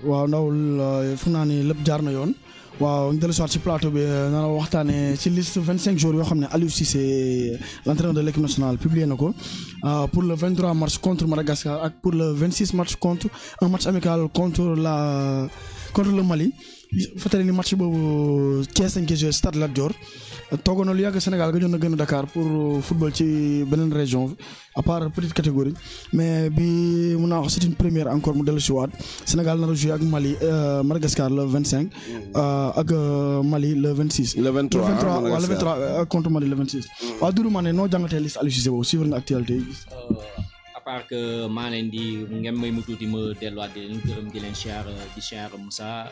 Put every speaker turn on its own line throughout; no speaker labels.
waaw ndawul fu naa ni lépp jaar na yoon. waaw ñu dellu si waat ci plateau bi na waxtaanee ci liste 25 jours yoo xam ne Aliou Cissé l'entraîneur de l'équipe nationale publié na ko pour le 23 mars contre Madagascar ak pour le 26 mars contre un match amical contre le Mali. fàttali ni match boobu Thiès lañ koy joué Stade Lat Dior toogoon na lu yàgg Sénégal nga na gën a Dakar pour football ci beneen région à part petite catégorie mais bi mun naa wax c'est une première encore mu dellu si waat Sénégal nar a joué ak Mali Madagascar le 25 ak Mali le 26.
le 23
waaw le 23 contre Mali le 26. waaw Doudou Mané noo jàngatee liste Aliou Cissé boobu suivre nga actualité yi.
à part que maa leen di ngeen may mu tuuti ma delluwaat di leen gërëm di leen siyaar Moussa.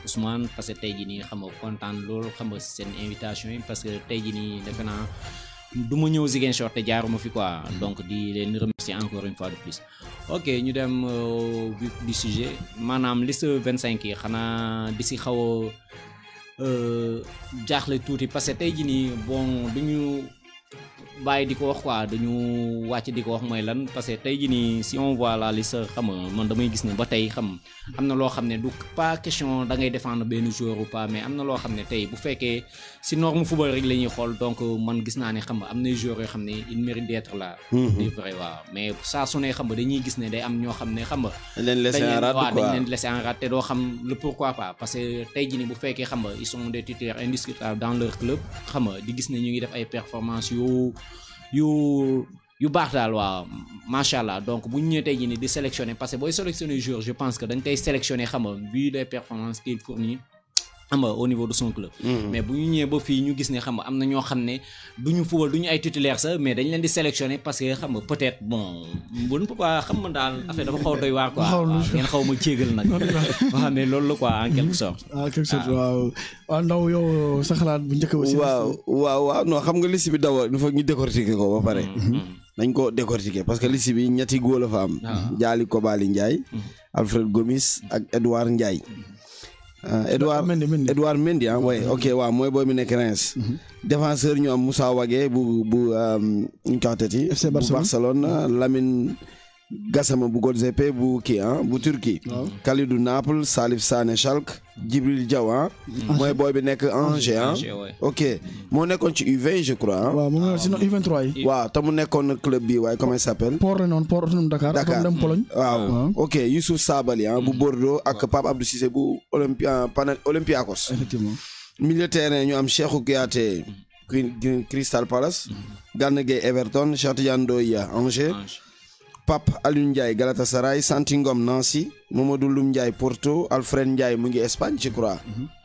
Ousmane parce que tey jii nii xam nga kontaan loolu xam nga si seen invitation yi parce que tey jii nii defe naa du ma ñëw Ziguinchor te jaaruma fi quoi donc di leen remercier encore une fois de plus. ok ñu dem vif du sujet maanaam liste 25 yi xanaa di si xaw a jaaxle tuuti parce que tey jii nii bon duñu bàyyi di ko wax quoi dañu wàcc di ko wax mooy lan parce que tey jii nii si on voit la liste xam nga man damay gis ne ba tey xam am na loo xam ne du pas question da ngay défendre benn joueur ou pas mais am na loo xam ne tey bu fekkee si norme football rek la ñuy xool donc man gis naa ne xam nga am na joueurs yoo xam ne il mérite d'être là. c'est vrai waaw mais saa su ne xam nga dañuy gis ne day am ñoo xam ne xam nga.
dañ leen laisser en rade quoi
dañ leen laisser en rade te doo xam le pourquoi pas parce que tey jii nii bu fekkee xam nga ils sont des titulaires indiscutables dans leur club xam nga di gis ne ñu ngi def ay performances yu baax daal waaw macha allah donc bu ñu ñëwee tey jii nii di sélectionner parce que booy sélectionner joueur je pense que dañ koy sélectionner xam nga vu les performances qu'il fournit xam nga au niveau de son club. mais bu ñu ñëwee ba fii ñu gis ne xam nga am na ñoo xam ne du ñu football du ñu ay titulaires sax mais dañ leen di sélectionner parce que xam nga peut-être bon bu ñu pas xam nga daal affaire dafa xaw a doy waar quoi. ngeen xaw ma jéegal nag. waaw mais loolu la quoi en quelque sorte.
quelque sorte waaw ndaw yow sa xalaat bu njëkk aussi.
waaw non xam nga liste bi d'abord il faut ñu décortiquer ko ba pare. dañ ko décortiquer parce que liste bi ñetti góol la fa am. Dialy Kobali Ndiaye. Alfred Gomis ak Edouard Ndiaye. Edouard Mendy ah oui ok waaw mooy booy mi nekk Reims. défenseur ñu am Moussa Wagué bu ñu kaxtati bu Barcelone Lamine Gassama bu Godzepe bu kii bu Turquie. Kalidou Naples Salif Sané Schalke Djibril Diaw mooy booy bi nekk Angers ok moo nekkoon ci U20 je crois
waaw moom sinon U23 yi.
waaw te mu nekkoon club bi waaye comment il s'appelle.
Port la noonu Port autonome Dakar. dem Pologne.
waaw ok Youssouf Sabaly bu Bordeaux ak Pape Abdou Cissé bu Olympiakos.
effectivement.
milieu terrain ñu am Cheikhou Kouyaté Crystal Palace. Gana Gueye Everton Cheikh Tidiane Ndoye Angers. Pape Alioune Ndiaye Galatasaray Santy Ngom Nancy Mamadou Loum Ndiaye Porto Alfred Ndiaye mu ngi Espagne je crois.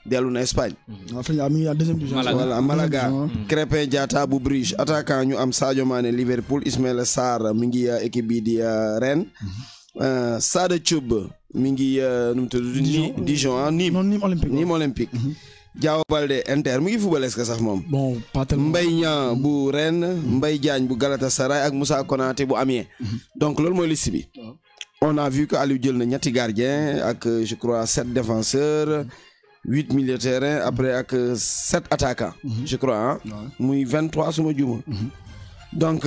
dellu na Espagne.
Alfred mi ngi à deuxième division.
voilà Malaga Krépin Diatta bu Bruges attaquant ñu am Sadio Mané Liverpool Ismaïla Sarr mi ngi équipe bi di Rennes. Sada Thioub mi ngi nu mu tudd Dijon Nîmes Olympique. Diao Baldé Inter mu ngi football est-ce que sax moom.
bon pas tellement.
Mbaye Niang bu Rennes Mbaye Diagne bu Galatasaray ak Moussa Konaté bu Amiens. donc loolu mooy liste bi. on a vu que Aliou jël na ñetti gardien ak je crois 7 défenseurs 8 milieux terrain après ak 7 attaquants. je crois muy 23 suma juuma. donc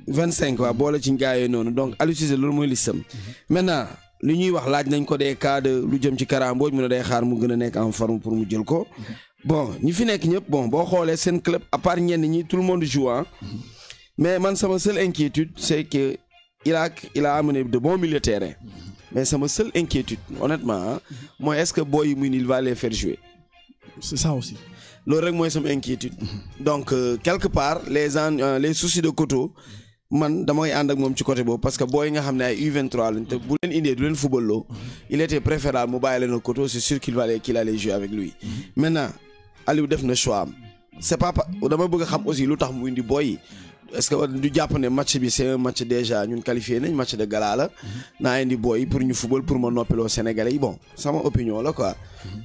25 waaw boole ci ngaayee noonu donc Aliou Cissé loolu mooy listam. maintenant li ñuy wax laaj nañ ko des cas de lu jëm ci Kara Mbodj mu ne day xaar mu gën a nekk en forme pour mu jël ko. bon ñi fi nekk ñëpp bon boo xoolee seen club à part ñenn ñi tout le monde joue mais man sama seule inquiétude c'est que il a amené de bons milieux de terrain. mais sama seule inquiétude honnêtement mooy est-ce que booy yi muy il va les faire jouer.
c'est ça aussi.
loolu rek mooy sama inquiétude. donc quelque part les soucis de Koto man damay ànd ak moom ci côté boobu parce que booy nga xam ne ay U23 lañ te bu leen indee du leen football loo il était préférable mu bàyyi leen Koto c'est sûr qu'il allait jouer avec lui. maintenant Aliou def na choix am c'est pas dama bëgg a xam aussi lu tax mu indi booy yi est-ce que du jàpp ne match bi c'est un match déjà ñun qualifié nañ match de gala la naa indi booy pour ñu football pour ma noppiloo Sénégalais yi bon sama opinion la quoi.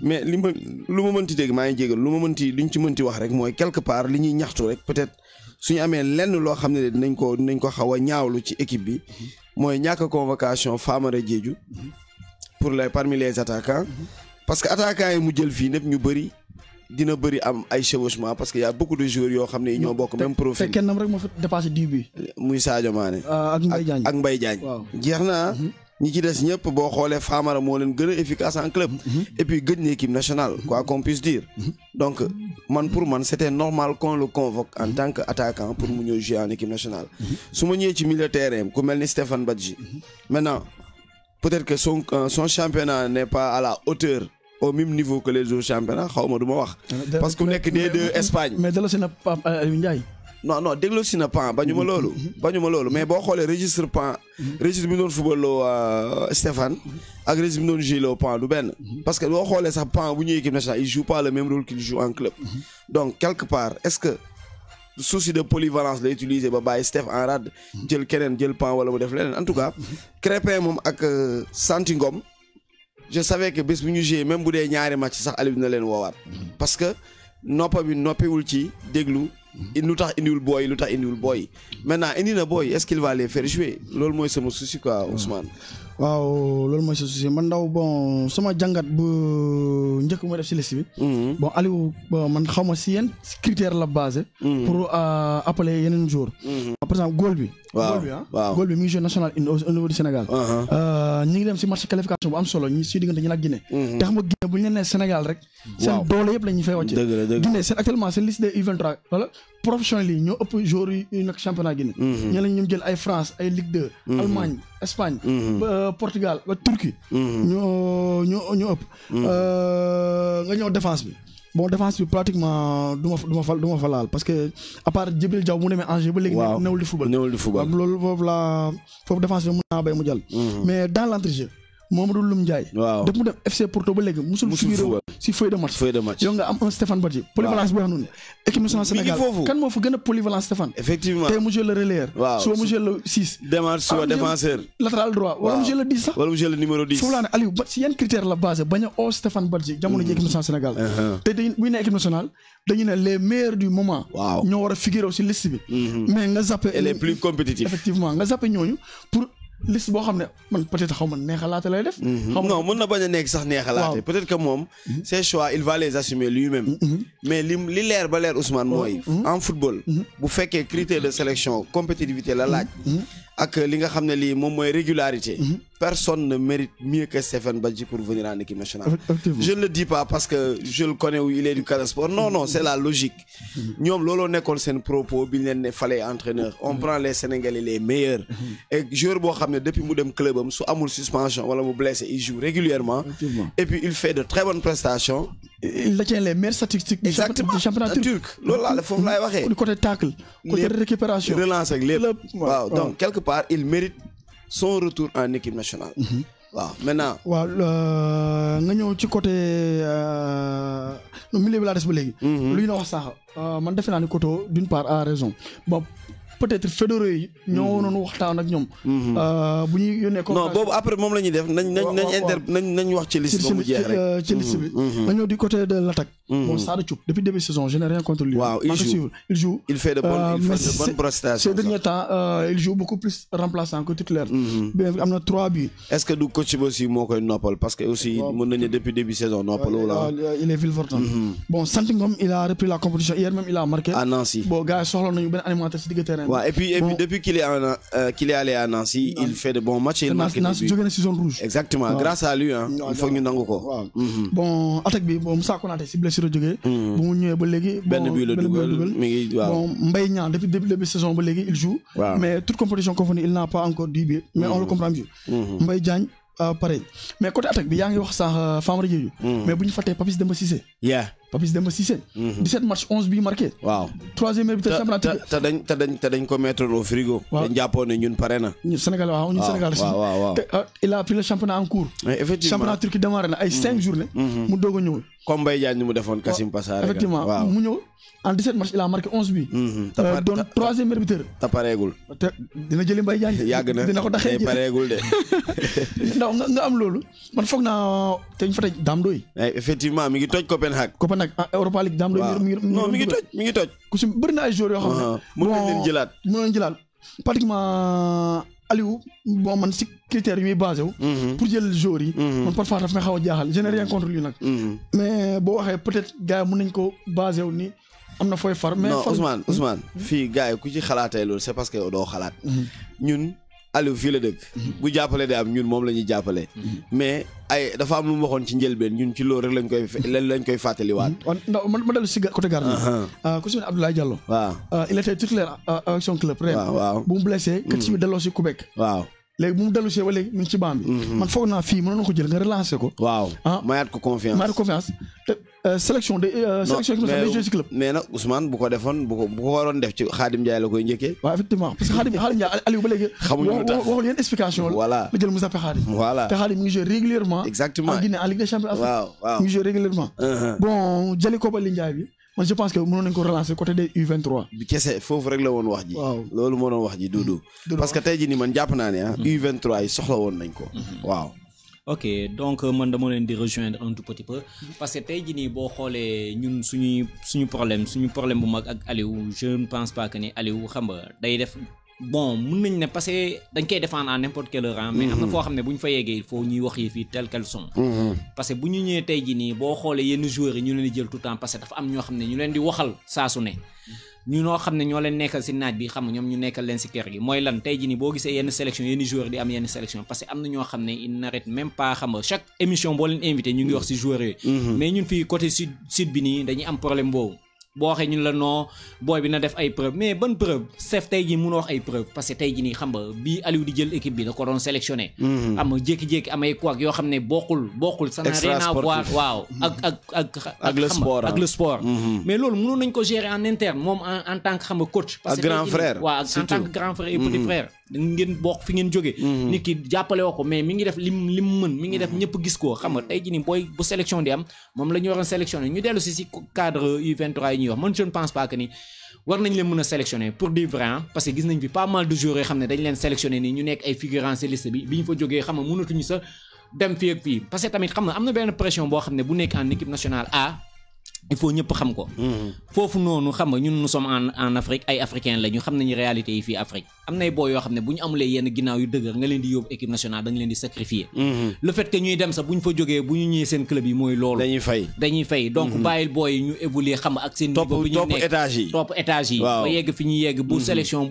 mais lu ma mënti dégg maa ngi jégal luñ ci mënti wax rek mooy quelque part li ñuy ñaxtu rek peut-être suñu amee lenn loo xam ne dinañ ko xaw a ñaawlu ci équipe bi mooy ñàkk convocation Famara Diédhiou pour parmi les attaquants parce que attaquants yi mu jël fii ñëpp ñu bëri dina bëri am ay chevauchement parce que y a beaucoup de joueurs yoo xam ne ñoo bokk même profil.
te kenn rek moo fa dépassé 10 bi.
muy Sadio Mané.
ak Mbaye Diagne
ak Mbaye Diagne. jeex na ñi ci des ñëpp boo xoolee Famara moo leen gën a efficace en club. et puis gëj na équipe nationale quoi qu'on puisse dire. donc pour man c'était normal qu'on le convoque en tant que attaquant pour mu ñëw jouer en équipe nationale. su ma ñëwee ci milieu terrain ku mel ni Stéphane Badji. maintenant peut-être que son championnat n'est pas à la hauteur au même niveau que les autres championnats xaw ma du ma wax. parce que mu nekk D2 Espagne.
mais dala si na Pape Aliou Ndiaye.
non déglu si na Pan bañu ma loolu mais boo xoolee registre Pan registre bi doon football loo Stéphane ak registre bi doon joué loo Pan du benn parce que boo xoolee sax Pan bu ñëwee équipe nationale il joue pas le même rôle qu'il joue en club donc quelque part est-ce que souci de polyvalence la utiliser ba bàyyi Steph en rade jël keneen jël Pan wala mu def leneen en tout cas Crépin moom ak Santi Ngom je savais que bés bu ñu joué même bu dee ñaari match sax Aliou dina leen woowaat parce que noppiwul ci déglu lu tax indiwul booy maintenant indi na booy est-ce qu'il va les faire jouer loolu mooy sama souci quoi Ousmane.
waaw loolu mooy sa souci man ndaw bon sama jàngat bu njëkk mooy def ci liste bi. bon Aliou man xaw ma si yenn critère la basé. pour appeler yeneen joueurs. par exemple góol bi. góol bi mi ngi joué national au niveau du Sénégal. ñi ngi dem si match qualification bu am solo ñi si diggante ñi nag Guinée. te xam nga Guinée bu ñu leen nee Sénégal rek. seen doole yëpp la ñuy fay wàcce. Guinée seen actuellement seen liste des U23 wala professionnels yi ñoo ëpp joueurs yu nekk championnat Guinée. ñoo lañ ñoom jël ay France ay Ligue 2. Allemagne Espagne. Portugal ba Turquie. ñoo ëpp. nga ñëw défense bi. bon défense bi pratiquement du ma fa laal parce que à part Djibril Diaw mu demee Angers ba léegi. newul di football loolu foofu défense bi mën naa bay mu jàll. mais dans l'entrejeu Mamadou Loum Ndiaye. def mu dem FC Porto ba léegi musul figuré si feuille de match. yow nga am un Stéphane Badji. polyvalence bi wax noonu. équipe nationale Sénégal kan moo fa gën a polyvalence Stéphane.
effectivement
tey mu joué le relayeur. suba mu joué le 6.
démarche suba défenseur.
latéral droit wala mu joué le 10 sax.
wala mu joué le numéro 10.
foofu laa ne Aliou ba si yan critère la basé bañ a oo Stéphane Badji jamono ji équipe nationale Sénégal. te dañu bu ñu nee équipe nationale dañu ne les meilleurs du moment. ñoo war a figuré aussi liste bi. mais nga zappé.
et les plus compétitifs.
effectivement nga zappé ñooñu pour. liste boo xam ne man peut-être xaw ma neexalaate lay def.
non mën na bañ a nekk sax neexalaate. peut-être que moom. ses choix il va les assumer lui-même. mais li leer ba leer Ousmane mooy. en football. bu fekkee critère de sélection compétitivité la laaj. ak li nga xam ne lii moom mooy régularité. personne ne mérite mieux que Stéphane Badji pour venir en équipe nationale. Je ne le dis pas parce que je le connais où il est du Casa Sport. Non, c'est la logique. ñoom looloo nekkoon seen propos bi ñu leen ne fallait entraîneur. On prend les Sénégalais les meilleurs. et joueur boo xam ne depuis mu dem club am su amul suspension wala mu blessé il joue régulièrement. et puis il fait de très bonnes prestations.
il détient les meilleures statistiques.
exactement du championnat turc. loolu laa la foofu laay waxee.
côté tacle. côté récupération
relance ak lépp. waaw donc quelque part il mérite son retour en équipe nationale. waaw maintenant.
waaw nga ñëw ci côté milieu bi laa des ba léegi. lu ñu la wax sax man defe naa ni Koto d'une part a raison bon peut-être fédéraux yi ñoo waroon waxtaan ak ñoom. bu ñuy yónnee.
non boobu après moom la ñuy def nañ wax ci liste ba mu jeex rek.
ci liste bi. nga ñëw du côté de l'attaque. bon Sada Thioub depuis début de saison je n'ai rien contre lui.
waaw il joue. il fait de bonnes prestations.
ces derniers temps il joue beaucoup plus remplaçant que titulaire. bien am na 3 buts.
est-ce que du coach bi aussi moo koy noppal parce que aussi mën nañu depuis début saison noppal wala.
il est Villefortin. bon Santi Ngom il a repris la compétition hier même il a marqué.
à Nancy.
bon gars yi soxla nañu benn animateur ci digg terrain.
et puis depuis qu'il est allé à Nancy il fait de bons matchs. il marque
Nancy jóge na saison rouge.
exactement grâce à lui il faut ñu nangu ko.
bon attaque bi bon Moussa Konaté si blessure la jógee. bu mu ñëwee ba léegi.
benn bi la dugal mi ngi waaw.
bon Mbaye Niang depuis début de saison ba léegi il joue. mais toute compétition confondue il n'a pas encore 10 buts. mais on le comprend mieux. Mbaye Diagne pareil mais côté attaque bi yaa ngi wax sax Famara Diédhiou. mais bu ñu fàttee Papis Demba Cissé. Papis Demba Cissé. 17 matchs 11 buts marqués. waaw 3e but championnat.
te dañ ko mettre au frigo. dañ jàppoon ne ñun pare na.
ñun Sénégal waaw ñun Sénégal si. il a pris le championnat en cours.
effectivement
championnat turc démarré na ay 5 journées. mu doog a ñëw.
comme Mbaye Diagne mu defoon Kassim Passaré.
effectivement mu ñëw en 17 matchs il a marqué 11 buts. doon 3e buteur.
te pareegul.
te dina jëli Mbaye Diagne.
yàgg na
dina ko daxee
ji pareegul de.
ndax nga am loolu man foog naa te ñu fa tey Dame Doye.
effectivement mi ngi toj Copenhague.
Europa League Dame Doye.
non mi ngi toj.
ku si bëri na ay joueurs yoo xam ne.
mën nañ leen jëlaat.
pratiquement Aliou bon man si critères yi muy basé wu. pour jël joueurs yi. man parfois daf may xaw a jaaxal je n'ai rien contre lui nag. mais boo waxee peut-être gars yi mën nañ ko basé wu ni am na fooy far. mais
non Ousmane fii gars yi ku ci xalaatee loolu c'est parce que doo xalaat. ñun Aliou fii la dëkk bu jàppale de am ñun moom la ñuy jàppale mais ay dafa am lu mu waxoon ci njëlbeen ñun ci loolu rek lañ koy fàttaliwaat.
ndax ma dellu si côté gardien ku si Abdoulaye Diallo
waaw
il était titulaire avec son club ren
waaw
bu mu blessé kat si bi delloo si Québec
waaw
léegi bu mu dellu see ba léegi mu ngi ci banc bi man foog naa fii mënoon na ko jël nga relancer ko
waaw mayaat ko confiance
te sélection des joueurs ci club
mais nag Ousmane bu ko defoon bu ko waroon def ci Khadim Ndiaye la koy njëkkee
waaw effectivement parce que Khadim Ndiaye Aliou ba léegi
xamuñu lu tax
waxul yenn explication
voilà
la jël Moussa Khadim
voilà
te Khadim mi ngi joué régulièrement
exactement
en Guinée en Ligue des Champions
waaw
mi ngi joué régulièrement bon jëli ko ba li Ndiaye bi man je pense que mënoon nañu ko relancer côté des U23
bi kese foofu rek la woon wax ji
waaw
loolu moo doon wax ji Doudou parce que tey jii nii man jàpp naa ne U23 yi soxla woon nañ ko waaw
ok donc man dama leen di rejoindre un tout petit peu parce que tey jii nii boo xoolee ñun suñu problème bu mag ak Aliou je ne pense pas que ni Aliou xam nga day def bon mën nañ ne parce que dañ koy défendre à n'importe quel rang mais am na foo xam ne bu ñu fa yeggee il faut ñuy wax yi fii tel qu'elles sont parce que bu ñu ñëwee tey jii nii boo xoolee yenn joueurs yi ñu leen di jël tout le temps parce que dafa am ñoo xam ne ñu leen di waxal saa su ne ñu noo xam ne ñoo leen nekkal si naaj bi xam nga ñoom ñu nekkal leen si kër gi mooy lan tey jii nii boo gisee yenn sélection yenn joueurs di am yenn sélection parce que am na ñoo xam ne ils n'arrêtent même pas xam nga chaque émission boo leen invité ñu ngi wax si joueurs yooyu mais ñun fii côté sud bi nii dañuy am problème boobu boo waxee ñun la non booy bi na def ay preuve mais ban preuve chef tey jii mënoo wax ay preuve parce que tey jii nii xam nga bii Aliou di jël équipe bi da ko doon sélectionné am nga jékki-jékki am ay couac yoo xam ne bokkul ça n'a rien à voir waaw ak le sport mais loolu mënoon nañ ko gérer en interne moom en tant que xam nga coach parce que
grand frère
waaw en tant que grand frère et petit frère ngeen bokk fi ngeen jógee nit ki jàppale woo ko mais mi ngi def lim mën mi ngi def ñëpp gis ko xam nga tey jii nii booy bu sélection di am moom la ñu waroon sélectionné ñu dellu si cadre U23 yi ñuy wax man je ne pense pas que ni war nañ leen mën a sélectionner pour dire vrai parce que gis nañ fi pas mal de joueurs yoo xam ne dañ leen sélectionné nii ñu nekk ay figurants ci liste bi ñu fa jógee xam nga mënatuñu sa dem fii ak fii parce que tamit xam nga am na benn pression boo xam ne bu nekk en équipe nationale A il faut ñëpp xam ko foofu noonu xam nga ñun nous sommes en Afrique ay africains la ñu xam nañu réalité yi fii Afrique am nay boo yoo xam ne bu ñu amulee yenn ginnaaw yu dëgër nga leen di yóbbu équipe nationale da nga leen di sacrifier le fait que ñuy dem sax bu ñu fa jógee bu ñu ñëwee seen club yi mooy loolu dañuy fay donc bàyyil booy ñu évoluer xam nga ak seen niveau bi ñu nekk topp étage yi ba yegg fi ñuy yegg bu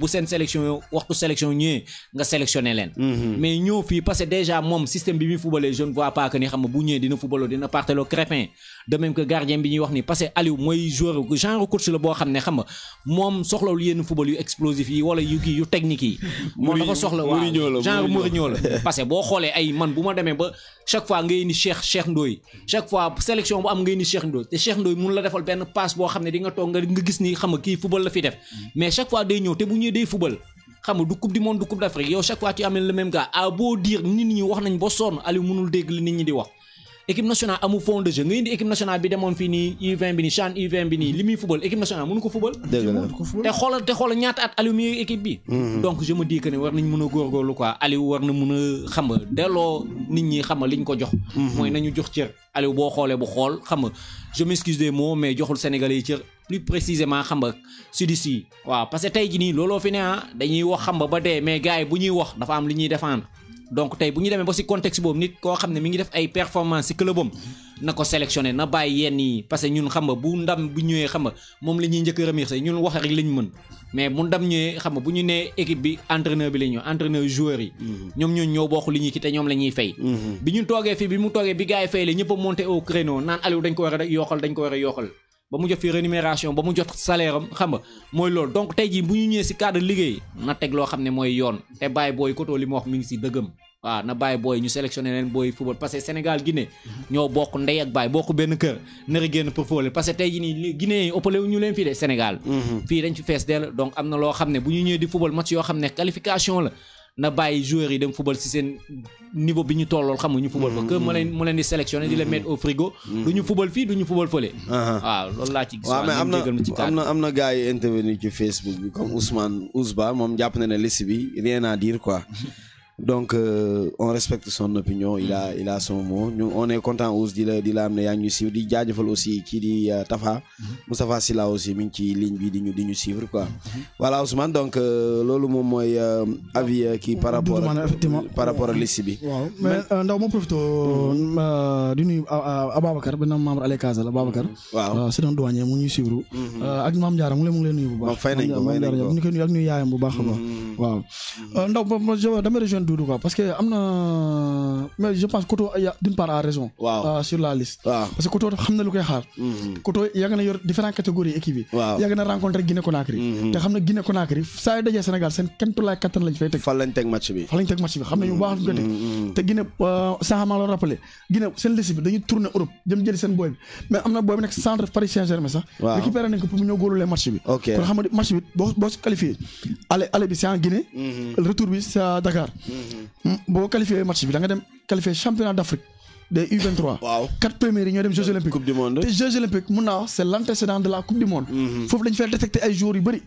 seen sélection waxtu sélection ñëwee nga sélectionné leen mais ñëw fii parce que déjà moom système bi muy footballé je ne vois pas que ni xam nga bu ñëwee dina footballoo dina parteloo Crépin de même que gardien bi ñuy wax ni parce que Aliou mooy joueur genre coach la boo xam ne xam nga moom soxlawul yenn football yu explosif yi wala yu kii yu technique yi moom dafa soxla waaw genre Mourinho la parce que boo xoolee ay man bu ma demee ba chaque fois ngay indi Cheikh Ndoye chaque fois sélection bu am ngay indi Cheikh Ndoye te Cheikh Ndoye mun la defal benn passe boo xam ne di nga toog nga gis ni xam nga kii football la fi def mais chaque fois day ñëw te bu ñëwee day football xam nga du coupe du monde du coupe d'Afrique yow chaque fois tu amènes le même gars à beau dire nit ñi wax nañ ba sonn Aliou mënul dégg li nit ñi di wax équipe nationale amul fond de jeu nga indi équipe nationale bi demoon fii nii U20 bi nii CHAN U20 bi nii li muy football équipe nationale mënu ko football te xoolal ñaata at Aliou mi équipe bi donc je me dis que ne war nañ mën a góorgóorlu quoi Aliou war na mën a xam nga delloo nit ñi xam nga liñ ko jox mooy nañu jox cër Aliou boo xoolee bu xool xam nga je m'excuse des mots mais joxul Sénégalais yi cër plus précisément xam nga sudisi waaw parce que tey ji nii looloo fi ne dañuy wax xam nga ba dee mais gars yi bu ñuy wax dafa am li ñuy défendre donc tey bu ñu demee ba ci contexte boobu nit koo xam ne mi ngi def ay performance ci clubam na ko sélectionné na bàyyi yenn yi parce que ñun xam nga bu ndam bu ñëwee xam nga moom la ñuy njëkk a remercier ñun wax rek lañ mën mais bu ndam ñëwee xam nga bu ñu nee équipe bi entraîneur bi la ñu entraîneur joueurs yi ñoom ñoo bokk li ñuy ki te ñoom la ñuy fay bi ñu toogee fii bi mu toogee bi gars yi fay la ñëpp a monté au créneau naan Aliou dañ ko war a yokkal ba mu jot fi rémunération ba mu jot salaire am xam nga mooy loolu donc tey jii bu ñu ñëwee ci cadre liggéey na teg loo xam ne mooy yoon te bàyyi booy Koto li mu wax mi ngi ci dëggam waaw na bàyyi booy ñu sélectionné leen booy football parce que Sénégal Guinée ñoo bokk ndey ak bàyyi bokk benn kër nari génn pour football parce que tey jii nii Guinée yi ëppale ñu leen fii de Sénégal fii dañ fi fees dell donc am na loo xam ne bu ñu ñëwee di football match yoo xam ne qualification la na bàyyi joueurs yi dem football ci seen niveau bi ñu tollool xam nga ñu football fa que mu leen di sélectionné di leen mettre au frigo du ñu football fii du ñu football fële waaw loolu laa ci gis
waaw mais am na gars yi intervenir ci Facebook bi comme Ousmane Ousba moom jàpp na ne liste bi rien à dire quoi donc on respecte son opinion il a son mot ñu on est content aussi di la am ne yaa ngi ñu suivre di jaajëfal aussi kii di Tafa Moustapha Sylla aussi mi ngi ci ligne bi di ñu suivre quoi voilà Ousmane donc loolu moom mooy avis kii par rapport à liste bi
waaw mais ndaw moo profité di nuyu Ababacar benn membre Allez Casa la Ababacar waaw c'est un douanier mu ñuy suivre ak Mame Diarra mu ngi leen nuyu bu baax
fay nañ ko
ñu koy nuyu ak nuyu yaayam bu baax a baax waaw ndaw dama rejoindre Doudou quoi parce que am na mais je pense Koto d'une part a raison sur la liste parce que Koto xam na lu koy xaar Koto yàgg na yor différentes catégories équipe yi yàgg na rencontré Guinée Conakry te xam na Guinée Conakry saa yu dajee Sénégal seen kentulaay kattan lañ fay teg
fan lañ teg match bi
xam nañu bu baax ko teg te Guinée sax maa la rappelé Guinée seen liste bi dañuy tourner Europe jëm jëli seen booy bi mais am na booy bi nekk centre Paris Saint-Germain sax récupéré nañ ko pour mu ñëw góolulee match bi kon xam nga match bi boo si qualifié aller bi c'est en Guinée retour bi c'est à Dakar boo qualifié match bi da nga dem qualifié championnat d'Afrique des U23 4 premiers yi ñoo dem Jeux olympiques
coupe du monde
te Jeux olympiques mun naa wax c'est l'antécédent de la coupe du monde foofu lañ fay détecté ay joueurs yu bëri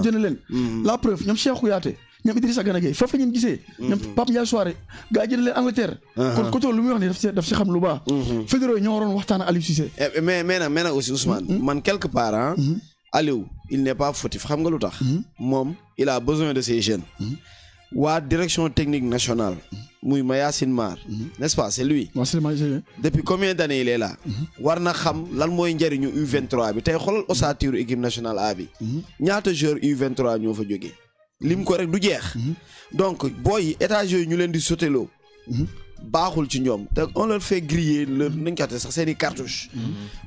jënd leen la preuve ñoom Cheikh Kouyaté ñoom Idrissa Gana Gueye foofu la ñu gisee ñoom Pape Ndiaye Souaré gars yi jënd leen Angleterre kon Koto lu muy wax ni daf si xam lu baax fédéraux yi ñoo waroon waxtaan ak Aliou Cissé
mais nag aussi Ousmane man quelque part Aliou il n'est pas fautif xam nga lu tax moom il a besoin de ces jeunes waa direction technique nationale muy Mayacine Mar n'est-ce pas c'est lui depuis combien d'années il est là war na xam lan mooy njëriñu U23 bi tey xoolal ossature équipe nationale A bi ñaata joueur U23 ñoo fa jógee lim ko rek du jeex donc booy étage yooyu ñu leen di soteloo baaxul ci ñoom te on leur fait griller leur nañ ko sax seen i cartouche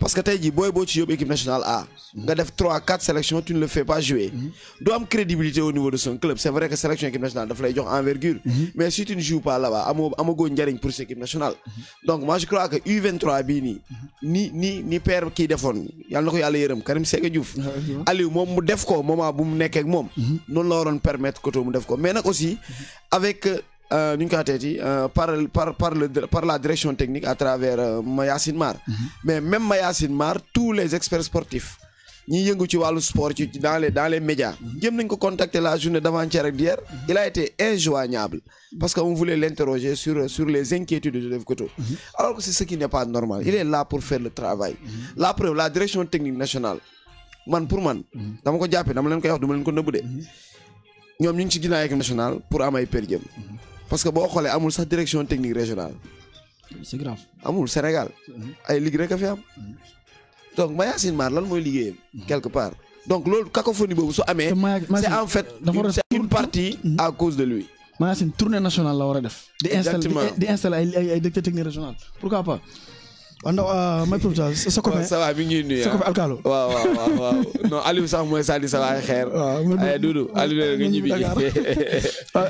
parce que tey jii booy boo ci yóbbu équipe nationale A nga def 3-4 sélections tu ne le fais pas jouer du am crédibilité au niveau de son club c'est vrai que sélection équipe nationale daf lay jox envergure mais si tu ne joues pas là-bas amagoo njariñ pour cette équipe nationale donc moi je crois que U23 bii ni père kii defoon yàlla na ko yàlla yërëm Karim Séga Diouf Aliou moom mu def ko moment bu mu nekkee ak moom noonu la waroon permettre Koto mu def ko mais nag aussi avec ñu ngi ko teeti par la direction technique à travers Mayacine Mar mais même Mayacine Mar tous les experts sportifs ñi yëngu ci wàllu sport ci dans les médias jëm nañ ko contacter la journée d'avant-hier ak d'hier il a été injoignable parce que on voulait l'interroger sur les inquiétudes de Joseph Koto alors que c'est ce qui n'est pas normal il est là pour faire le travail la preuve la direction technique nationale pour man dama ko jàppee dama leen koy wax duma leen ko nëbb de ñoom ñu ngi ci ginnaaw équipe nationale pour am ay per diem parce que boo xoolee amul sax direction technique régionale
c'est grave
amul Sénégal ay ligue rek a fi am donc Mayacine Mar lan mooy liggéeyam quelque part donc loolu cacophonie boobu su amee c'est en fait c'est une partie à cause de lui
Mayacine tournée nationale la war a def di installer ay directeur technique régional pourquoi pas ndaw may profité sa copain
ça va mi ngi nuyu
sa copain Alcalo
waaw non Aliou sax mooy sànni sa waay xeer ay Doudou Aliou nga ñibbi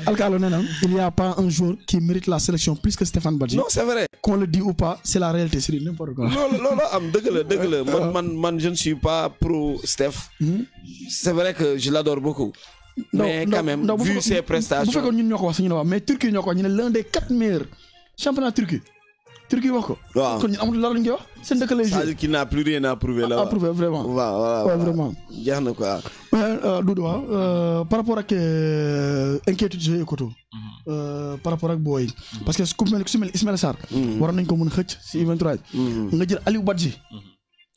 Alcalo nee na il y a pas un joueur qui mérite la sélection plus que Stéphane Badji
non c'est vrai
qu'on le dit ou pas c'est la réalité c'est n'importe quoi
loolu am dëgg la man je ne suis pas pro Steph c'est vrai que je l'adore beaucoup mais quand même vu ses prestations
bu fekkoon ñun ñoo ko wax sax ñu ne waaw mais Turquie ñoo ko wax ñu ne l'un des 4 meilleurs championnats Turquie wax ko.
waaw
kon ñun amul dara lu ñu koy wax seen dëkk lay joué.
c'est-à-dire qu'il n'a plus rien à prouver là.
à prouver vraiment.
waaw
vraiment.
jeex na quoi.
Doudou par rapport ak inquiétude Jeux Koto. par rapport ak booy. parce que ku mel Ismaïla Sarr. waroon nañ ko mën a xëcc si U23. nga jël Aliou Badji.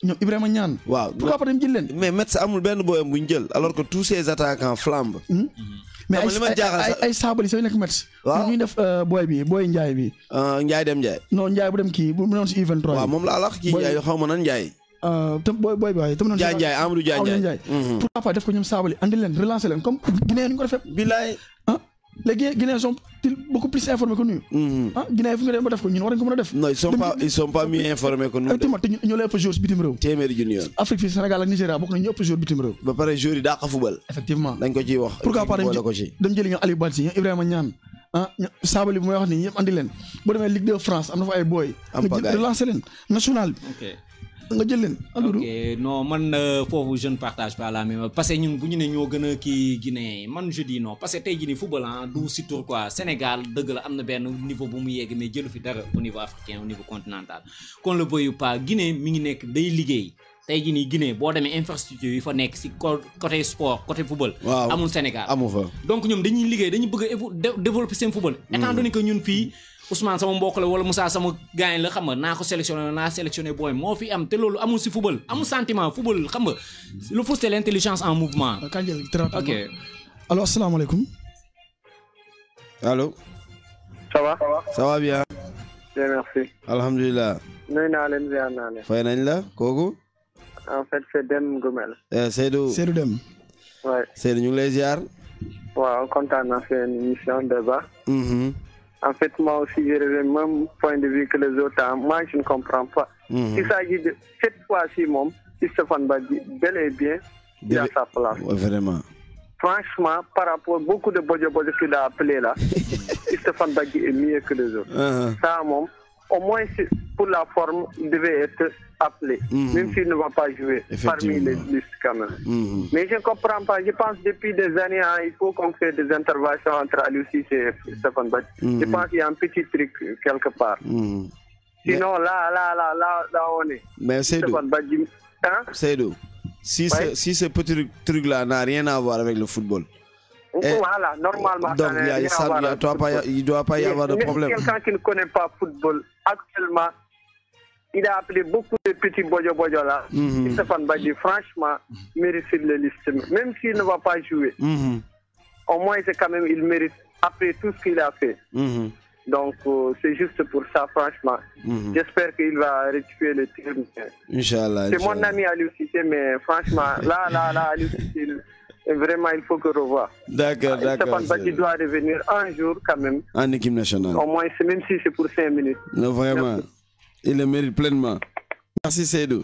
ñoom Ibrahima Niane.
waaw
pourquoi pas dem jël leen.
mais Metz amul benn booyam bu ñu jël alors que tous ces attaquants flambent.
mais ay saabali sax nekk Metz. waaw ñuy def booy Ndiaye bi.
Ndiaye dem Ndiaye.
non Ndiaye bu dem kii bu mu doon si U23.
waaw moom laa la wax kii Ndiaye xaw ma nan Ndiaye.
te booy bi waaye.
Ndiaye Amadou Ndiaye.
pourquoi pas def ko ñoom saabali andi leen relancer leen comme Guinée ñu ko defee.
bilaay.
les Guinéens sont beaucoup plus informés que nous. Guinée fu nga dem ba def ko ñun war nañ ko mën a def.
non ils sont pas mieux informés que nous.
effectivement te ñoo lay ëpp joueurs bitim réew.
téeméeri junni yoon.
Afrique fii Sénégal ak Nigéria bokk na ñu ëpp joueurs bitim réew.
ba pare joueurs yi daa ko fubal.
effectivement
dañ ko ciy wax.
pourquoi pas dem jëli ñoom Aliou Badji Ibrahima Niane Sabaly bu may wax nii yëpp andi leen boo demee Ligue 2 France am na fa ay boy.
am
nga relancer leen national bi. nga jël leen.
ok non man foofu je ne partage pas la même parce que ñun bu ñu ne ñoo gën a kii Guinée man je dis non parce que tey jii nii football du si tour quoi Sénégal dëgg la am na benn niveau bu mu yegg mais jëlu fi dara au niveau africain au niveau continental qu'on le veuille pas Guinée mi ngi nekk day liggéey tey jii nii Guinée boo demee infrastructure yi fa nekk si côté sport côté football.
waaw
amul Sénégal
amu fa.
donc ñoom dañuy liggéey dañu bëgg a développer seen football. étant donné que ñun fii Ousmane sama mbokk la wala Moussa sama gaañ la xam nga naa ko sélectionné booy moo fi am te loolu amul si football amul sentiment football xam nga le foot c'est l'intelligence en mouvement. ok
allo asalaamaaleykum.
allo. ça va bien.
bien merci.
alhamdulilah.
nuyu naa leen ziar naa leen.
fay nañ la kooku.
en fait c'est Deme Goumel.
Seydou
Deme.
ouais.
Seydou ñu ngi lay ziar.
waaw kontaan naa seen émission débat. En fait, moi aussi, j'ai le même point de vue que les autres. Moi, je ne comprends pas. Il s'agit de cette fois-ci, Stéphane Badji, bel et bien, il a sa place.
Ouais, vraiment.
Franchement, par rapport à beaucoup de Bojo qu'il a appelé là, Stéphane Badji est mieux que les autres. Ça, au moins, pour la forme, il devait être appelé, même s'il ne va pas jouer parmi les listes quand même. Mais je ne comprends pas. Je pense depuis des années, il faut qu'on fait des interventions entre Aliou Cissé et Stéphane Badji. Je pense qu'il y a un petit truc quelque part. Sinon, là, on est.
Mais
Stéphane Badji, hein?
Seydou, si ce petit truc-là n'a rien à voir avec le football.
Voilà, normalement,
donc il ne doit pas y avoir de problème.
Quelqu'un qui ne connaît pas le football, actuellement, il a appelé beaucoup de petits bojo là. Stéphane Badji, franchement, mérite sur les listes. Même s'il ne va pas jouer, au moins, c'est quand même, il mérite après tout ce qu'il a fait. Donc, c'est juste pour ça, franchement. J'espère qu'il va rectifier le tir.
Inch'Allah.
C'est mon ami Aliou Cissé, mais franchement, là, Aliou Cissé, vraiment, il faut que revoir.
D'accord.
Stéphane Badji doit revenir un jour quand même.
En équipe nationale.
Au moins, même si c'est pour 5 minutes.
Non, vraiment. Il le mérite pleinement. Merci Seydou.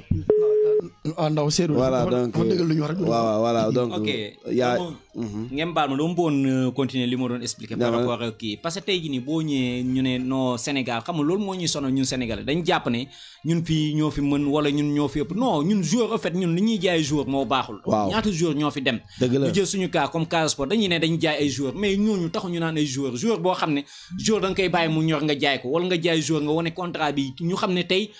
Voilà donc voilà donc.
ok ngeen baal ma dama bëggoon continuer li ma doon expliquer par rapport ak kii parce que tey jii nii boo ñëwee ñu ne non Sénégal xam nga loolu moo ñuy sonal ñun Sénégalais dañ jàpp ne ñun fii ñoo fi mën wala ñun ñoo fi ëpp non ñun joueur en fait ñun li ñuy jaay joueur moo baaxul. ñaata joueur ñoo fi dem. ñu jël suñu cas comme Casa Sport dañuy ne dañ jaay ay joueur mais ñooñu taxu ñu naan ay joueur boo xam ne joueur da nga koy bàyyi mu ñor nga jaay ko wala nga jaay joueur nga wane contrat bi ñu xam ne tey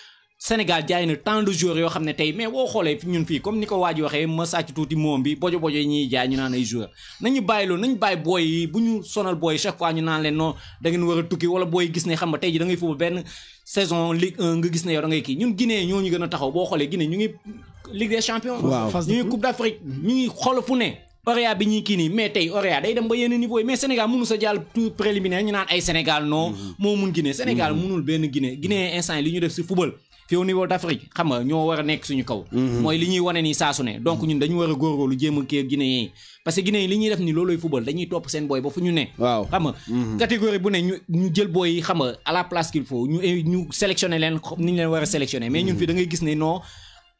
Sénégal jaay na tant de joueurs yoo xam ne tey mais boo xoolee ñun fii comme ni ko waa ji waxee ma sàcc tuuti moom bi bojo yi ñuy jaay ñu naan ay joueurs nañu bàyyi loolu nañu bàyyi booy yi bu ñu sonal booy chaque fois ñu naan leen non da ngeen war a tukki wala booy gis ne xam nga tey ji da ngay foofu benn saison Ligue 1 nga gis ne yow da ngay kii ñun Guinée ñoo ñu gën a taxaw boo xoolee Guinée ñu ngi Ligue des champions ñu ngi Coupe d'Afrique ñu ngi xool fu ne Orea bi ñuy kii nii mais tey Orea day dem ba yenn niveau yi mais Sénégal mënu sa jàll tout préliminaire ñu naan ay Sénégal non moo mun Guinée Sénégal mënul benn Guinée instant li ñu def si football fii au niveau d'Afrique xam nga ñoo war a nekk suñu kaw mooy li ñuy wane nii saa su ne donc ñun dañu war a góorgóorlu jéem a kii Guinée yi parce que Guinée yi li ñuy def ni looloy football dañuy topp seen booy ba fu ñu ne xam nga catégorie bu ne ñu jël booy yi xam nga à la place qu'il faut ñu sélectionner leen ni ñu leen war a sélectionner mais ñun fii da ngay gis ne non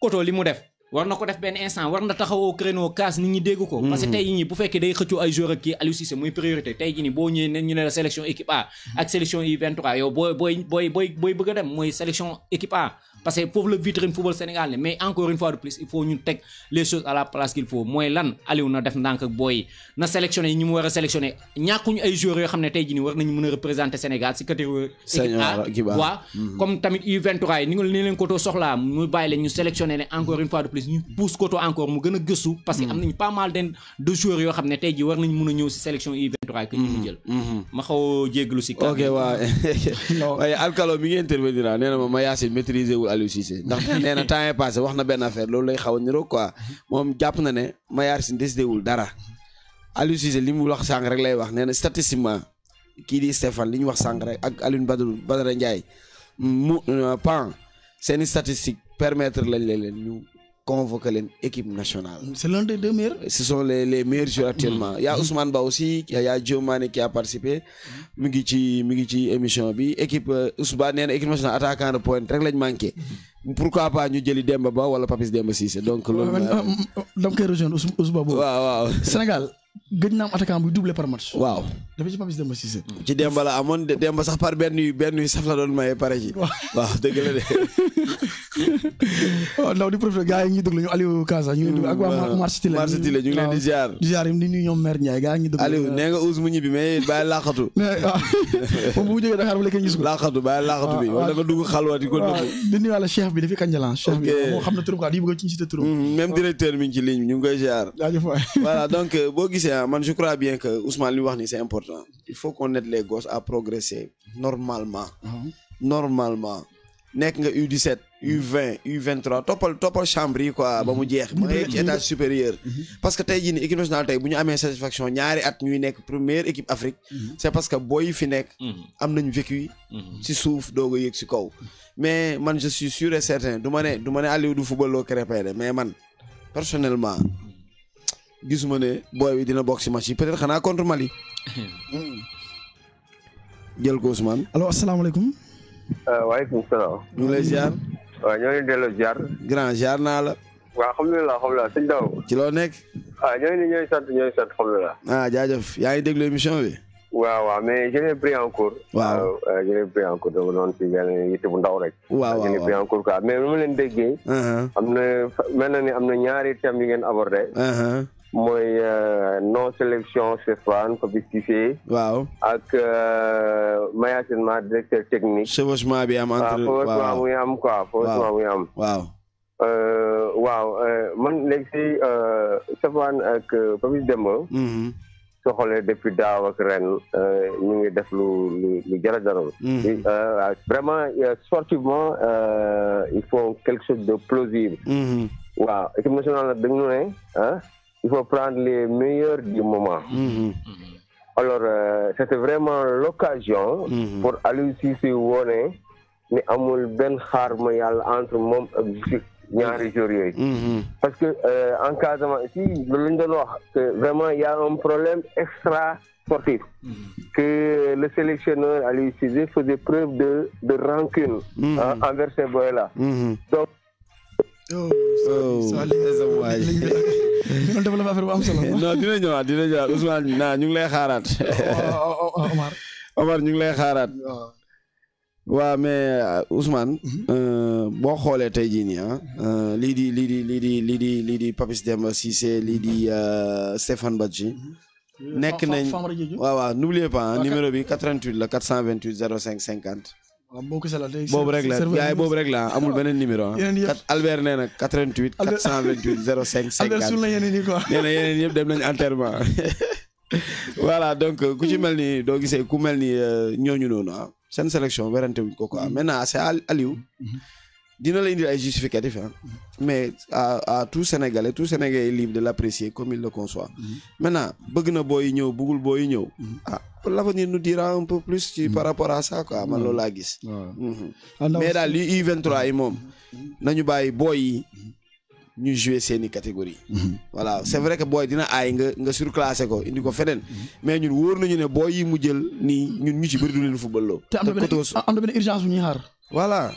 Koto li mu def war na ko def benn instant war na taxawoo créneau kaas nit ñi dégg ko parce que tey jii nii bu fekkee day xëccoo ay joueurs ak kii Aliou Cissé muy priorité tey jii nii boo ñëwee ne ñu ne la sélection équipe A ak sélection U23 yow booy bëgg a dem mooy sélection équipe A parce que foofu la vitrine football Sénégal ne mais encore une fois de plus il faut ñu teg les choses à la place qu'il faut mooy lan Aliou na def ndànk ak booy na sélectionné yi ñi mu war a sélectionné ñàkkuñu ay joueurs yoo xam ne tey jii nii war nañu mën a représenter Sénégal si catégorie équipe A waaw comme tamit U23 yi ni leen Koto soxlaa mu bàyyi leen ñu sélectionné leen encore une fois de plus ñu pousse Koto encore mu gën a gëstu parce que am nañu pas mal de joueurs yoo xam ne tey jii war nañu mën a ñëw si sélection U23 que ñu mu jël ma xaw jégglu si ok
waaye Alcalo mi ngi intervenir nee na ma Yacine maîtriser wul Aliou Cissé ndax nee na temps est passé wax na benn affaire loolu lay xaw a niroo quoi moom jàpp na ne ma Yacine décidé wul dara Aliou Cissé li mu wax sànq rek lay wax nee na statistiquement kii di Stéphane li ñu wax sànq rek ak Alioune Badara Ndiaye pan seeni statistique permettre lañ leen ñu convoquer leen équipe nationale.
C'est l'un des deux meilleurs.
Ce sont les meilleurs joueurs actuellement. Il y a Ousmane Ba aussi, il y a Joe Mané qui a participé. Mi ngi ci émission bi équipe Ousmane nee na équipe nationale attaquant de pointe rek lañ manqué. Pourquoi pas ñu jëli Demba Ba wala Papis Demba Cissé donc loolu.
dama koy rejoindre Ousmane boobu.
waaw
Sénégal gëj na am attaquant buy doublé par match.
waaw
dafa ci Papis Demba Cissé.
ci Demba la amoon Demba sax par benn yu saf la doon maye pare ci. waaw dëgg la de.
waaw ndaw di profité gars yi ñuy déglu ñu Aliou Casa ñu ngi déglu ak waa Marché Tile
ñu ngi leen di ziar
di ziar yi di nuyu ñoom maire Ndiaye gars yi ñu déglu
Aliou nee nga Ous mu ñibbi mais bàyyi laaxatu
moom bu jógee Dakar ba léegi gis ko
laaxatu bàyyi laaxatu bi wala nga dugg xalwa di ko dëgg
di nuyu wàlla chef bi dafi kanjalan chef bi moo xam ne turam quoi di bëgg ci cité turam
même directeur mi ngi ci ligne bi ñu ngi koy ziar voilà donc boo gisee man je crois bien que Ousmane li wax ni c'est important il faut qu'on aide les gosses à progresser normalement nekk nga U17 U20 U23 toppal chambre yi quoi ba mu jeex ba nga ci étage supérieur parce que tey jii ni équipe nationale tey bu ñu amee satisfaction ñaari at ñuy nekk première équipe Afrique c'est parce que booy yi fi nekk am nañ vécu ci suuf doog a yëg ci kaw mais man je suis sûr et certain du ma ne Aliou du football loo Krépin de mais man personnellement gisuma ne booy bi dina bokk ci match yi peut-être xanaa contre Mali jël ko Ousmane
allo asalaamaaleykum
waaleykum salaam.
ñu ngi lay ziar.
waaw ñoo ngi delloo ziar.
grand ziar naa la.
waaw alhamdulilah sëñ Daw.
ci loo nekk.
ñooy sant alhamdulilah.
jaajëf yaa ngi déglu émission bi.
waaw mais je l'ai pris en cours.
waaw
je l'ai pris en cours dama doon si benn yitte bu ndaw rek.
waaw
je l'ai pris en cours quoi mais lu ma leen déggee. am na mel na ni am na ñaari thèmes yu ngeen abordé. mooy non sélection Stéphane Papis Cissé.
waaw
ak Mayacine directeur technique.
chevauchement bi am entre
waaw muy am quoi chevauchement muy am.
waaw.
man léegi si Stéphane ak Papis Demba. soo xoolee depuis daaw ak ren ñu ngi def lu jar a jaral. vraiment sportivement il faut quelque chose de plausible. waaw équipe nationale nag dañu ne il faut prendre les meilleurs du moment. Alors c'était vraiment l'occasion pour Aliou Cissé wone ni amul benn xaar ma yàlla entre moom ak ñaari joueurs yooyu. parce que encadrement ici loolu lañ doon wax que vraiment il y a un problème extra sportif. que le sélectionneur Aliou Cissé faisait preuve de rancune envers ces boys-là. Donc
ñu développé affaire bu am solo.
non dina ñëwaat Ousmane ñu ngi lay xaaraat. Omar ñu ngi lay xaaraat. waaw mais Ousmane. boo xoolee tey jii nii lii di Papis Demba Cissé lii di Stéphane Badji. nekk nañ waaw n'oubliez pas numéro bi 88 la 428 05 50. boobu rek la yaay boobu rek la amul beneen numéro Albert nee na 88 428 05 50
Albert suul na yeneen yi quoi
nee na yeneen yëpp dem nañ enterrement voilà donc ku ci mel ni doo gisee ku mel ni ñooñu noonu seen sélection werante wuñ ko quoi maintenant c'est Aliou dina la indil ay justificatifs mais à tout Sénégalais est libre de l'apprécier comme il le conçoit maintenant bëgg na booy ñëw bëggul booy ñëw l'avenir nous dira un peu plus ci par rapport à ça quoi man loolu laa gis mais daal li U23 yi moom nañu bàyyi booy yi ñu jouer seeni catégorie voilà c'est vrai que booy dina aay nga surclassé ko indi ko feneen mais ñun wóor nañu ne booy yi mu jël nii ñun ñu ci bëri du leen football loo
te am na benn urgence bu ñuy xaar
voilà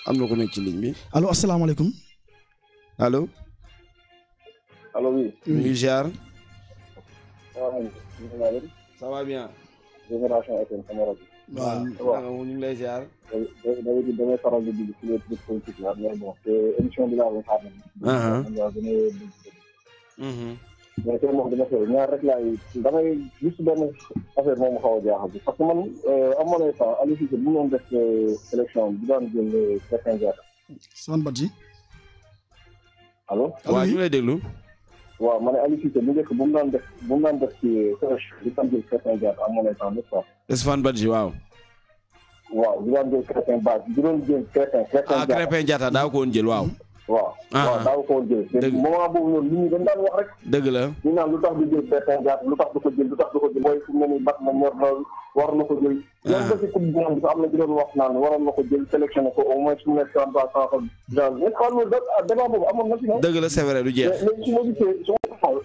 am na ko nekk ci ligne bi
allo asalaamaaleykum
allo
oui
ñu ngi ziar ça va bien
Génération FM sama rajo
waaw ñu ngi lay ziar
damay faral di dugg ci les trucs politiques là mais bon émission bi laa doon xaar mais tey moom dama koy ñaar rek laay damay juste benn affaire moom xaw a jaaxal parce que man amoon na temps Aliou Cissé bu ñu doon def sélection bi daan jël Krépin Diatta.
Sane Badji.
allo.
waaw ñu lay déglu.
waaw ma ne Aliou Cissé bu njëkk bu mu daan def ci sélection bi daan jël Krépin Diatta amoon na temps n'est-ce pas.
Stéphane Badji waaw.
waaw bu daan jël Krépin Badji bu doon jël Krépin
Krépin Diatta daa ko woon jël waaw.
waaw daaw ko woon jël. dëgg moment boobu noonu li ñu dañ daan wax rek.
dëgg la.
ñu naan lu tax du jël Krépin Diatta lu tax du ko jël mooy fu mu ne nii bat na ñor na war na ko jël. ñoom ba si coupe du monde bi am na ci doon wax naan waroon na ko jël sélectionné ko au moins su mu nekk 33 ans genre mais xam nga débat boobu amoon na ci.
dëgg la c'est vrai du jeex.
léegi su ma gisee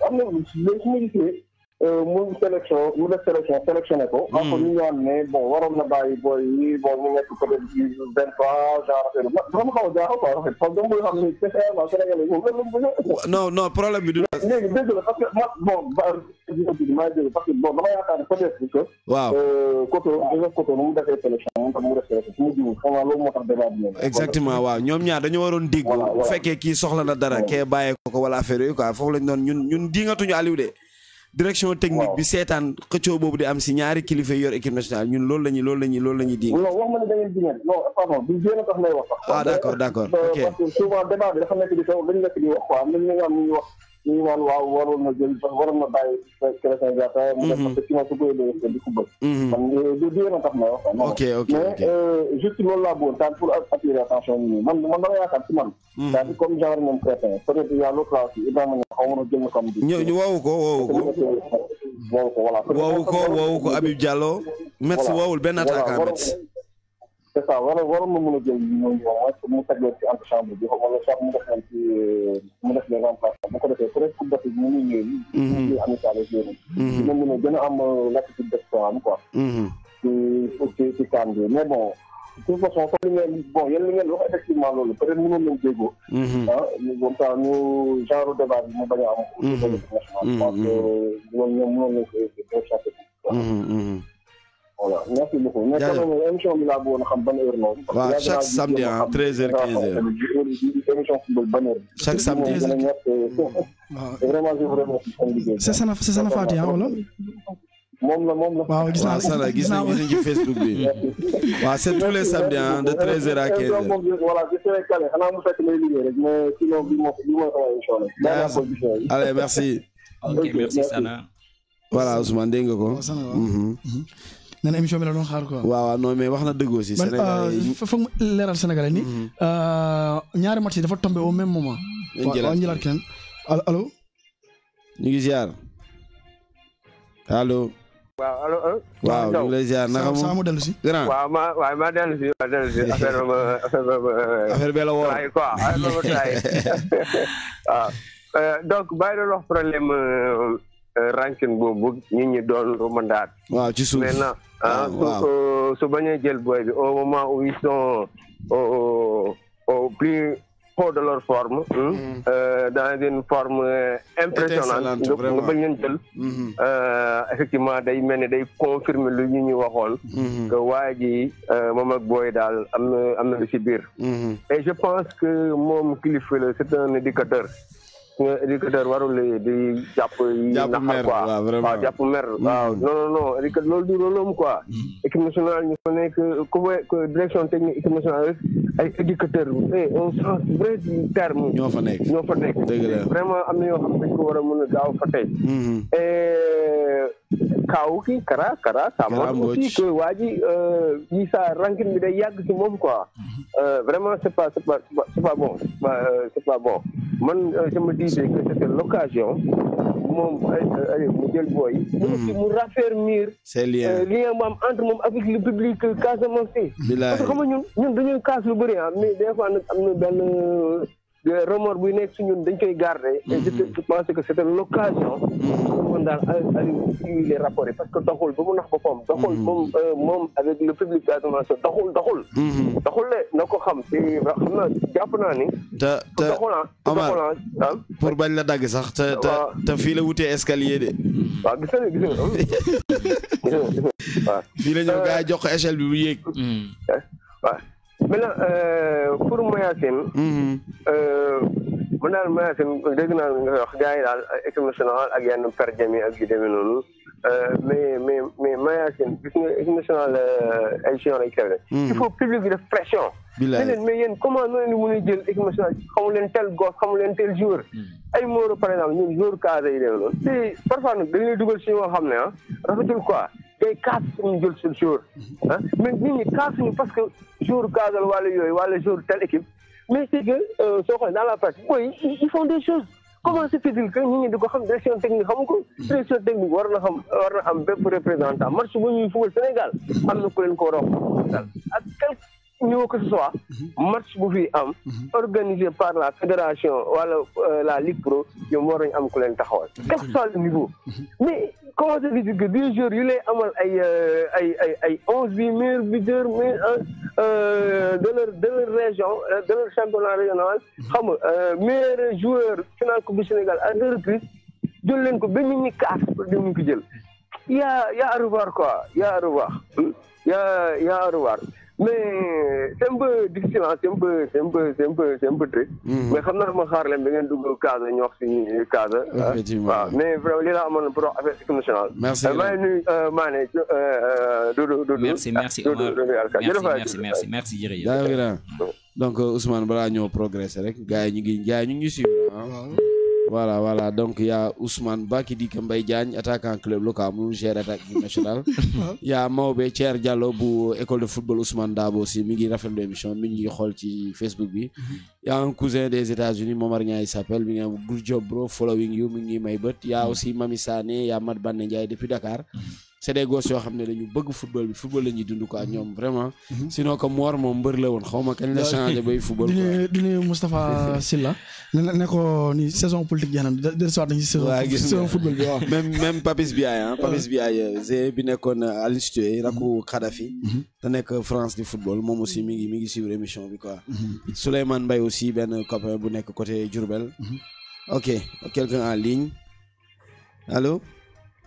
am na léegi su ma gisee
mu sélectionné ko. encore ñu ñaan ne bon waroon na bàyyi booy yi bon ñu nekk peut-être du 23 genre affaire dama xaw a jaaxal quoi en fait parce que mooy xam ne spécialement Sénégalais moom lan la bëgg.
non problème bi du.
léegi dégg la parce que man bon maa ngi dégg parce que bon dama yaakaar ne peut-être que.
waaw
Koto nu mu defee sélection moom tam mu def sélection su ma jiwu xam naa loolu moo tax débat bi.
exactement waaw ñoom ñaar dañoo waroon dégg. bu fekkee kii soxla na dara kee bàyyee ko wala affaire yooyu quoi foofu lañ doon ñun diingatuñu Aliou de. direction technique bi seetaan xëccoo boobu di am si ñaari kilifa yor équipe nationale ñun loolu la ñuy diing.
non wax ma ne da ngeen diingeen non pardon du jéem a tax may wax sax.
ah d'accord ok
parce que souvent débat bi dafa nekk di taw dañu nekk di wax quoi am na ñu nga am ñu wax ñu naan waaw waroon na jël waroon na bàyyi Krépin Diatta mu def parce que sinon su koy dee di football. man du jéem a tax may wax quoi.
ok
mais juste loolu laa bëggoon daal pour attirer attention ñu man dama yaakaar ci man. c'est-à-dire comme genre ñoom Krépin peut-être y a l'autre là aussi Ibrahima xaw ma jël na comme.
ñu woowu ko Habib Diallo. Metz woowul benn attaquant Metz.
c'est ça waroon na mën a jël ñooñu mu teg leen ci antichambre bi wala sax mu def leen ci mu def leen remplacement bu ko defee peut-être coupe d'Afrique ñu ngi ñëw ñu amical ak yéen dina mën a gën a am latitude d'exploit quoi ci CAN bi mais bon de toute façon comme li ngeen bon yéen li ngeen wax effectivement loolu peut-être mënoon nañ déggoo comme ça ñu genre débat bi mu bañ a am parce que ñoom mënoon nañ ko échappé voilà merci beaucoup. mais quand même émission bi laa bëggoon a xam ban heure noonu.
waaw chaque samedi à 13h 15h.
émission football ban heure.
chaque samedi.
vraiment je vous remercie.
c'est Sana Fatiha wala.
moom la.
waaw gis naa
ci Facebook bi. waaw c'est tous les samedis de 13h à 15h.
voilà je serai calé xanaa mu fekk may liggéey rek mais sinon bi mooy sama émission yi.
allez merci.
ok merci Sana.
voilà Ousmane dégg nga ko.
nee na émission bi la doon xaar quoi.
waaw non mais wax na dëgg aussi. Sénégalais
foog mu leeral Sénégalais ni ñaari match yi dafa tombé au même moment. waaw ñu jëlaat keneen allo.
ñu ngi ziar. allo.
waaw allo.
waaw ñu ngi lay ziar naka
sama mu dellu si.
grand
waaw ma dellu si affaire
bi la woo.
quoi waaw donc bàyyi doon wax problème ranking boobu nit ñi doon rumandaat.
waaw ci suuf
maintenant su bañee jël booy bi au moment où ils sont au plus haut de leur forme. Dans une forme impressionnante. nga bañ leen jël. effectivement day mel ni day confirmer lu ñu waxoon. que waa ji moom ak booy daal am na lu ci biir. et je pense que moom kilifa la c'est un éducateur. éducateur warul di jàpp
mer waaw vraiment
waaw jàpp mer waaw non éducateur loolu du rôle quoi. équipe nationale ñu fa nekk ku direction technique équipe nationale ay éducateur au sens vrai du terme.
ñoo fa nekk dëgg la
vraiment am na yoo xam ne dañ ko war a mën a gaaw fa tey. kaaw ki Kara ça montre aussi que waa ji yi sa ranking bi day yàgg ci moom quoi. vraiment c'est pas bon c'est pas bon man je me disais que c'était l'occasion moom mu jël booy. mu raffermir.
c'est lien
mu am entre moom avec le public Casamance. parce que xam nga ñun dañuy kaas lu bëri mais des fois nag am na benn remords buy nekk si ñun dañ koy garder. et je pense que c'était l'occasion. mën daal Aliou les rapports yi parce que doxul ba mu nax boppam. doxul moom avec le public Casamance doxul. doxul de na ko xam te xam naa jàpp naa ni.
te
Omar
pour bañ la dagg sax te fii la wutee escalier de.
waaw gis nga waaw.
fii la ñëw gars yi jox ko échelle bi bu yéeg.
waaw maintenant pour Mayacine. man daal Mayacine dégg naa nga wax gars yi daal équipe nationale ak yenn per jami ak yu demee noonu mais Mayacine gis nga équipe nationale ay sion lay kewle il faut public bi def pression. mais yéen comment noonu mën a jël équipe nationale xamu leen tel gosse xamu leen tel joueur. ay Moro par exemple ñun joueur casé yi demee noonu te parfois nag dañuy dugal si yoo xam ne rafetul quoi. day kaas suñu jël suñu jour mais nit ñi kaasuñu parce que jour casal wala yooyu wala jour telle équipe mais c'est que soo xoolee dans la pratique mooy ils font des choses comment se fait-il que nit ñi di ko xam direction technique xamu ko direction technique war na am bépp représentant match bu ñuy football Sénégal am na ku leen ko war a wax ak niveau que ce soit match bu fi am organisé par la fédération wala la Ligue Pro ñoom war nañu am ku leen taxawal quel que soit le niveau mais comment ça veut dire que des joueurs yu lay amal ay 11 bi meilleurs buteurs de leur région de leur championnat régional xam nga meilleur joueur final Coupe du Sénégal à 2 reprises jël leen ko ba ñu ni kaas ñu ko jël y a à revoir quoi y a à revoir y a à revoir mais c'est un peu difficile c'est un peu triste mais xam naa ma xaar leen da ngeen dugg Casa ñu wax si Casa waaw mais vraiment li la amoon pour affaire équipe nationale
merci
maa ngi nuyu Mané Doudou
merci Omar merci jërëjëf
donc Ousmane balaa ñoo progresser rek gars yi ñu ngi suivre voilà donc il y a Ousmane Ba qui dit que Mbaye Diagne attaquant club local mu gère attaque nationale il y a Maobe Thier Diallo bu école de football Ousmane Dabo aussi mi ngi rafetlu émission mi ngi xool ci Facebook bi il y a un cousin des États-Unis Momar Niang il s'appelle mi ngi am good job bro following you mi ngi may bët il y a aussi Mami Sané il y a Mat Bane Ndiaye depuis Dakar c'est des gosses yoo xam ne dañu bëgg football bi football la ñuy dund quoi ñoom vraiment sinon que Mor moom mbër la woon xaw ma kañ la changé bay football
di nuyu Moustapha Sylla ne ko ni saison politique jeex na de soit nañ ci saison football bi waaw
même Papis Biaye Zé bi nekkoon à l'institut rakku Kadhafi te nekk France di football moom aussi mi ngi suivre émission bi quoi Souleymane Mbaye aussi benn copain bu nekk côté Diourbel ok quelqu'un en ligne allô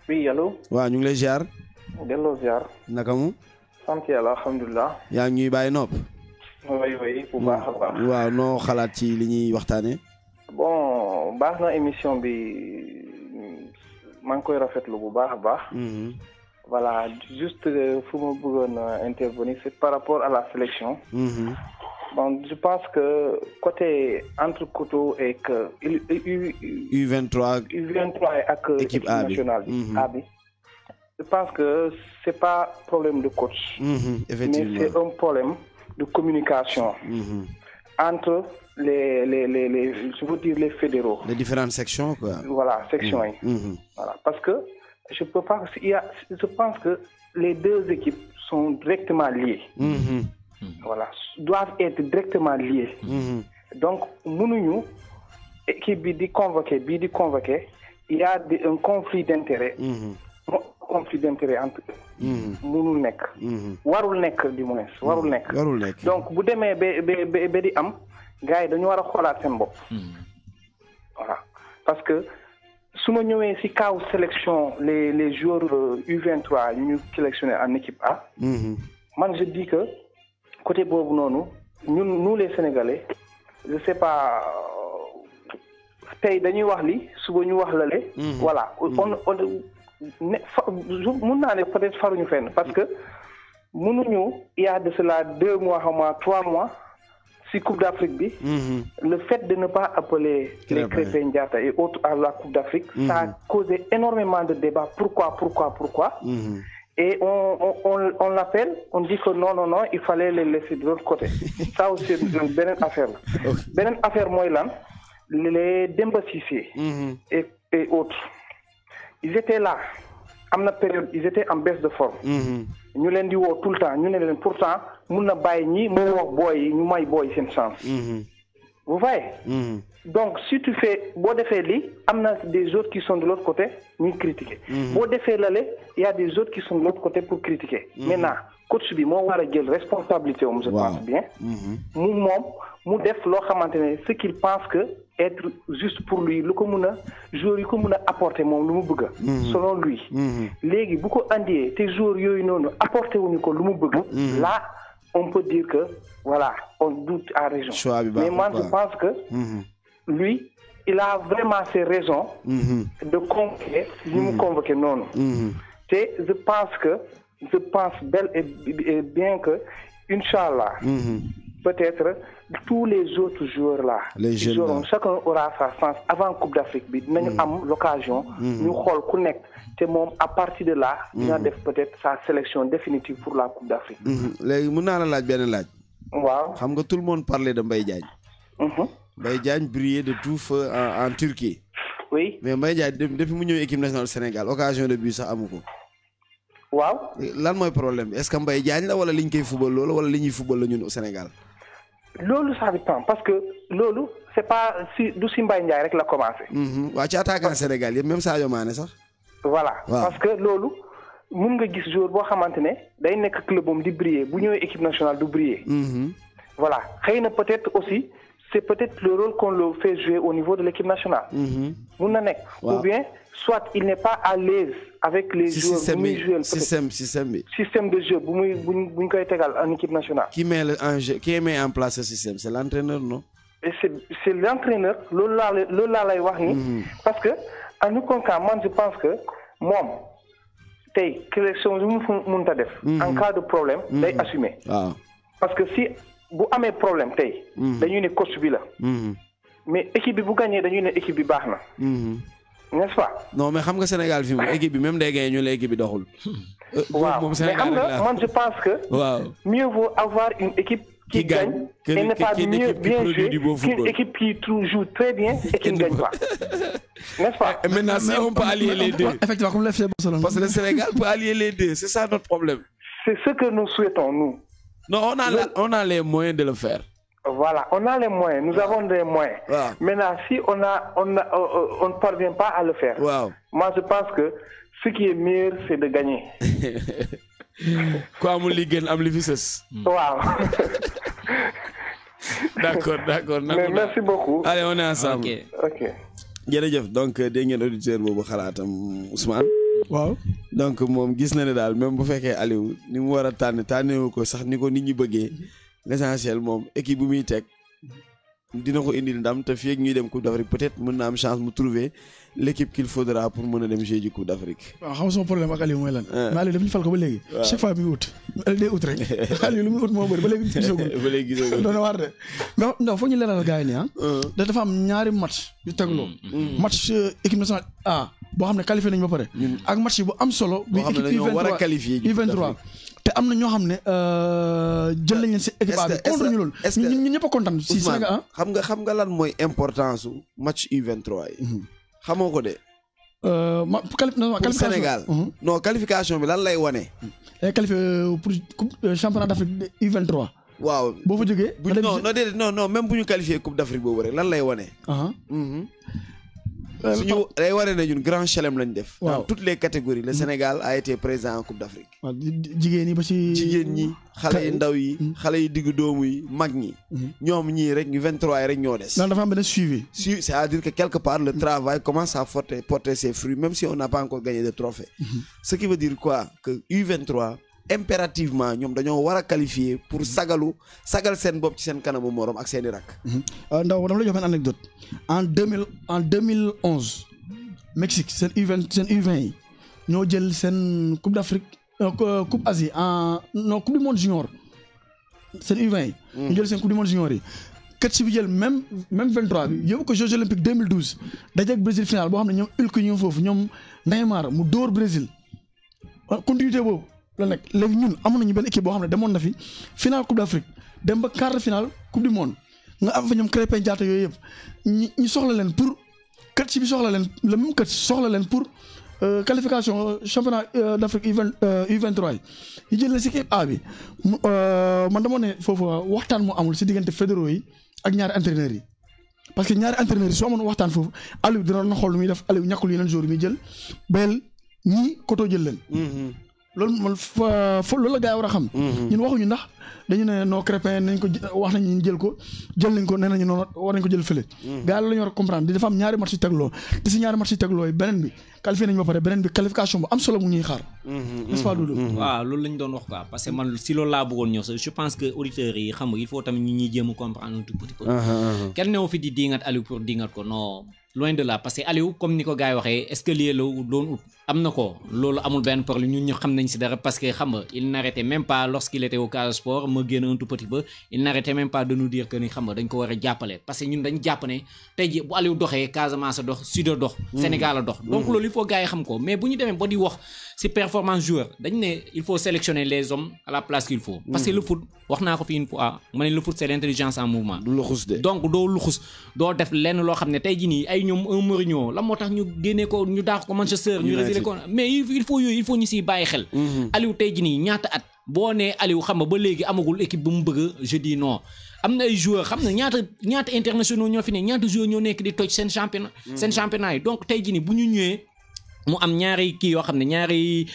oui allo.
waaw ñu ngi lay ziar.
delloo ziar.
naka mu.
sant yàlla alhamdulilah.
yaa ngi ñuy bàyyi nopp.
oui bu baax a baax.
waaw noo xalaat ci li ñuy waxtaanee.
bon baax na émission bi maa ngi koy rafetlu bu baax a baax. voilà juste fu ma bëggoon intervenir c'est par rapport à la sélection. Bon, je pense que côté entre Koto et que
U23
et équipe nationale A bi, je pense que c'est pas problème de coach,
effectivement.
mais c'est un problème de communication entre les je veux dire les fédéraux.
Les différentes sections quoi.
Voilà, sections. Voilà, parce que je pense que les deux équipes sont directement liées. Voilà, doivent être directement liés. Donc, nous, équipe bi convoqué, il y a un conflit d'intérêt. Un conflit d'intérêt entre eux. Mënul nekk. Warul nekk du moins, warul nekk. Donc, bu demee ba di am, gars yi dañu war a xoolaat seen bopp. Voilà, parce que su ma ñëwee ci kaw sélection les joueurs U23 ñu sélectionné en équipe A. Man je dis que côté boobu noonu nous les Sénégalais je sais pas tey dañuy wax li suba ñu wax la le voilà mun naa ne peut-être faruñu fenn parce que mënuñu il y a de cela 2 mois xaw ma 3 mois si Coupe d'Afrique bi le fait de ne pas appeler les Krépin Diatta et autres à la Coupe d'Afrique ça a causé énormément de débats pourquoi et on l'appelle, on dit que non, il fallait les laisser de l'autre côté. Ça aussi, c'est une bonne affaire. Bonne affaire, moi, là, les Demba Cissé et autres, ils étaient là. À une période, ils étaient en baisse de forme. Nous les disons tout le temps, nous les pourtant, nous n'avons pas ni boy, nous n'avons boy, c'est une chance. Vous voyez? Donc, si tu fais bon défait li, amna des autres qui sont de l'autre côté, nous critiquer. Bon défait là, il y a des autres qui sont de l'autre côté pour critiquer. Maintenant, coach bi mo wara jël responsabilité je pense bien. Mu def lo xamantene ce qu'il pense que être juste pour lui, lu ko mëna joueur yu ko mëna apporter mom lu mu bëgg selon lui. Légui bu ko andé té joueur yoy nonu apporter wuñu ko lu mu bëgg, là on peut dire que voilà, on doute à raison. Mais moi je pense que lui, il a vraiment ses raisons de convoquer, nous convoquer non. Je pense bel et bien que, Inch'Allah, peut-être tous les autres joueurs là, chacun aura sa chance avant Coupe d'Afrique, nous avons l'occasion, nous connecter. À partir de là, nous avons peut-être sa sélection définitive pour la Coupe d'Afrique. Wow.
Tout le monde parlait de Mbaye Diagne. Mbaye Diagne brillait de tout feu en Turquie.
Oui.
Mais Mbaye Diagne, depuis mon équipe nationale du Sénégal, occasion de but, ça a beaucoup.
waaw
lan mooy problème bi est-ce que Mbaye Diagne la wala liñ koy football loolu wala li ñuy football la ñun au Sénégal.
loolu ça dépend parce que loolu c'est pas du si Mbaye Ndiaye rek la commencé.
waa ci attaquant Sénégal yëpp même Sadio Mané sax.
voilà parce que loolu mun nga gis joueur boo xamante ne day nekk clubam di briller bu ñëwee équipe nationale du briller. voilà xëy na peut-être aussi c'est peut-être le rôle qu'on le fait jouer au niveau de l'équipe nationale. mun na nekk ou bien soit il n'est pas à l'aise avec les joueurs bu muy jouer système de jeu bu ñu koy tegal en équipe nationale.
qui met en place ce système c'est l'entraîneur non.
et c'est l'entraîneur loolu laa lay wax ni. parce que en aucun cas man je pense que moom tey sélection lu mu mënta def. en cas de problème day assumer. parce que si bu amee problème tey. dañuy ne coach bi la. mais équipe bi bu gagné dañuy ne équipe bi baax na. n'est-ce pas.
non mais xam nga Sénégal fi mu équipe bi même day gagné ñu la équipe bi doxul.
waaw mais xam nga man je pense que. mieux vaut avoir une équipe qui gagne et ne pas mieux bien jouer qu'une équipe qui joue très bien et qui ne gagne pas. N'est-ce pas.
Et maintenant si on peut allier les deux.
Effectivement comme l'FC Barcelone.
Parce que le Sénégal peut allier les deux c'est ça notre problème.
C'est ce que nous souhaitons nous.
Non on a les moyens de le faire.
Voilà, on a les moyens, nous avons des moyens. Maintenant, si on ne parvient pas à le faire, moi je pense que ce qui est meilleur, c'est de gagner.
Quoi, mon ligue, am livises.
Wow.
D'accord.
Merci beaucoup.
Allez, on est ensemble.
Ok.
Jërëjëf donc dégg ngeen auditeur boobu xalaatam Ousmane.
waaw
donc moom gis na ne daal même bu fekkee Aliou ni mu war a tànnewu ko sax ni ko nit ñi bëggee. L'essentiel moom équipe bu muy teg dina ko indil ndam te fii ak ñuy dem Coupe d'Afrique peut-être mën na am chance mu trouver l'équipe qu'il faudra pour mën a dem jouer ji Coupe d'Afrique.
waaw xam nga sama problème ak Aliou mooy lan. mais Aliou daf ñu fal ko ba léegi. chaque fois mi wut. day ut rek Aliou lu muy ut moo bëri ba léegi gisagul. doon na war de mais non foog ñu leeral gars yi nii dafa am ñaari match yu tegloo. match équipe nationale A boo xam ne qualifié nañu ba pare. ak match bu am solo.
boo xam ne dañoo war a qualifier
U23 te am na ñoo xam ne jël nañ leen si équipe A bi contre ñu loolu. ñun ñëpp a kontaan si Sénégal
xam nga lan mooy importance su match U23 yi. xamoo ko de.
pour
Sénégal. non qualification bi lan lay wane.
qualifié pour championnat d'Afrique U23.
waaw
boo fa jógee.
non même bu ñu qualifié Coupe d'Afrique boobu rek lan lay wane. suñu day waree ne ñun grand chelem lañ def. dans toutes les catégories le Sénégal a été présent en Coupe d'Afrique.
waaw jigéen ñi ba ci.
jigéen ñi xale yu ndaw yi. xale yu diggu doomu yi mag ñi. ñoom ñii rek ñu 23 yi rek ñoo des.
dafa am benn suivi.
c'est-à-dire que quelque part le travail commence à porter ses fruits même si on n'a pas encore gagné de trophée. Ce qui veut dire quoi que U23 impérativement ñoom dañoo war a qualifier pour sagal seen bopp ci seen kanamu morom ak seeni rakk.
ndaw dama la jox benn anecdote en 2011 Mexique seen U20 yi ñoo jël seen Coupe d'Afrique Coupe Asie Coupe du monde junior seen U20 yi. ñu jël seen Coupe du monde junior yi. kat si bi jël même 23 bi yóbbu ko Jeux olympiques 2012 dajeeg Brésil final boo xam ne ñoom Hulk ñoom foofu ñoom Neymar mu dóor Brésil continuité boobu. loolu nag léegi ñun amoon nañu benn équipe boo xam ne demoon na fi finale Coupe d'Afrique dem ba quart de finale Coupe du monde nga am fa ñoom Krépin Diatta yooyu yëpp ñu soxla leen pour coach bi soxla leen le même coach soxla leen pour qualification championnat d'Afrique U23 yi jël leen si équipe A bi man dama ne foofu waxtaan moo amul si diggante fédéraux yi ak ñaari entraîneurs yi parce que ñaari entraîneurs yi soo amoon waxtaan foofu Aliou dina na xool lu muy def Aliou ñàkkul yeneen joueurs yi muy jël bayal ñii koto jël leen. loolu man loolu la gars yi war a xam. ñun waxuñu ndax dañu ne non Krépin nañ ko wax nañ ñu jël nañ ko nee nañu noonu war nañ ko jël fële. gars yi loolu la ñu war a comprendre dafa am ñaari match yu tegloo te si ñaari match yu tegloo yi beneen bi qualifié nañu ba pare beneen bi qualification bu am solo mu ñuy xaar. n'est-ce pas Doudou.
waaw loolu lañ doon wax quoi parce que man si loolu laa bëggoon ñëw sax je pense que auditeurs yi xam nga il faut tamit ñu ñuy jéem a comprendre un tout petit peu. kenn newu fi di dingat Aliou pour dingat ko non. loin de là parce que Aliou comme ni ko gars yi waxee est-ce que lii la doon ut am na ko loolu amul benn problème ñun ñu xam nañ si dara parce que xam nga il n'arrêtait même pas lorsqu'il était au Casa Sport ma génn un tout petit peu il n'arrêtait même pas de nous dire que ni xam nga dañ ko war a jàppale parce que ñun dañ jàpp ne tey ji bu Aliou doxee Casamance a dox Sud a dox Sénégal a dox donc loolu il faut gars yi xam ko mais bu ñu demee ba di wax si performance joueur dañ ne il faut sélectionner les hommes à la place qu'il faut parce que le foot wax naa ko fi une fois ma ne le foot c'est l'intelligence en mouvement donc doo luxus doo def lenn loo xam ne tey ji nii ay ñoom un Mourinho la moo tax ñu génnee ko ñu daax ko Manchester ñu mais il faut ñu siy bàyyi xel Aliou tey ji nii ñaata at boo nee Aliou xam nga ba léegi amagul équipe bu mu bëgg je dis non am na ay joueurs xam na ñaata internationaux ñoo fi ne ñaata joueurs ñoo nekk di toj seen championnat yi donc tey ji nii bu ñu ñëwee mu am ñaari kii yoo xam ne ñaari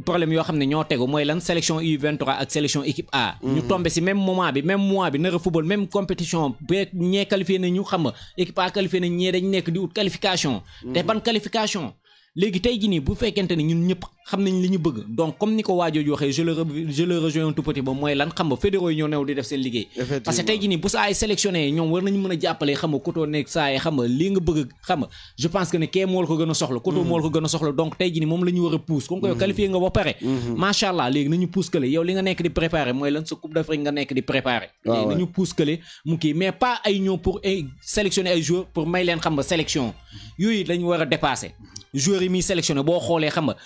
problème yoo xam ne ñoo tegu mooy lan sélection U23 ak sélection équipe A ñu tombé si même mois bi nar a football même compétition ba ñee qualifié nañu xam nga équipe A qualifié nañ ñee dañ nekk di ut qualification te ban qualification léegi tey jii nii bu fekkente ne ñun ñëpp xam nañ li ñu bëgg donc comme ni ko waajooju waxee je le rejoins un tout petit ba mooy lan xam nga fédéraux yi ñoo new di def seen liggéey parce que tey jii nii bu saa ay sélectionné ñoom war nañu mën a jàppale xam nga Koto nekk saa yi xam nga lii nga bëgg xam nga je pense que ne kee moo la ko gën a soxla Koto moo la ko gën a soxla donc tey jii nii moom la ñu war a pousse comme que yow qualifié nga ba pare macha allah léegi nañu pousse kële yow li nga nekk di préparé mooy lan sa coupe d'Afrique nga nekk di préparé léegi nañu pousse kële mu kii mais pas ay ñëw pour sélectionner ay joueurs pour may leen xam nga sélection yooyu lañu war a dépasser joueurs yi muy sélectionné boo xoolee xam nga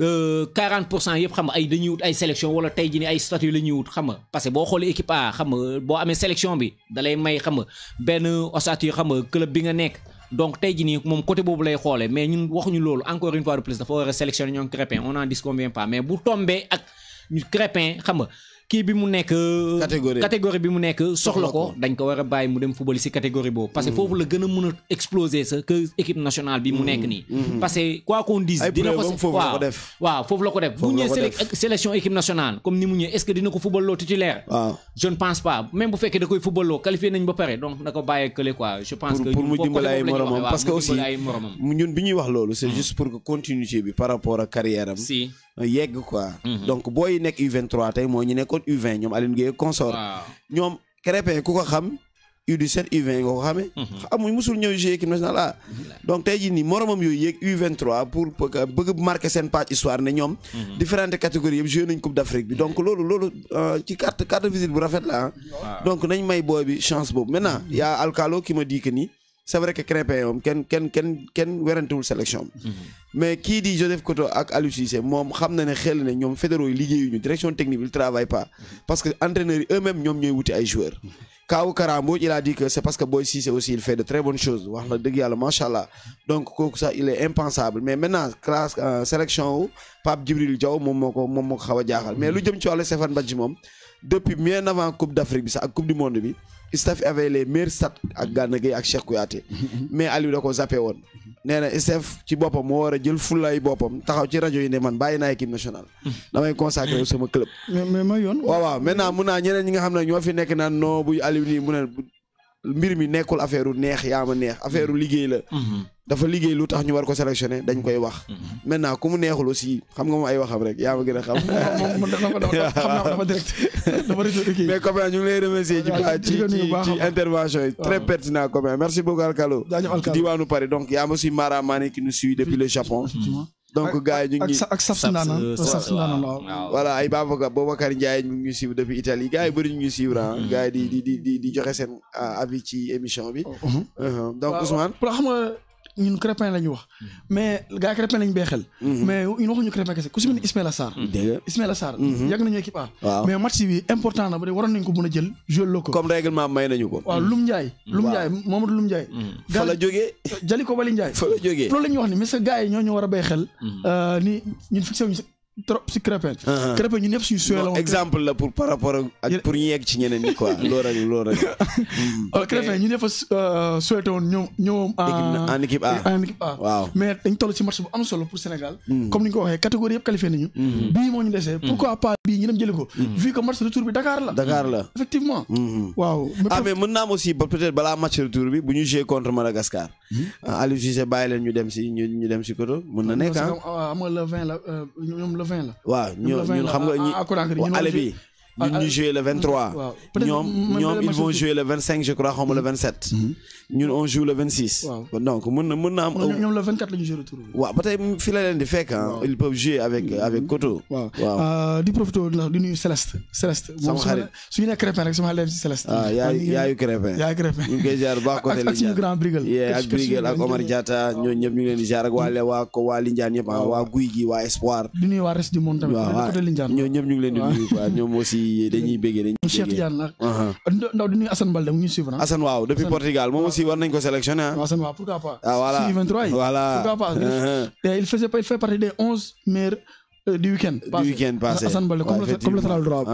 40% yëpp xam nga ay dañuy wut ay sélection wala tey jii ni ay statut la ñuy wut xam nga parce que boo xoolee équipe A xam nga boo amee sélection bi dalay may xam nga benn ossature xam nga club bi nga nekk donc tey jii nii moom côté boobu lay xoolee mais ñun waxuñu loolu encore une fois de plus dafa war a sélectionner ñoom Crépin on n'en disconvient pas mais bu tombé ak ñu Crépin xam nga kii bi mu nekk catégorie bi mu nekk soxla ko dañ ko war a bàyyi mu dem football ci catégorie boobu parce que foofu la gën a mën a exploser sa que équipe nationale bi mu nekk nii parce que quoi qu'on dise dina ko waaw foofu la ko def bu ñëwee sélection équipe nationale comme ni mu ñëwee est-ce que dina ko football loo titulaire je ne pense pas même bu fekkee da koy football loo qualifié nañ ba pare donc na ko bàyyee kële quoi je pense que
pour mu dimbali ay moromam parce que aussi ñun bi ñuy wax loolu c'est juste pour que continuité bi par rapport ak carrière am yegg quoi donc booy nekk U23 tey moo ñu nekkoon U20 ñoom Aline Gueye consort ñoom Crépin ku ko xam U17 U20 nga ko xamee amuñ musul ñëw jouer équipe nationale donc tey jii nii moromam yooyu yéeg U23 pour bëgg marquer seen page histoire ne ñoom différentes catégories yëpp joué nañ coupe d'Afrique bi donc loolu ci carte visite bu rafet la donc nañ may booy bi chance boobu maintenant y a Alcalo qui me dit que nii c'est vrai que Crépin moom kenn werantewul sélection mais kii di Joseph Koto ak Aliou Cissé moom xam na ne xel ne ñoom fédéraux yi liggéeyuñu direction technique ils travaillent pas parce que entraîneurs yi eux-mêmes ñoom ñooy wuti ay joueurs Kaaw Kara Mbodj il a dit que c'est parce que Boy Cissé aussi il fait de très bonnes choses wax la dëgg yàlla machallah donc kooku sax il est impensable mais maintenant classe sélection wu Pape Djibril Diaw moom moo ko xaw a jaaxal mais lu jëm ci wàllu Stéphane Badji moom depuis bien avant coupe d'Afrique bi sax ak coupe du monde bi Steph avait les meilleurs stats ak Gana Gueye ak Cheikh Kouyaté mais Aliou da ko zappé woon nee na Steph ci boppam moo war a jël fulay boppam taxaw ci rajo yi ne man bàyyi naa équipe nationale damay consacré sama club
mais ma yoon
waaw maintenant mun naa ñeneen ñi nga xam ne ñoo fi nekk naan non bu Aliou nii mu ne mbir mi nekkul affaire u neex yaa ma neex affaire u liggéey la dafa liggéey lu tax ñu war ko sélectionné dañ koy wax maintenant ku mu neexul aussi xam nga moom ay waxam rek yaa ma gën a xam
dafa direct
mais copain ñu ngi lay remercier ci intervention yi très pertinent copain merci beaucoup Alcalo diwaanu Paris donc yaa ma aussi Mara Mané qui nous suit depuis le Japon donc gars yi ñu ngi
ak Saf Ndana
voilà ay Boubacar Ndiaye ñu ngi suivre depuis Italie gars yi bëri ñu ngi suivre gars yi di joxe seen avis ci émission bi donc Ousmane
xam nga ñun Crépin la ñu wax mais gars Crépin lañ bee xel mais ñun waxuñu Crépin kese ku si mel ni Ismaïla Sarr yàgg nañu équipe A mais match bi important na ba de waroon nañ ko mën a jël jouer loo ko
comme règlement may nañu ko
waaw Loum Ndiaye Mamadou Loum Ndiaye
fa la jógee
Jaliko Bali Ndiaye
fa la jógee
loolu la ñuy wax ni mais sa gars yi ñoo ñu war a bay xel ni ñun fixé wuñu trop si Crépin ñun ñëpp suñu suwe la
exemple la pour par rapport ak pour ñu yegg ci ñeneen ñi quoi loolu rek
Crépin ñun ñëpp souhaité woon ñoom
en équipe A waaw
mais dañ toll ci match bu am solo pour Sénégal comme ni ñu ko waxee catégorie yëpp qualifié nañu bii moo ñu desee pourquoi pas bii ñu dem jëli ko vu que match retour bi Dakar la effectivement waaw
mais mën naa am aussi peut-être balaa match retour bi bu ñu jouer contre Madagascar Aliou Cissé bàyyi leen ñu dem si Koto mën na nekk
am le 20 la ñoom le 20 la
waaw ñun xam nga ñi ale bi ñun ñu joué le 23 ñoom ils vont jouer le 25 je crois xawma le 27 ñun on joue le 26 donc mën na am
ñoom le 24 la ñu joué retour
waaw ba tey fi la leen di fekk ils peuvent jouer avec Koto
waaw di profité di nuyu Céleste
sama xarit
suñu nekk Crépin rek sama xarit ci Céleste
yaayu Crépin ñu ngi koy ziar bu baax côté
ak suñu grand Brigal
ak Brigal ak Omar Diatta ñoo ñëpp ñu ngi leen di ziar ak waa Lindiane yëpp waa Guy gi waa Espoir
di nuyu waa reste du monde tamit côté Lindiane
ñoo ñëpp ñu ngi leen di nuyu quoi ñoom aussi dañuy béggee
Cheikh Tidiane nag ndaw di nuyu Assane Balde mu ñu suivre
Assane waaw depuis Portugal moom aussi war nañ ko sélectionner
Assane waaw pourquoi pas
voilà
U23
voilà
pourquoi pas il fait partie des 11 meilleurs du week-end passé Assane Balde comme latéral droit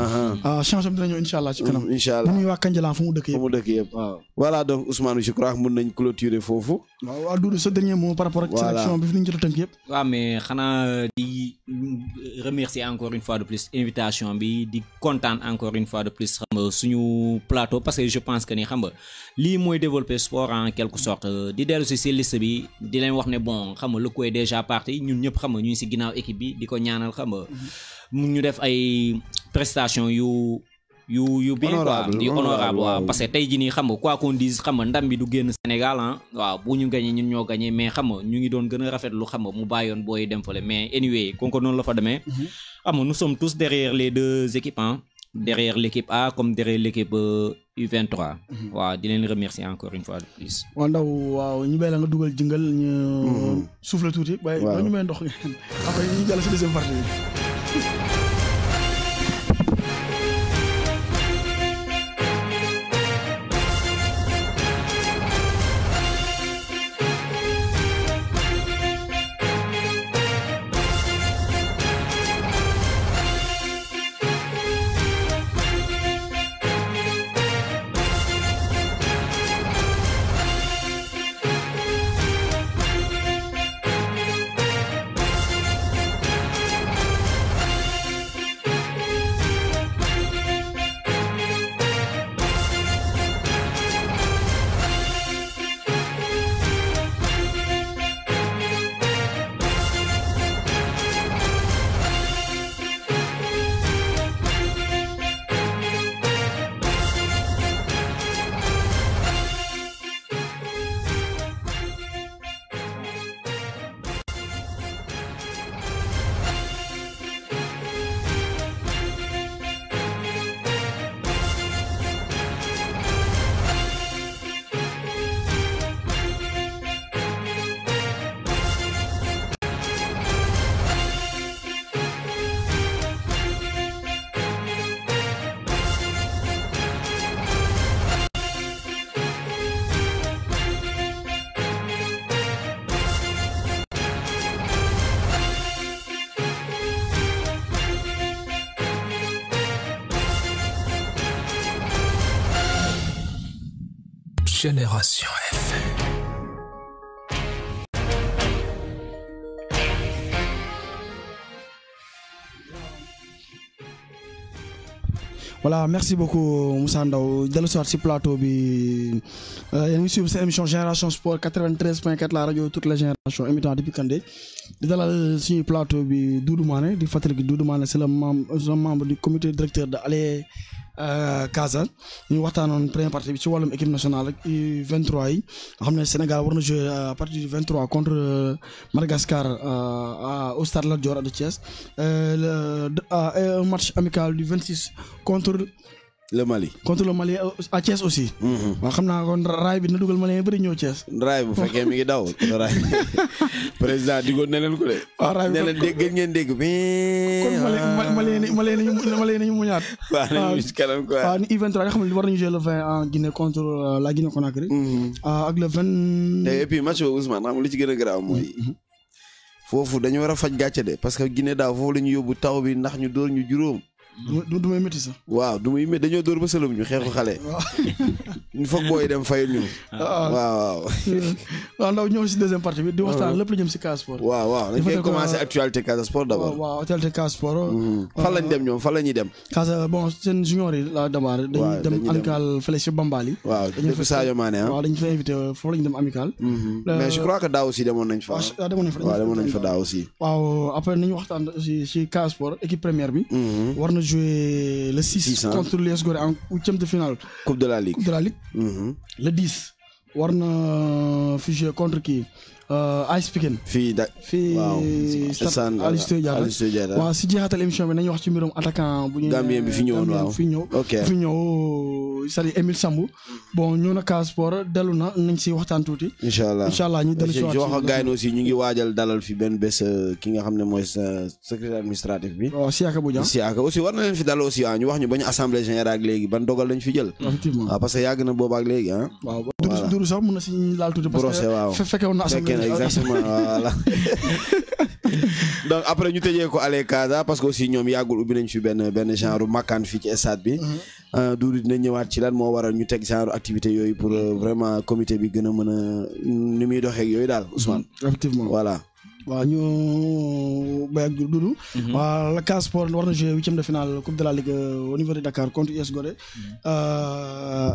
change am dina ñëw incha allah ci kanam
incha allah
bu ñuy waa Kanjalan fu mu dëkk
yëpp voilà donc Ousmane je crois mun nañ clôturer foofu
waaw Doudou sa dernier mot par rapport ak sélection bi fi ñu jot a tënk yëpp
waaw mais xanaa di remercier encore une fois de plus invitation bi di kontaan encore une fois de plus xam nga suñu plateau parce que je pense que ni xam nga lii mooy développer sport en quelque sorte di dellu si liste bi di leen wax ne bon xam nga le coup est déjà parti ñun ñëpp xam nga ñu ngi si ginnaaw équipe bi di ko ñaanal xam nga ñu def ay prestations yu bien quoi di honorable waaw parce que tey jii nii xam nga quoi qu'on dise xam nga ndam bi du génn Sénégal waaw bu ñu gagné ñun ñoo gagné mais xam nga ñu ngi doon gën a rafetlu xam nga mu bàyyoon booy dem fale mais anyway kon ko noonu la fa demee xam nga nous sommes tous derrière les deux équipes derrière l'équipe A comme derrière l'équipe U23 waaw di leen remercier encore une fois de plus
waaw ndaw waaw ñu bay la nga dugal jëngal ñu souffle tuuti waaye ñu may ndox après ñu jàll si deuxième partie bi
Génération FM.
Voilà, merci beaucoup Moussa Ndaw dellu si waat si plateau bi yéen ngi suivre seen émission Génération Sport 93.4 la radio toute la génération émettant depuis Kandé di dalal suñu plateau bi Doudou Mané di fàttali gi Doudou Mané c'est le membre du comité directeur de Allez Casa ñu waxtaanoon première partie bi ci wàllum équipe nationale ak U23 yi nga xam ne Sénégal war na jouer à partir du 23 contre Madagascar au stade Lat Dior de Thiès un match amical du 26 contre
le Mali
à Thiès aussi. waaw xam naa kon raay bi na dugal Mali bëri ñëw Thiès.
raay bu fekkee mi ngi daw raay président digoon na leen ko de.
waaw raay bi
ne leen dégg ngeen dégg.
kon Mali ñu muñaat.
waaw nañu si kanam quoi.
waaw ni U23 nga xam ne war nañu jouer le 20 en Guinée contre la Guinée Conakry. ak le 20.
et puis match boobu Ousmane xam nga li ci gën a garaaw mooy. foofu dañu war a faj gàcce de parce que Guinée daaw foofu la ñu yóbbu taw bi ndax ñu dóor ñu juróom.
du may métti sax.
waaw du may métti dañoo dóor ba sëlëm ñu xeexu xale. il faut que booy dem fayal ñu. waaw.
waaw ndaw ñëw si deuxième partie bi di waxtaan lépp lu jëm si Casa Sport.
waaw dañ koy commencer actualité Casa Sport d'abord.
waaw actualité Casa Sport.
fan lañ dem ñoom fan la ñuy dem.
Casa bon seen junior yi la démarré. dañuy dem amical fële si Bambali.
waaw depuis Sadio Mané
waaw dañu fa invité foofu la ñu dem amical.
mais je crois que daaw aussi demoon nañ fa.
waaw
demoon nañ fa daaw aussi.
waaw après nañu waxtaan aussi si Casa Sport équipe première bi. war na jouer le 6 contre l'US Gorée en huitième de finale.
Coupe de la Ligue.
Le 10 war na fi jouer contre kii AS Pikine
fii
stade Aline Sitoé Diatta waaw si jeexatal émission bi nañu wax ci mbirum attaquant bu ñu
Gambien bi fi ñëwoon waaw
fi ñëw c'est Émile Sambou bon ñëw na Casa Sport dellu na nañ si waxtaan tuuti inshallah ñu dellu si wax
ak gars yi aussi ñu ngi waajal dalal fi benn bés ki nga xam ne mooy secrétaire administratif bi
Siaka Bodian
aussi war na leen fi dal aussi ñu wax ñu bañ assemblée générale ak léegi ban dogal lañ fi jël waaw parce que yàgg na boobu ak léegi
waaw duru sax mën na si laal tuuti parce que fekkewoon na assemblée
exactement voilà donc après ñu tëjee ko aller Casa parce que aussi ñoom yàggul ubbi nañ fi benn genre makkaan fii ci stade bi Doudou dina ñëwaat ci lan moo waral ñu teg genre activité yooyu pour vraiment comité bi gën a mën a ni muy doxee ak yooyu daal Ousmane
effectivement
voilà
waaw ñu bay ak Doudou waaw la Casa Sport war na jouer 8e de finale coupe de la ligue au niveau de Dakar contre US Gorée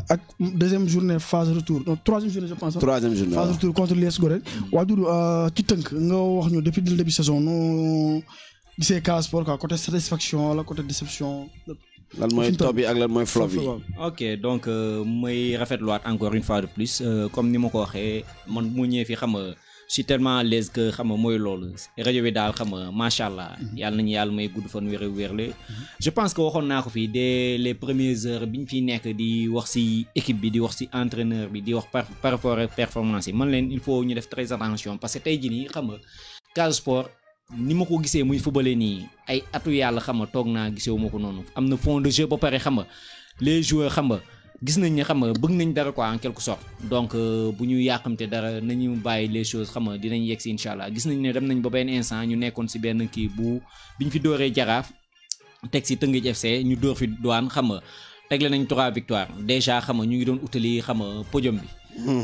ak deuxième journée phase retour non 3e journée je pense phase retour contre l'US Gorée waaw Doudou ci tënk nga wax ñu depuis le début saison nu gisee Casa Sport quoi côté satisfaction la côté déception
lan mooy top bi ak lan mooy flop bi
ok donc may rafetluwaat encore une fois de plus comme ni ma ko waxee man mu ñëwee fi xam nga je suis tellement à l'aise que xam nga mooy loolu rajo bi daal xam nga macha allah yàlla nañu yàlla may gudd fan wér-wérle je pense que waxoon naa ko fii dès les premières heures bi ñu fiy nekk di wax ci équipe bi di wax ci entraîneur bi di wax par rapport ak performance yi man leen il faut ñu def très attention parce que tey jii nii xam nga Casa Sport ni ma ko gisee muy footballé nii ay atu yàlla xam nga toog naa gisewu ma ko noonu am na fond de jeu ba pare xam nga les joueurs xam nga gis nañ ne xam nga bëgg nañ dara quoi en quelque sorte donc bu ñu yàqamte dara nañu bàyyi les choses xam nga dinañ yegg si incha allah gis nañ ne dem nañ ba benn instant ñu nekkoon si benn kii bu biñ fi dooree Jaraaf teg si Teungueth FC ñu door fi Douane xam nga tegle nañ 3 victoires déjà xam nga ñu ngi doon utali xam nga podium bi.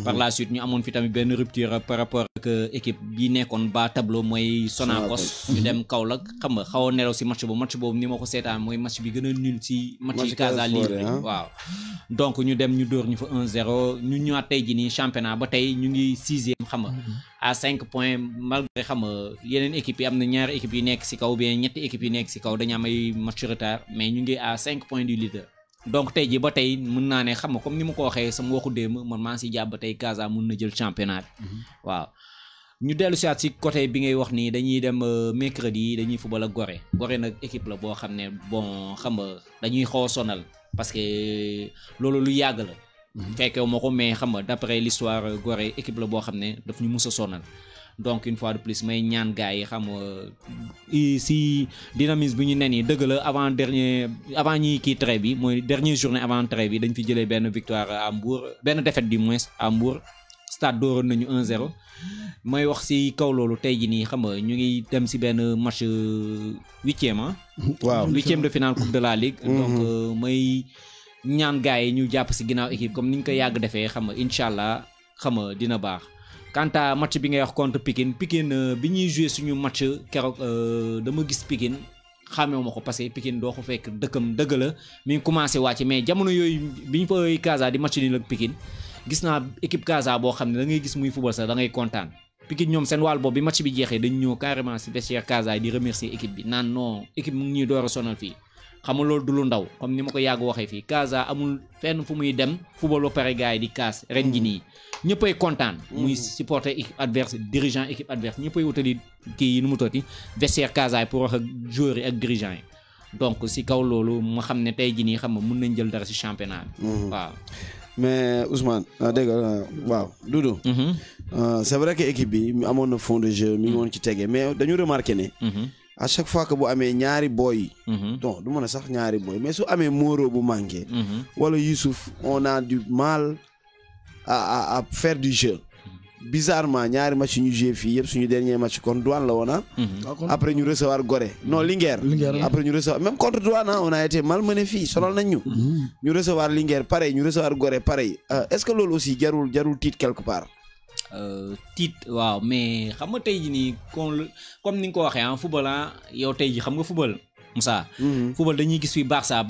par la suite ñu amoon fi tamit benn rupture par rapport ak équipe bi nekkoon ba tableau mooy Sonacos ñu dem Kaolack xam nga xaw a nelaw si match boobu ni ma ko seetaan mooy match bi gën a nul si match yi Casa Libre waaw donc ñu dem ñu dóor ñu fa 1-0 ñu ñëwaat tey ji nii championnat ba tey ñu ngi 6e xam nga à 5 points malgré xam nga yeneen équipes yi am na ñaari équipes yi nekk si kaw bien ñetti équipes yi nekk si kaw dañu am ay match retard mais ñu ngi à 5 points du leader donc tey jii ba tey mën naa ne xam nga comme ni ma ko waxee sama waxu démb man maa si jàpp ba tey Casa mun na jël championnat bi waaw ñu dellu si waat si côté bi ngay wax nii dañuy dem mercredi dañuy football ak Gorée nag équipe la boo xam ne bon xam nga dañuy xaw a sonal parce que loolu lu yàgg la fekkewu ma ko mais xam nga d'après l'histoire Gorée équipe la boo xam ne daf ñu mus a sonal donc une fois de plus may ñaan gars yi xam nga si dynamisme bi ñu nen yi dëgg la avant ñuy kii trait bi mooy dernière journée avant trait bi dañ fi jëlee benn victoire à Mbour benn défaite du moins à Mbour stade dooroon nañu 1-0 may wax si kaw loolu tey ji nii xam nga ñu ngi dem si benn match 8e
waaw
8e de finale coupe de la ligue donc may ñaan gars yi ñu jàpp si ginnaaw équipe comme ni ñu ko yàgg defee xam nga incha allah xam nga dina baax quant à match bi ngay wax contre Pikine bi ñuy joué suñu match keroog dama gis Pikine xàmmewu ma ko parce que Pikine doo ko fekk dëkkam dëgg la mi ngi commencé wàcc mais jamono yooyu bi ñu fay Casa di match ni ak Pikine gis naa équipe Casa boo xam ne da ngay gis muy football sax da ngay kontaan Pikine ñoom seen wàll boobu bi match bi jeexee dañu ñëw carrément si vestiaire Casa yi di remercier équipe bi naan non équipe mu ngi ñuy door a sonal fii xam nga loolu du lu ndaw comme ni ma ko yàgg waxee fii Casa amul fenn fu muy dem football ba pare gars yi di kaas ren ji nii ñëppay kontaan muy supporter équipe adverse dirigeant équipe adverse ñëppay wutali kii yi nu mu tooti vestiaire Casa yi pour wax ak joueurs yi ak dirigeant yi donc si kaw loolu ma xam ne tey ji nii xam nga mun nañ jël dara si championnat bi waaw
mais Ousmane dégg waaw Doudou c'est vrai que équipe bi amoon na fond de jeu mi ngi woon ci tege mais dañu remarqué ne à chaque fois que bu amee ñaari boy donc du mën a sax ñaari boy mais su amee Moro bu manqué wala Youssouf on a du mal à faire du jeu bizarrement ñaari match ñu joué fii yëpp suñu dernier match contre Douane la woon après ñu recevoir Gorée non Linguère après ñu recevoir même contre Douane on a été malmené fii sonal nañ ñu recevoir Linguère pareil ñu recevoir Gorée pareil est-ce que loolu aussi jarul tiit quelque part
tiit waaw mais xam nga tey ji nii comme ni nga ko waxee football yow tey ji xam nga football Moussa football dañuy gis fi Barça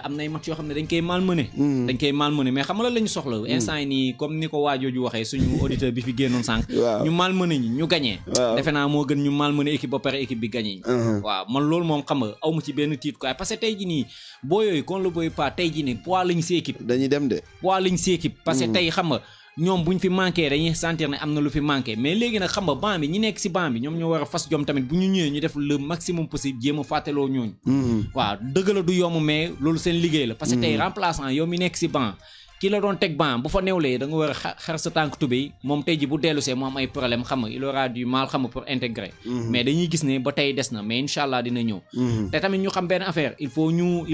am nay match yoo xam ne dañ koy malmené mais xam nga lan la ñu soxla instant yi nii comme ni ko waajooju waxee suñu auditeur bi fi génnoon sànq ñu malmené ñu gagné defe naa moo gën ñu malmené équipe ba pare équipe bi gagné waaw man loolu moom xam nga aw ma ci benn tiit quoi parce que tey ji nii boo yooyu kon la booy pas tey ji nii poids lañ si équipe
dañuy dem de
poids lañ si équipe parce que tey xam nga ñoom buñ fi manqué dañuy sentir ne am na lu fi manqué mais léegi nag xam nga banc bi ñi nekk si banc bi ñoom ñoo war a fas jom tamit bu ñu ñëwee ñu def le maximum possible jéem a fàttaloo ñooñu waaw dëgg la du yomb mais loolu seen liggéey la parce que tey remplaçant yow mi nekk si banc ki la doon teg banc bu fa newlee da nga war a xar sa tànk tubéy moom tey ji bu dellu see mu am ay problème xam nga il aura du mal xam nga pour intégrer mais dañuy gis ne ba tey des na mais incha allah dina ñëw te tamit ñu xam benn affaire il faut ñu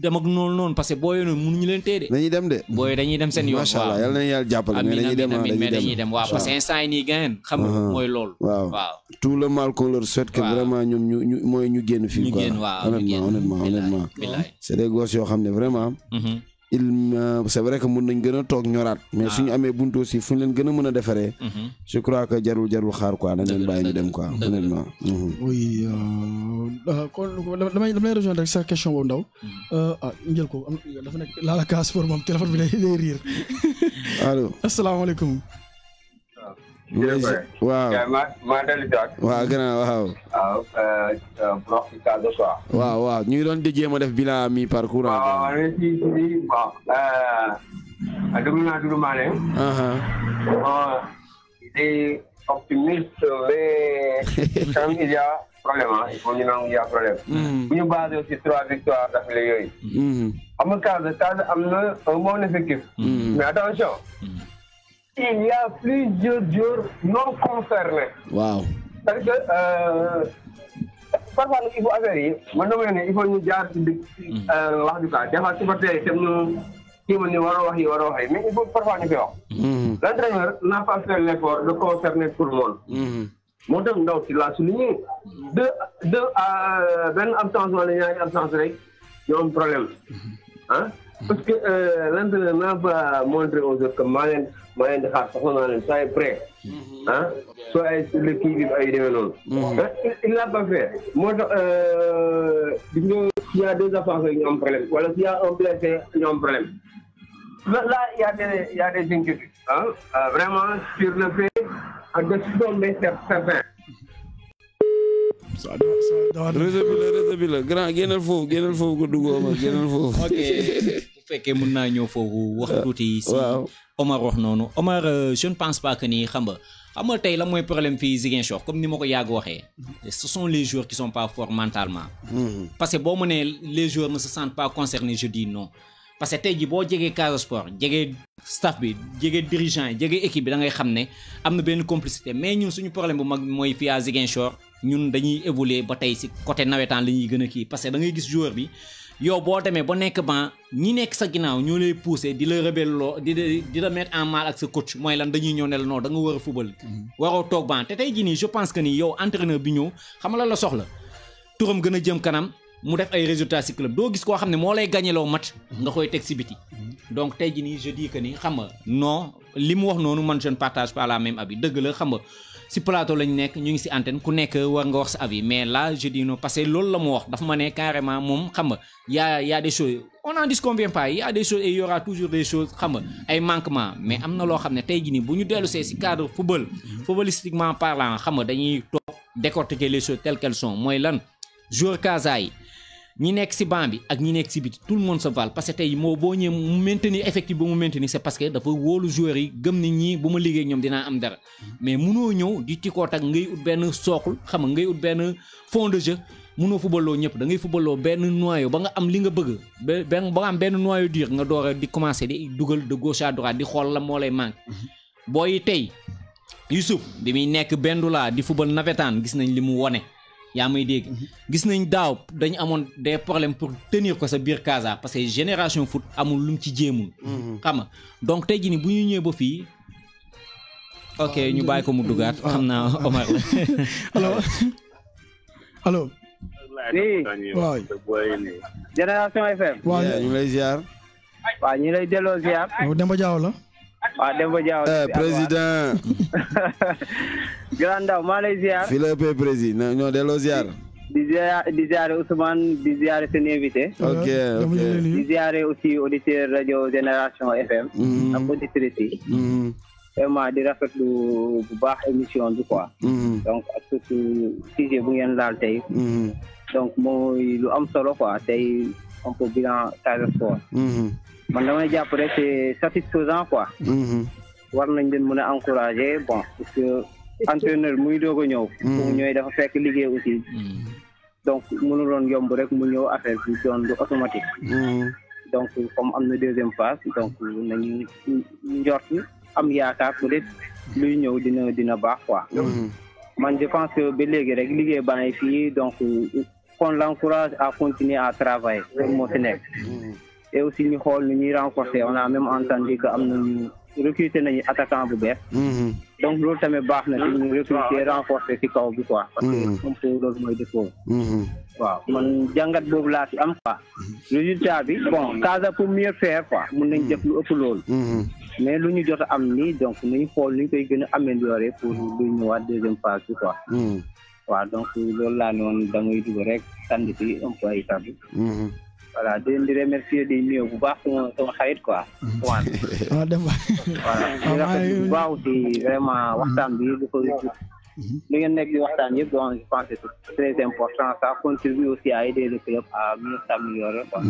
dem ak noonu parce que booyoo noonu mënuñu leen téye de
dañuy dem de
booy dañuy dem seen yoon
macha allah yal na yàlla jàppale mais
dañuy dem waaw parce que instant yi nii gain xam nga mooy loolu waaw
tout le mal qu'on leur souhaite que vraiment ñoom ñu mooy ñu génn fii quoi honnêtement c'est des gosses yoo xam ne vraiment c'est vrai que mën nañ gën a toog ñoraat mais suñu amee buntu aussi fu ñu leen gën a mën a defaree je crois que jarul xaar quoi nañ leen bàyyi ñu dem quoi honnêtement
oui kon damay rejoindre rek sa question boobu ndaw njël ko dafa nekk laala kaas pour moom téléphone bi day riir
allo
asalaamaaleykum
waaw
maa dellu daal.
waaw gannaaw waaw.
waaw ci cas de quoi.
waaw ñu ngi doon jéem a def bilan mi parcours.
waaw si bon. déglu naa Doudou Mané. il est optimiste mais quand il y a problème il faut ñu nangu il y a problème. bu ñu basé aussi 3 victoires d'affilée yooyu. am na cas am na un bon effectif. mais attention. Il y a plusieurs joueurs non concernés.
Wow.
Parce que parfois il faut affaire il faut ñu jaar ci wax du cas des fois supporter yi tam ñu kii ma ni war a wax mais il faut parfois ñu koy wax. L'entraîneur n'a pas fait l'effort de concerner tout le monde. moo tax ndaw si laa souligné benn absence wala ñaari absence rek ñoo am problème ah parce que l'entraîneur n'a pas montré aux autres que maa leen di xaar soxla naa leen soyez prêts ah soo ay sur le kii bi ay demee noonu. il l'a pas fait moo tax gis nga s'il y a 2 absences ñu am problème wala s'il y a un blessé ñu am problème là il y a des inquiétudes vraiment sur le fait de tomber certains.
réseau bi la grand génnal foofu ko duggoo ma génnal foofu.
ok bu fekkee mën naa ñëw foofu wax tuuti si Omar wax noonu Omar je ne pense pas que ni xam nga tey la mooy problème fii Ziguinchor comme ni ma ko yàgg waxee ce sont les joueurs qui sont pas forts mentalement parce que boo mënee les joueurs ne se sentent pas concernés je dis non parce que tey ji boo jegee Casa Sport jegee staff bi jegee dirigeant yi jegee équipe bi da ngay xam ne am na benn complicité mais ñun suñu problème bu mag mooy fii à Ziguinchor ñun dañuy évoluer ba tey si côté nawetaan la ñuy gën a kii parce que da ngay gis joueur bi yow boo demee ba nekk ban ñi nekk sa ginnaaw ñoo lay pousser di la rebelloo di la mettre en mal ak sa coach mooy lan dañuy ñëw ne la non da nga war a football waroo toog ban te tey jii nii je pense que ni yow entraîneur bi ñëw xam nga la soxla turam gën a jëm kanam mu def ay résultats ci club doo gis koo xam ne moo lay gagneloo match nga koy teg ci biti donc tey jii nii je dis que ni xam nga non li mu wax noonu man je ne partage pas la même avis dëgg la xam nga si plateau lañ nekk ñu ngi si antenne ku nekk war nga wax sa avis mais là je dis non parce que loolu la mu wax dafa ma ne carrément moom xam nga y a des choses on n'en disconvient pas y a des choses et il y aura toujours des choses xam nga ay manquements mais am na loo xam ne tey jii nii bu ñu dellu see si cadre footballistiquement parlant xam nga dañuy toog décortiquer les choses telles qu'elles sont mooy lan joueur Casa yi ñi nekk si banc bi ak ñi nekk si biti tout le monde se vale parce que tey moo boo ñëwee mu maintenir effectif ba mu maintenir c'est parce que dafa wóolu joueurs yi gëm ni ñii bu ma liggéey ñoom dinaa am dara mais munoo ñëw di tikkoot ak ngay ut benn socle xam nga ngay ut benn fond de jeu munoo footballoo ñëpp da ngay footballoo benn noyau ba nga am li nga bëgg ba nga am benn noyau dur nga door a di commencer di dugal de gauche à droite di xool la moo lay manque booy tey Youssouf bi muy nekk Bendoula di football navétane gis nañ li mu wone yaa may dégg gis nañ daaw dañu amoon des problèmes pour tenir ko sa biir Casa parce que génération foot amul lu mu ci jéemul xam nga donc tey jii ni bu ñu ñëwee ba fii ok ñu bàyyi ko mu dugaat xam naa Omar la
allo waaw
Génération FM
waaw
ñu lay ziar
waaw ñu lay delloo ziar
Demba Diaw la
waaw Demba Diaw
président
Grand Ndaw maa lay ziar
fii la ëppee président ñoo delloo ziar
di ziare Ousmane di ziare seen invité
ok
di ziare aussi auditeur rajo Génération FM ak auditrices yi vraiment di rafetlu bu baax émission bi quoi donc ak surtout sujet bu ngeen laal tey donc mooy lu am solo quoi tey un peu bilan Casa Sport
man damay jàpp rek c'est satisfaisant quoi. war nañ leen mën a encourager bon parce que entraîneur muy doog a ñëw. mu ñëwee dafa fekk liggéey aussi. donc mënuloon yomb rek mu ñëw affaire bi doon du automatique. donc comme am na deuxième phase donc nañu njort am yaakaar peut-être luy ñëw dina baax quoi. man je pense que ba léegi rek liggéey baa ngi fii donc qu'on l'encourage à continuer à travailler loolu moo fi nekk. et aussi ñu xool nu ñuy renforcer on a même entendu que am nañu recruter nañu attaquant bu bees. donc loolu tamit baax na ci ñu recruter renforcer ci kaw bi quoi. parce que un peu loolu mooy défaut. waaw man jàngat boobu laa ci am quoi. résultat bi bon Casa pour mieux faire quoi mun nañ def lu ëpp loolu. mais lu ñu jot a am nii donc nañu xool nu ñu koy gën a améliorer pour lu ñëwaat deuxième phase bi quoi. waaw donc loolu laa noonu da ngay dugg rek tànn ci employé bi. voilà di leen di remercier di nuyu bu baax sama xarit quoi. waaw
dem ba.
voilà di rafetlu bu baax aussi vraiment waxtaan bi du ko li ngeen nekk di waxtaan yëpp donc je pense que c'est très important ça contribue aussi à aider le club à mieux s'améliorer quoi.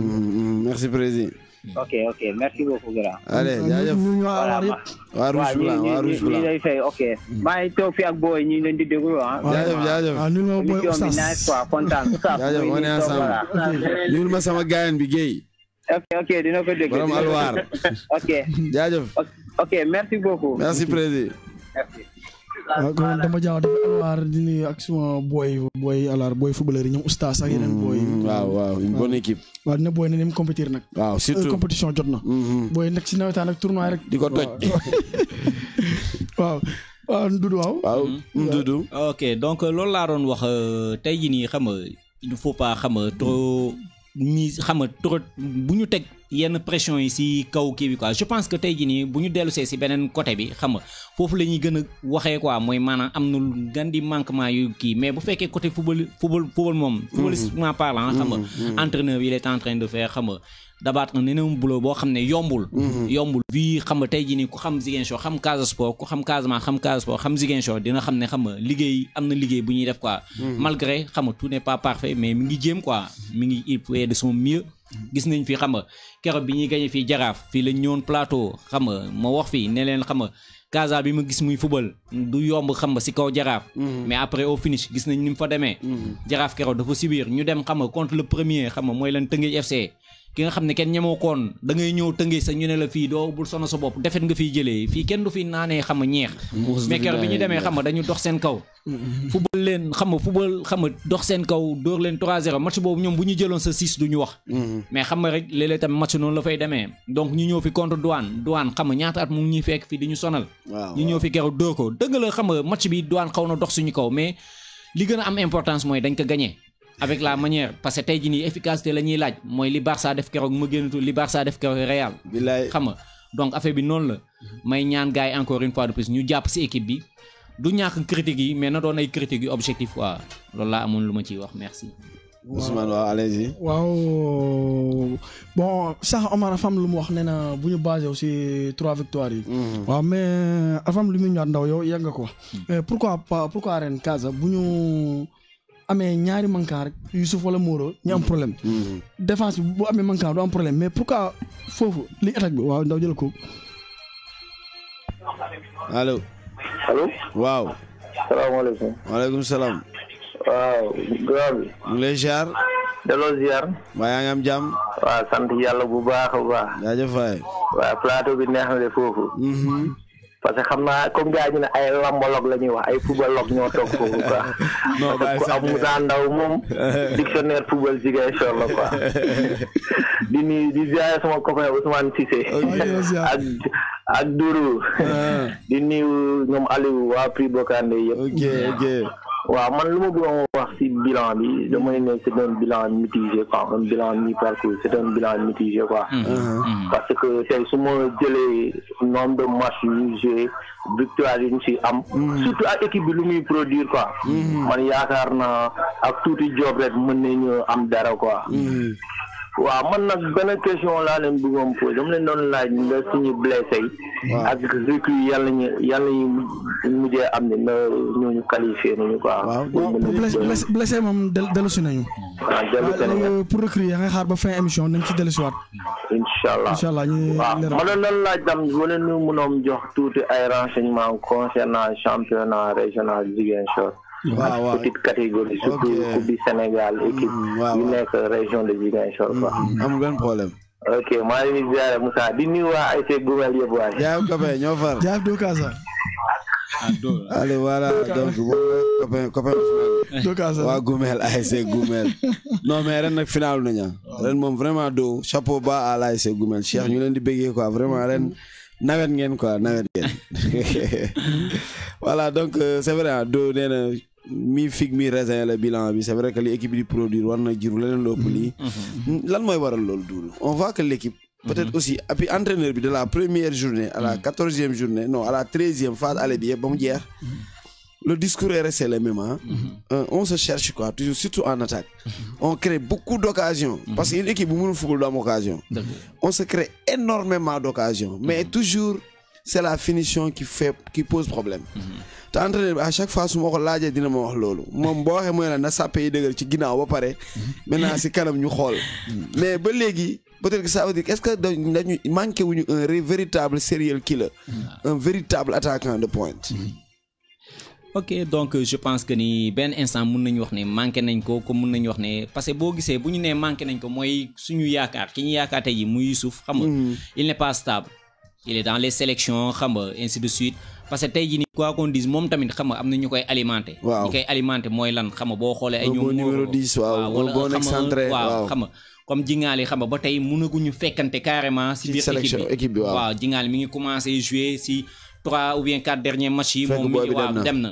Merci président.
ok merci beaucoup grand.
allez jaajëf waa Rouge Blanc
ñi lay fay ok. maa ngi toog fi ak booy ñi leen di déglu ah.
jaajëf
nul ma booy
émission bi nice quoi kontaan.
jaajëf on est ensemble. nul ma sama gaayan bi Guèye.
ok dina ko dégg.
borom alwaar.
ok
jaajëf.
ok merci beaucoup.
merci président.
merci.
waaw kon dama jaaw dafa alwaar di nuyu ak suma booy alaar booy footballeur yi ñoom oustaz ak yeneen booy.
waaw une bonne équipe.
waaw dina booy ne ni mu compétir nag.
waaw surtout
compétition jot na. booy nekk si nawetaan ak tournoi rek.
di ko toj.
waaw Doudou waaw.
Doudou.
ok donc loolu laa doon wax tey jii nii xam nga il faut pas xam nga trop mise xam nga trop bu ñu teg yenn pression yi si kaw kii bi quoi je pense que tey jii nii bu ñu dellusee si beneen côté bi xam nga foofu la ñuy gën a waxee quoi mooy maanaam am na lu gan di manquement yu kii mais bu fekkee côté football moom. footballistiquement parlant xam nga entraîneur il est en train de faire xam nga d'abattre un énorme boulot boo xam ne yombul. vie xam nga tey jii nii ku xam Ziguinchor xam Casa Sport ku xam Casamance xam Casa Sport xam Ziguinchor dina xam ne xam nga liggéey am na liggéey bu ñuy def quoi. malgré xam nga tout n'est pas parfait mais mi ngi jéem quoi mi ngi il fait de son mieux. gis nañ fi xam nga keroog bi ñuy gagné fii Jaraaf fii lañ ñëwoon plateau xam nga ma wax fii ne leen xam nga Casa bi ma gis muy football du yomb xam nga si kaw Jaraaf. mais après au finish gis nañ ni mu fa demee. Jaraaf keroog dafa subir ñu dem xam nga contre le premier xam nga mooy lan Tëngéej FC. ki nga xam ne kenn ñemoo koon da ngay ñëw Tëngéej sax ñu ne la fii doo bul sono sa bopp defet nga fiy jëlee fii kenn du fi naanee xam nga ñeex. mais keroog bi ñu demee xam nga dañu dox seen kaw. football leen xam nga dox seen kaw dóor leen 3-0 match boobu ñoom bu ñu jëloon sa 6 du ñu wax. mais xam nga rek léeg-léeg tamit match noonu la fay demee donc ñu ñëw fi contre douane xam nga ñaata at mu ngi ñuy fekk fii di ñu sonal. ñu ñëw fi keroog dóor ko dëgg la xam nga match bi douane xaw na dox suñu kaw mais li gën a am importance mooy dañ ko gagné. avec la manière parce que tey jii nii efficacité la ñuy laaj mooy li Barça def keroog ma génnatu li Barça def keroog Real.
bilaay
xam nga donc affaire bi noonu la may ñaan gars yi encore une fois de plus ñu jàpp ci équipe bi du ñàkk critiques yi mais na doon ay critiques yu objectif quoi loolu laa amoon lu ma ciy wax merci.
Ousmane waaw allez-y.
waaw bon sax Omar dafa am lu mu wax nee na bu ñu basé aussi 3 victoires yi. waaw mais dafa am lu muy ñëwaat ndaw yow yegg nga ko wax. mais pourquoi ren Casa bu ñu. amee ñaari manquant rek Youssouf wala Moro ñu am problème. défense bi bu amee manquant du am problème mais pourquoi foofu li attaque bi waaw ndaw jël ko.
allo. waaw.
salaamaaleykum.
waaleykum salaam.
waaw. grand bi.
mu ngi lay ziar.
delloo ziar.
mbaa yaa ngi am jàmm.
waaw sant yàlla bu baax a baax.
jaajëf waay.
waaw plateau bi neex na de foofu. parce que xam naa comme gars ñu ne ay lambologue la ñuy wax ay footballogue ñoo toog foofu quoi.
non
parce que ku am Moussa Ndaw moom dictionnaire football Ziguinchor la quoi. di ziare sama copain Ousmane Cissé. ak Dourou. di nuyu ñoom Aliou waa Prix Bocandé yëpp.
ok.
waaw man lu ma bëggoon wax ci bilan bi damay ne c'est un bilan mitigé quoi un bilan mi-parcours c'est un bilan mitigé quoi. parce que tey su ma jëlee nombre de matchs yu joué victoire yi ñu ci am. surtout ak équipe bi lu muy produire quoi. man yaakaar naa ak tuuti job rek mën nañu am dara quoi. waaw man nag benn question laa leen bëggoon posé dama leen doon laaj nga suñu blessé yi. ak recrues yàlla ñu mujjee am ne na ñooñu qualifié nañu quoi.
waaw blessé moom dellusi nañu. pour recruter nga xaar ba fin émission nañ ci dellusiwaat.
Inch'Allah waaw ma doon laaj tam ma leen mënoon jox tuuti ay renseignements concernant championnat régional Ziguinchor.
waaw
petite catégorie surtout coupe du Sénégal équipe yu nekk région de Ziguinchor quoi.
amul benn problème.
ok maa ngi leen di ziare Moussa di nuyu waa ASC Goumel yëpp waay.
jaay copain ñoo far.
jaay do Casa.
allez voilà donc copain
do Casa
waa Goumel ASC Goumel non mais ren nag final nañu ren moom vraiment do chapeau bas à l'ASC Goumel Cheikh ñu leen di béggee quoi vraiment ren nawet ngeen quoi nawet ngeen voilà donc c'est vrai do nee na mi fig mi raisin le bilan bi c'est vrai que l'équipe di produire war na jiru leneen lopp lii lan mooy waral loolu duuru on voit que l'équipe peut-être aussi et puis entraîneur bi de la première journée à la 14e journée non à la 13e phase aller bi yëpp ba mu jeex le discours est resté le même hein. On se cherche quoi toujours surtout en attaque on crée beaucoup d'occasions parce qu'une équipe bu mënul football du am occasion on se crée énormément d'occasions mais toujours c'est la finition qui pose problème te entraîneur bi à chaque fois su ma ko laajee dina ma wax loolu moom boo waxee mooy la na sàppe yi dëgër ci ginnaaw ba pare maintenant si kanam ñu xool mais ba léegi peut-être que ça veut dire est-ce que dañu manqué wuñu un véritable serial killer un véritable attaquant de pointe.
ok donc je pense que ni benn instant mun nañu wax ne manqué nañ ko comme mun nañu wax ne parce que boo gisee bu ñu nee manqué nañ ko mooy suñu yaakaar ki ñu yaakaar tey ji muy Youssouf xam nga il n'est pas stable il est dans les sélections xam nga ainsi de suite parce que tey jii nii quoi qu'on dise moom tamit xam nga am na ñu koy alimenter.
waaw
ñu koy alimenter mooy lan xam nga boo xoolee ay ñoom
numéro 10 waaw bon excentré
waaw xam nga comme Jingaali xam nga ba tey mënaguñu fekkante carrément si biir équipe bi waaw Jingaali mi ngi commencé jouer si 3 ou bien 4 derniers matchs yi moom mi ngi waaw dem na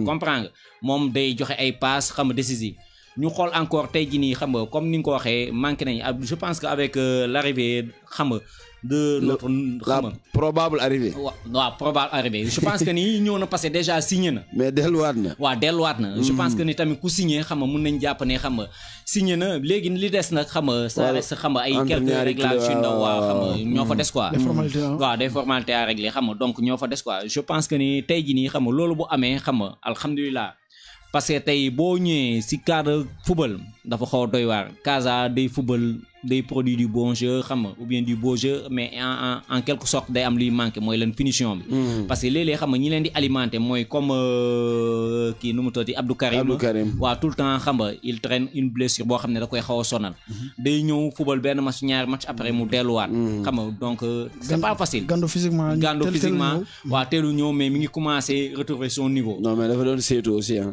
comprends nga moom day joxe ay passes xam nga décisif ñu xool encore tey jii nii xam nga comme ni nga ko waxee manqué nañ je pense que avec l'arrivée xam nga de notre
la probable arrivée.
waaw probable arrivée je pense que ni ñëw na parce que déjà signé na.
mais delluwaat na.
waaw delluwaat na. je pense que ni tamit ku signé xam nga mun nañ jàpp ne xam nga signé na léegi li des nag xam nga ça reste xam nga ay quelques réglages yu ndaw waaw xam nga ñoo fa des quoi.
des formalités
waaw des formalités à régler xam nga donc ñoo fa des quoi je pense que ni tey jii nii xam nga loolu bu amee xam nga alhamdulilah parce que tey boo ñëwee si cadre football dafa xaw a doy waar Casa day football day produit du bon jeu xam nga ou bien du beau jeu mais en quelque sorte day am luy manqué mooy leen finition bi parce que léeg-léeg xam nga ñi leen di alimenter mooy comme kii nu mu tuddati Abdou Karim waaw tout le temps xam nga il traîne une blessure boo xam ne da koy xaw a sonal day ñëw football benn match ñaari match après mu delluwaat xam nga donc c'est pas facile
gando physiquement
waaw teelu ñëw mais mi ngi commencer retrouver son niveau
non mais dafa doon seetu aussi hein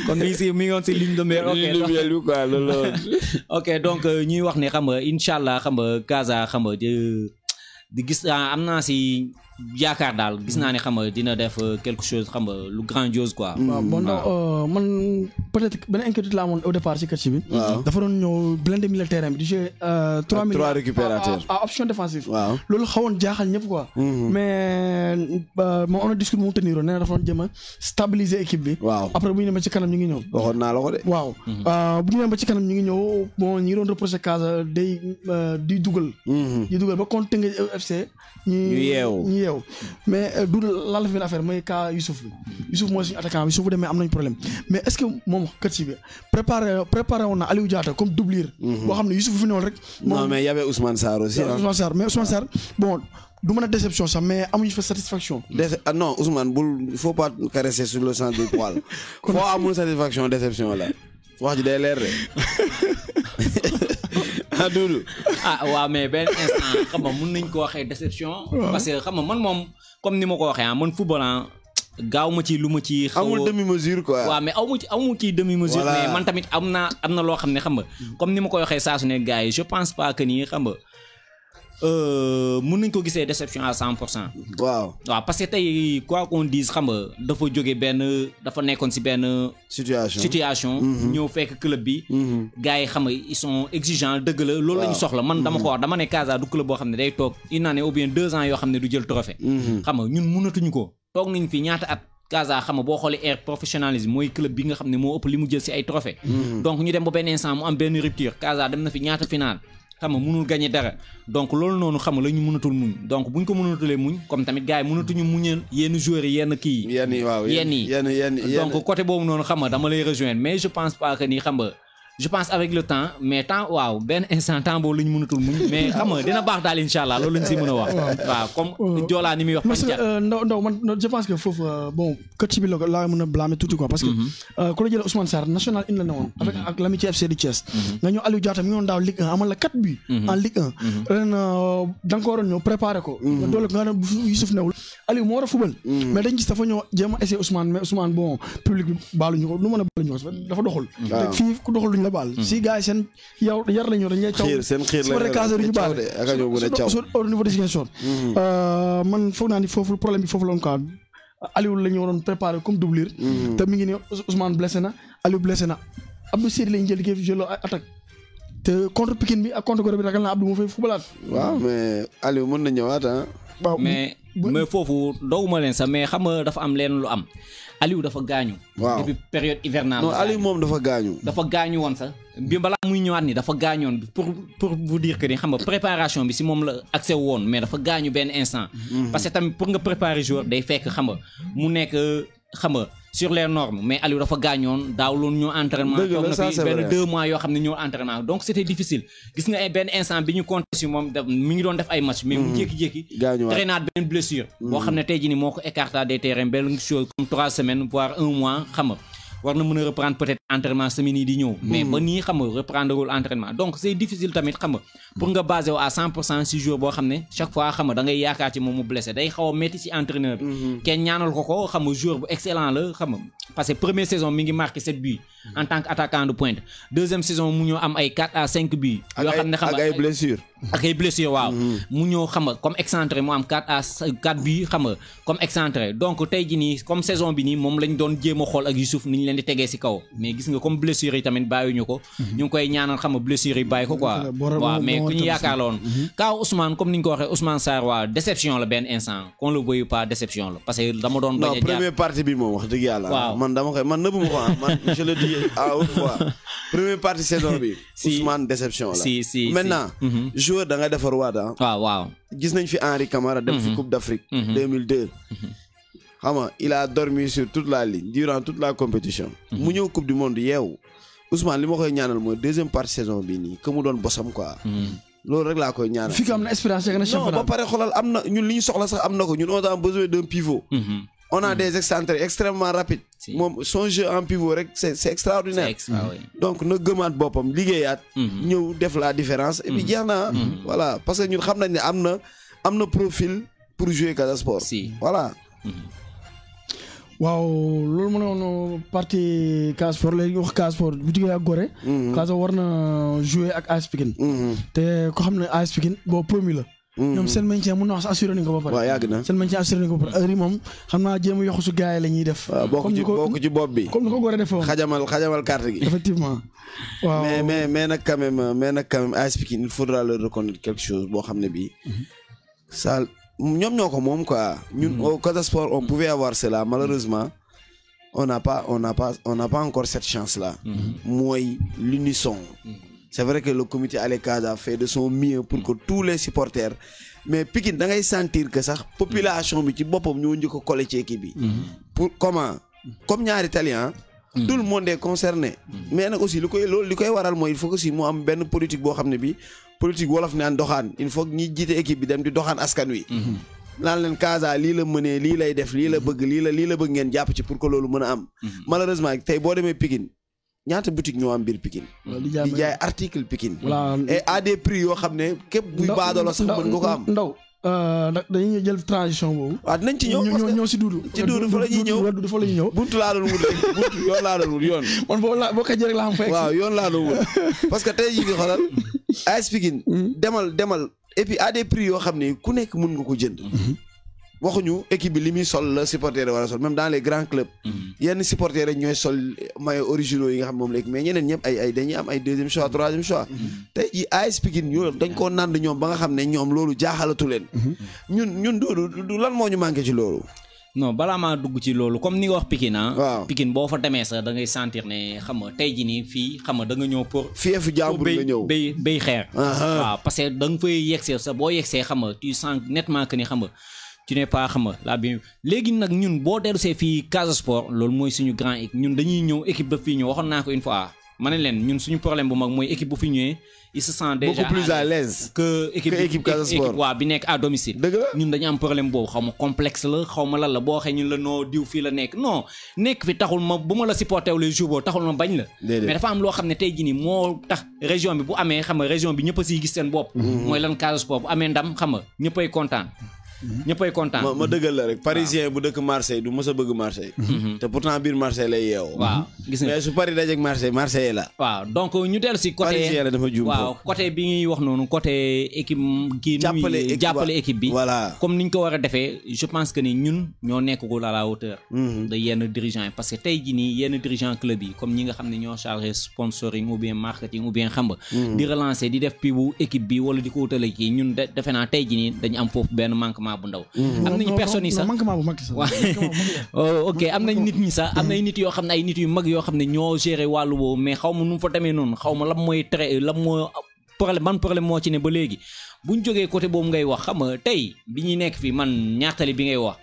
kon mi ngi woon si ligne de ok donc ñuy wax ne xam nga inchallah xam nga Casa xam nga di gis am naa si yaakaar daal gis naa ne xam nga dina def quelque chose xam nga lu grandiose quoi.
waaw bon man peut-être benn inquiétude la amoon au départ ci coach bi. dafa doon ñëw blindé milieu terrain bi di jouer 3
récupérateurs
à option défensive.
waaw
loolu xawoon jaaxal ñëpp quoi. mais moom on a discuté mu teniroon nee na dafa doon jëm a stabiliser équipe bi.
waaw
après bu ñu dem ba ci kanam ñu ngi ñëw.
waxoon naa la ko de.
waaw bu ñu dem ba ci kanam ñu ngi ñëw bon ñu ngi doon reproché Casa day di dugal. di dugal ba contre nga FC. ñu yeew mais du lan la fi benn affaire mooy cas Youssouf bi Youssouf mooy suñu attaquant bi Youssouf bu demee am nañu problème mais est-ce que moom kër bi préparé woon na Aliou Diatta comme doublure boo xam ne Youssouf bu fi newoon rek
non mais y avait Ousmane Sarr aussi
Ousmane Sarr mais Ousmane Sarr bon du mën a déception sax mais amuñu fa satisfaction
non Ousmane bul il faut pas caresser sur le sens du poil foo amul satisfaction déception la wax ji day leer de Doudou
waaw mais benn instant xam nga mën nañ ko waxee déception parce que xam nga man moom comme ni ma ko waxee man football gaaw ma ci lu ma ci xaw
amul demi mesure quoi
waaw mais amu ci demi mesure mais man tamit am na loo xam ne xam nga comme ni ma ko waxee saa su ne gars yi je pense pas que nii xam nga mën nañ ko gisee déception à 100%.
waaw
parce que tey quoi qu'on dise xam nga dafa jóge dafa nekkoon si benn situation ñëw fekk club bi gars yi xam nga ils sont exigeants dëgg la loolu la ñu soxla man dama ko wax dama ne Casa du club boo xam ne day toog une année ou bien 2 ans yoo xam ne du jël trophée xam nga ñun mënatuñu ko toog nañ fi ñaata at Casa xam nga boo xoolee air professionnalisme mooy club bi nga xam ne moo ëpp li mu jël si ay trophée donc ñu dem ba benn instant mu am benn rupture Casa dem na fi ñaata final xam nga mënul gagner dara donc loolu noonu xam nga la ñu mënatul muñ donc buñ ko mënatulee muñ comme tamit gars yi mënatuñu muñal yenn joueurs yi yenn kii yi donc côté boobu noonu xam nga dama lay rejoindre mais je pense pas que ni xam nga je pense avec le temps mais temps waaw benn instant temps boobu la ñu mënatul muñ mais xam nga dina baax daal incha allah loolu lañ si mën a wax waaw comme Joolaa ni muy wax
parce que ndaw man je pense que foofu bon coach bi laa mën a blâmer tuuti quoi parce que ku la jëlee Ousmane Sarr national in la ne woon avec ak l'Amitié FC de Thiès nga ñëw Aliou Diatta mi ngi woon daaw Ligue 1 amal la 4 buts en Ligue 1 ren da nga ko waroon ñëw préparer ko nga doole nga ne Youssouf newul Aliou moo war a fubal mais dañ gis dafa ñëw jéem a essayer Ousmane mais Ousmane bon public bi baaluñu ko lu mën a baaluñu ko dafa doxul te fii ku doxul duñu la baal si gars yi seen yow yar lañu dañ lay caw su ma recasé duñu baal au niveau de Ziguinchor man foog naa ni foofu problème bi foofu la woon quoi Aliou la ñu waroon préparer comme doublure te mi ngi ne Ousmane blessé na Aliou blessé na Abdou Sidi lañu jël liggéey jëloo attaque te contre Pikine bi ak contre Gorée bi ragal naa Abdou moo fay fubalaat
waaw mais Aliou mën na ñëwaat
waaw mais foofu doguma leen sax mais xam nga dafa am leen lu am Aliou dafa gaañu. waaw depuis période hivernale.
non Aliou moom dafa gaañu.
dafa gaañu woon sax bi balaa muy ñëwaat ni dafa gaañoon pour vous dire que ni xam nga préparation bi si moom la accès woon mais dafa gaañu benn instant. parce que tamit pour nga préparer joueur day fekk xam nga mu nekk xam nga sur les normes mais Aliou dafa gaañoon daaw loon ñoo entraînement toog na fi benn 2 mois yoo xam ne ñoo entraînement donc c'était difficile gis nga benn instant bi ñu compté si moom mi ngi doon def ay match mais mu jékki-jékki traînaat benn blessure boo xam ne tey jii ni moo ko écarté des terrains benn chose comme 3 semaines voire 1 mois xam nga war na mën a reprendre peut-être entraînement semaine yi di ñëw mais ba nii xam nga reprendre wul entraînement donc c'est difficile tamit xam nga pour nga basé wu à 100% si jour boo xam ne chaque fois xam nga da ngay yaakaar ci moom mu blessé day xaw a métti ci entraîneur bi kenn ñaanal ko xam nga joueur bu excellent la xam nga parce que première saison mi ngi marqué 7 buts en tant qu'attaquant de pointe deuxième saison mu ñëw am ay 4 à 5 buts yoo xam ne xam nga
ak ay blessures
ak ay blessures waaw mu ñëw xam nga comme excentré mu am 4 buts xam nga comme excentré donc tey ji nii comme saison bi nii moom lañ doon jéem a xool ak Youssouf ni ñu leen di tegee si kaw mais gis nga comme blessures yi tamit bàyyiwuñu ko ñu ngi koy ñaanal xam nga blessures yi bàyyi ko quoi waaw mais ku ñu yaakaar la woon kaaw Ousmane comme ni ñu ko waxee Ousmane Sarr waaw déception la benn instant qu'on le veuille pas déception la parce que dama doon bañ a jaar
première partie bi moom wax dëgg yàlla waaw man dama koy man nëbbu ma ko man je le dis à haute voix première partie saison bi Ousmane déception la maintenant joueur da ngay defar waat
waaw
gis nañ fi Henri Camara dem fi Coupe d'Afrique 2002 xam nga il a dormi sur toute la ligne durant toute la compétition mu ñëw Coupe du Monde yeewu Ousmane li ma koy ñaanal mooy deuxième partie saison bi nii que mu doon bosam quoi loolu rek laa koy ñaanal
fii am na espérance na championnat
non ba pare xoolal am na ñun li ñu soxla sax am na ko ñun on a besoin d'un pivot on a des excentrés extrêmement rapides moom son jeu en pivot rek c'est extraordinaire donc na gëmaat boppam liggéeyaat ñëw def la différence et puis jeex na voilà parce que ñun xam nañ ne am na profil pour jouer Casa Sport voilà
waaw loolu ma ne woon partie Casa Sport léegi wax Casa Sport bu jugee ak Gorée Casa war na jouer ak AS Pikine te ko xam ne AS Pikine boo promu la ñoom seen maintien mën na wax assuré nañ ko ba pare
waaw yàgg na
seen maintien assuré nañ ko ba pare heure yi moom xam naa jéem a yokk su gars yi la ñuy def
bokk ci bopp bi
comme ni ko Gorée defee woon
xajamal carte gi
effectivement waaw
mais nag quand même AS Pikine il faudra leur reconnaître quelque chose boo xam ne bii ça ñoom ñoo ko moom quoi ñun au Casa Sport on pouvait avoir cela malheureusement on n'a pas encore cette chance là mooy l'unisson c'est vrai que le comité Allez Casa fait de son mieux pour que tous les supporters mais Pikine da ngay sentir que sax population bi ci boppam ñoo njëkk a collé ci équipe bi pour comme ñaari italien tout le monde est concerné mais nag aussi li koy waral mooy il faut que aussi mu am benn politique boo xam ne bi politique wolof naan doxaan il faut que ñi jiite équipe bi dem di doxaan askan wi naan leen Casa lii la mënee lii lay def lii la bëgg lii la bëgg ngeen jàpp ci pour que loolu mën a am malheureusement tey boo demee Pikine ñaata boutique ñoo am biir Pikine di jaay article Pikine et à des prix yoo xam ne képp buy baadolo sax mën nga ko am
ndaw dañuy jël transition boobu
waaw dinañ ci ñëw
ñëw si duudu
fa la ñuy ñëw buntu laa doon wut rek buntu yoon laa doon wut yoon
man boo ko jël laa xam fekk
waaw yoon laa doon wut parce que tey jii nga xoolal AS Pikine demal et puis à des prix yoo xam ne ku nekk mën nga ko jënd waxuñu équipe bi li muy sol la supporter war a sol même dans les grands clubs yenn supporter rek ñooy sol maillot originaux yi nga xam moom léegi mais ñeneen ñëpp ay dañuy am ay deuxième choix troisième choix tey ji AS Pikine ñoo dañ koo nand ñoom ba nga xam ne ñoom loolu jaaxalatu leen ñun du lan moo ñu manqué ci loolu
non balaa maa dugg ci loolu comme ni nga wax Pikine ah. Pikine boo fa demee sax da ngay sentir ne xam nga tey jii nii fii xam nga da nga ñëw pour.
fiefu jàmbur nga ñëw
béy xeer. waaw parce que da nga fay yegsee sa boo yegsee xam nga tu sens nettement que ni xam nga tu n'es pas xam nga la bien léegi nag ñun boo dellusee fii Casa Sport loolu mooy suñu grand équipe ñun dañuy ñëw équipe ba fii ñëw waxoon naa ko une fois ma ne leen ñun suñu problème bu mag mooy équipe bu fi ñëwee. il se sent déjà
beaucoup plus à l'aise
que équipe
Casa Sport
waa bi nekk à domicile.
dëgg la
ñun dañu am problème boobu xaw ma complexe la xaw ma lan la boo waxee ñun la noo diw fii la nekk non nekk fi taxul ma bu ma la supporté les jours boobu taxul ma bañ la. mais dafa am loo xam ne tey jii nii moo tax région bi bu amee xam nga région bi ñëpp a siy gis seen bopp. mooy lan Casa Sport bu amee ndam xam nga ñëppay kontaan. ñëppay kontaan
ma dëggal la rek parisien bu dëkk Marseille du mës a bëgg Marseille. te pourtant biir Marseille lay yeewoo.
waaw gis nga
mais su Paris dajeeg Marseille la.
waaw donc ñu dellu si côté
parisien la dafa juum
waaw côté bi ñuy wax noonu côté équipe kii jàppale équipe bi.
voilà
comme ni ñu ko war a defee je pense que ni ñun ñoo nekkagul à la hauteur. de yenn dirigeants yi parce que tey jii nii yenn dirigeants club yi comme ñi nga xam ne ñoo chargé sponsoring ou bien marketing ou bien xam nga. di relancer di def pub bu équipe bi wala di ko wutale kii ñun defe naa tey jii nii dañu am foofu benn manquement bu ndaw. am nañu personnes yi sax ok am nañ nit ñi sax am nañ nit yoo xam ne ay nit yu mag yoo xam ne ñoo gérer wàllu boobu mais xaw ma nu mu fa demee noonu xaw ma lan mooy problème ban problème moo ci ne ba léegi buñ jógee côté boobu ngay wax xam nga tey bi ñuy nekk fii man ñaatali bi ngay wax